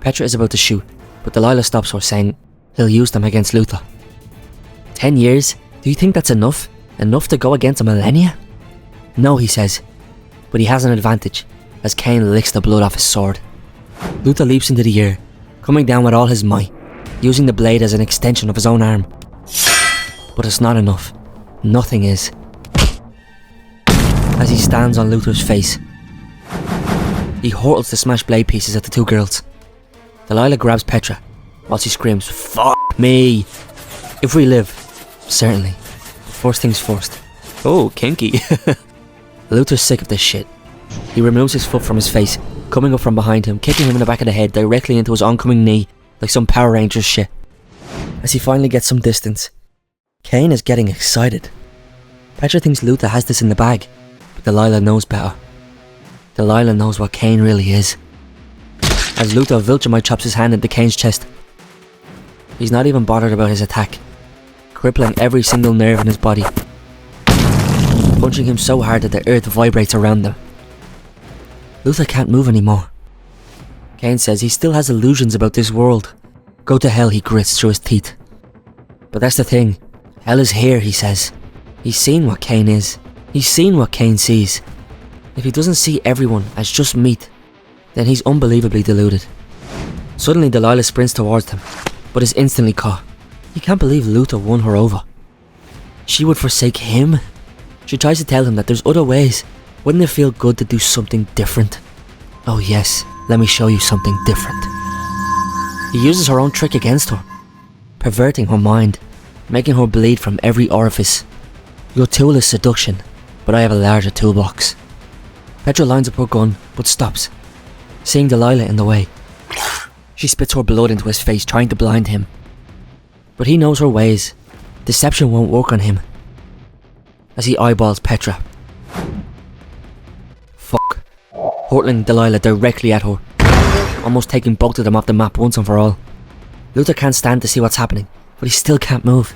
Petra is about to shoot, but Delilah stops her, saying he'll use them against Luther. 10 years? Do you think that's enough? Enough to go against a millennia? No, he says, but he has an advantage, as Cain licks the blood off his sword. Luther leaps into the air, coming down with all his might, using the blade as an extension of his own arm. But it's not enough. Nothing is. As he stands on Luther's face, he hurls the smashed blade pieces at the two girls. Delilah grabs Petra, while she screams, "Fuck me!" If we live, certainly. But first things first. Oh, kinky. Luther's sick of this shit. He removes his foot from his face, coming up from behind him, kicking him in the back of the head directly into his oncoming knee, like some Power Rangers shit. As he finally gets some distance, Cain is getting excited. Petra thinks Luther has this in the bag, but Delilah knows better. Delilah knows what Cain really is. As Luther Viltrumite chops his hand into Cain's chest, he's not even bothered about his attack, crippling every single nerve in his body, punching him so hard that the earth vibrates around them. Luther can't move anymore. Cain says he still has illusions about this world. Go to hell, he grits through his teeth. But that's the thing. Hell is here, he says. He's seen what Cain is. He's seen what Cain sees. If he doesn't see everyone as just meat, then he's unbelievably deluded. Suddenly Delilah sprints towards them, but is instantly caught. He can't believe Luther won her over. She would forsake him? She tries to tell him that there's other ways. Wouldn't it feel good to do something different? Oh yes, let me show you something different. He uses her own trick against her, perverting her mind, making her bleed from every orifice. Your tool is seduction, but I have a larger toolbox. Petra lines up her gun, but stops, seeing Delilah in the way. She spits her blood into his face, trying to blind him. But he knows her ways. Deception won't work on him. As he eyeballs Petra. Fuck. Hurtling Delilah directly at her, almost taking both of them off the map once and for all. Luther can't stand to see what's happening, but he still can't move.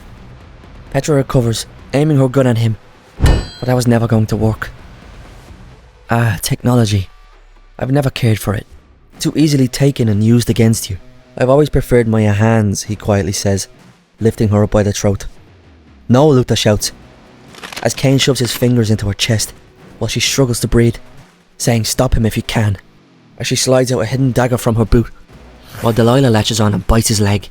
Petra recovers, aiming her gun at him, but that was never going to work. Technology. I've never cared for it. Too easily taken and used against you. I've always preferred my hands, he quietly says, lifting her up by the throat. No, Luther shouts, as Cain shoves his fingers into her chest, while she struggles to breathe, saying stop him if you can, as she slides out a hidden dagger from her boot, while Delilah latches on and bites his leg,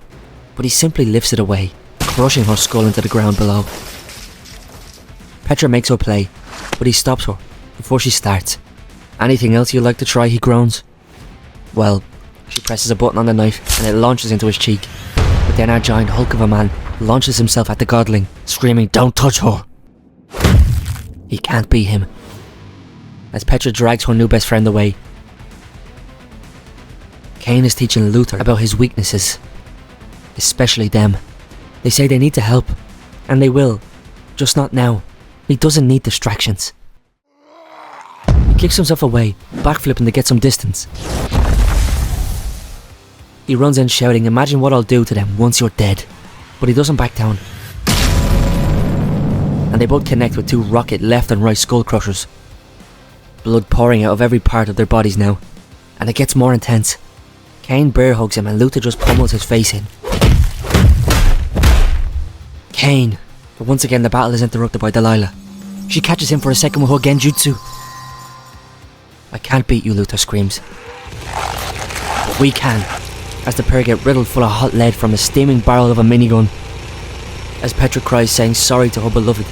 but he simply lifts it away, crushing her skull into the ground below. Petra makes her play, but he stops her before she starts. Anything else you'd like to try, he groans. Well, she presses a button on the knife and it launches into his cheek, but then our giant hulk of a man launches himself at the godling, screaming, "Don't touch her!" He can't beat him, as Petra drags her new best friend away. Cain is teaching Luther about his weaknesses, especially them. They say they need to help, and they will, just not now. He doesn't need distractions. He kicks himself away, backflipping to get some distance. He runs in shouting, "Imagine what I'll do to them once you're dead." But he doesn't back down. And they both connect with two rocket left and right skull crushers. Blood pouring out of every part of their bodies now. And it gets more intense. Cain bear hugs him and Luther just pummels his face in. Cain. But once again the battle is interrupted by Delilah. She catches him for a second with her genjutsu. "I can't beat you," Luther screams. "But we can," as the pair get riddled full of hot lead from a steaming barrel of a minigun. As Petra cries, saying sorry to her beloved.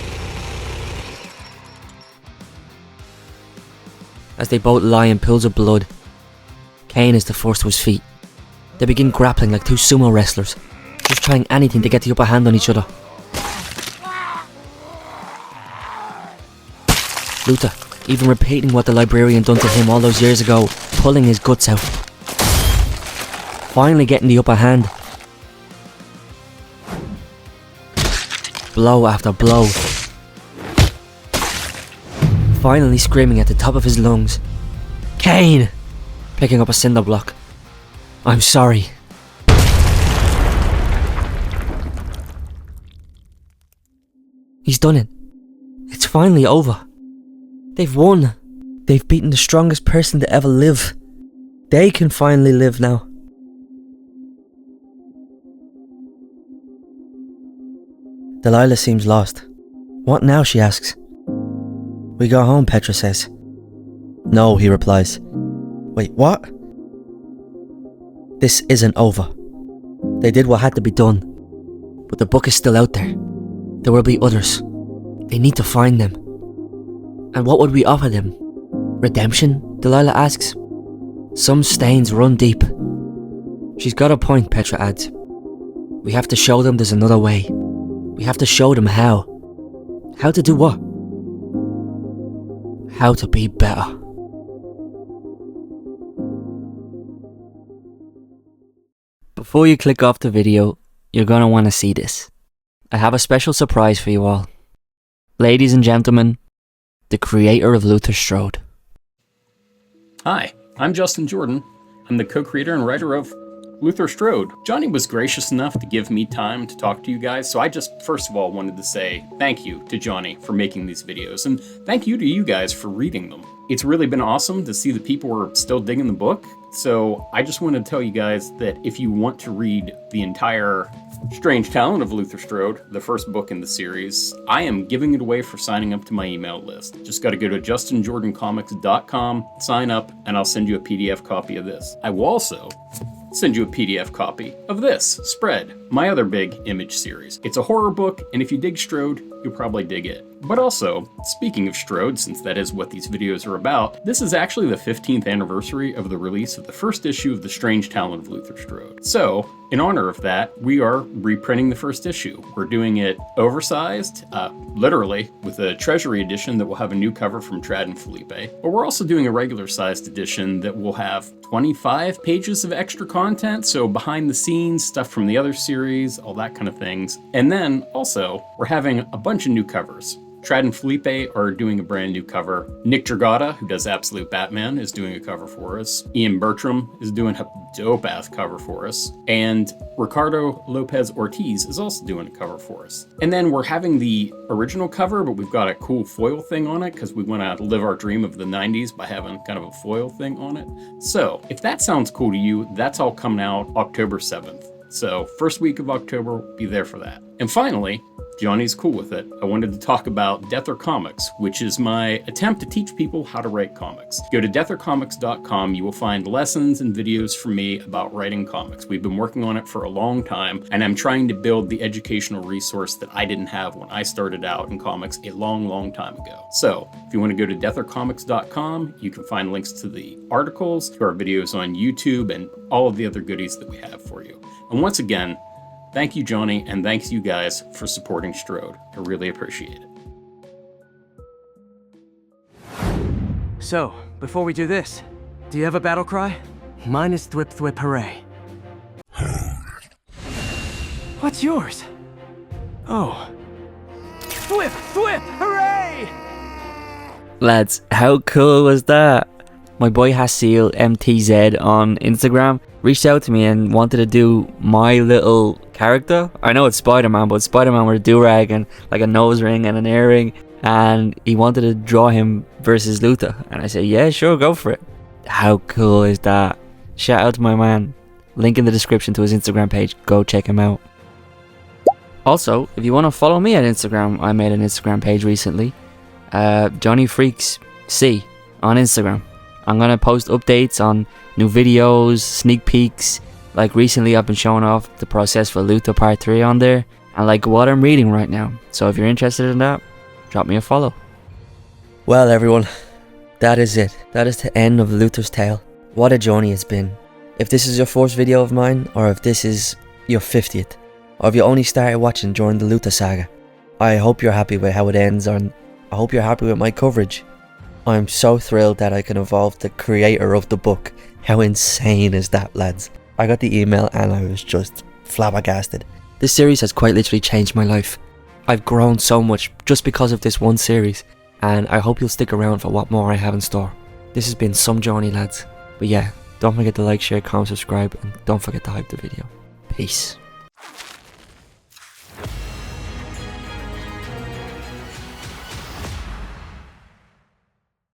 As they both lie in pools of blood, Cain is the first to his feet. They begin grappling like two sumo wrestlers, just trying anything to get the upper hand on each other. Luther, even repeating what the librarian done to him all those years ago, pulling his guts out. Finally getting the upper hand. Blow after blow. Finally screaming at the top of his lungs. "Cain!" Picking up a cinder block. "I'm sorry." He's done it. It's finally over. They've won. They've beaten the strongest person to ever live. They can finally live now. Delilah seems lost. "What now?" she asks. "We go home," Petra says. "No," he replies. "Wait, what?" "This isn't over. They did what had to be done. But the book is still out there. There will be others. They need to find them." "And what would we offer them? Redemption?" Delilah asks. "Some stains run deep." "She's got a point," Petra adds. "We have to show them there's another way. We have to show them how. How to do what? How to be better." Before you click off the video, you're gonna want to see this. I have a special surprise for you all. Ladies and gentlemen, the creator of Luther Strode. Hi, I'm Justin Jordan. I'm the co-creator and writer of Luther Strode. Johnny was gracious enough to give me time to talk to you guys, so I just first of all wanted to say thank you to Johnny for making these videos, and thank you to you guys for reading them. It's really been awesome to see that people are still digging the book. So I just wanted to tell you guys that if you want to read the entire Strange Talent of Luther Strode, the first book in the series, I am giving it away for signing up to my email list. Just got to go to justinjordancomics.com, sign up, and I'll send you a PDF copy of this. I will also send you a PDF copy of this, Spread, my other big Image series. It's a horror book, and if you dig Strode, you'll probably dig it. But also, speaking of Strode, since that is what these videos are about, this is actually the 15th anniversary of the release of the first issue of The Strange Talent of Luther Strode. So, in honor of that, we are reprinting the first issue. We're doing it oversized, literally, with a treasury edition that will have a new cover from Trad and Felipe. But we're also doing a regular sized edition that will have 25 pages of extra content, so behind the scenes, stuff from the other series, all that kind of things. And then, also, we're having a bunch of new covers. Trad and Felipe are doing a brand new cover. Nick Dragata, who does Absolute Batman, is doing a cover for us. Ian Bertram is doing a dope-ass cover for us. And Ricardo Lopez Ortiz is also doing a cover for us. And then we're having the original cover, but we've got a cool foil thing on it because we want to live our dream of the 90s by having kind of a foil thing on it. So if that sounds cool to you, that's all coming out October 7th. So first week of October, be there for that. And finally, Johnny's cool with it, I wanted to talk about Death or Comics, which is my attempt to teach people how to write comics. Go to deathercomics.com, you will find lessons and videos from me about writing comics. We've been working on it for a long time, and I'm trying to build the educational resource that I didn't have when I started out in comics a long, long time ago. So, if you want to go to deathercomics.com, you can find links to the articles, to our videos on YouTube, and all of the other goodies that we have for you. And once again, thank you, Johnny, and thanks you guys for supporting Strode. I really appreciate it. So, before we do this, do you have a battle cry? Mine is thwip thwip hooray. What's yours? Oh. Thwip thwip hooray! Lads, how cool was that? My boy Hasil MTZ on Instagram reached out to me and wanted to do my little character. I know it's Spider-Man, but Spider-Man with a do-rag and like a nose ring and an earring, and he wanted to draw him versus Luther, and I said, yeah, sure, go for it. How cool is that? Shout out to my man. Link in the description to his Instagram page. Go check him out. Also, if you want to follow me on Instagram, I made an Instagram page recently. Johnny Freaks C on Instagram. I'm going to post updates on new videos, sneak peeks. Like recently I've been showing off the process for Luther Part 3 on there, and like what I'm reading right now. So if you're interested in that, drop me a follow. Well everyone, that is it. That is the end of Luther's tale. What a journey it's been. If this is your first video of mine, or if this is your 50th, or if you only started watching during the Luther saga, I hope you're happy with how it ends, and I hope you're happy with my coverage. I'm so thrilled that I can involve the creator of the book. How insane is that, lads? I got the email and I was just flabbergasted. This series has quite literally changed my life. I've grown so much just because of this one series, and I hope you'll stick around for what more I have in store. This has been some journey, lads. But yeah, don't forget to like, share, comment, subscribe, and don't forget to hype the video. Peace.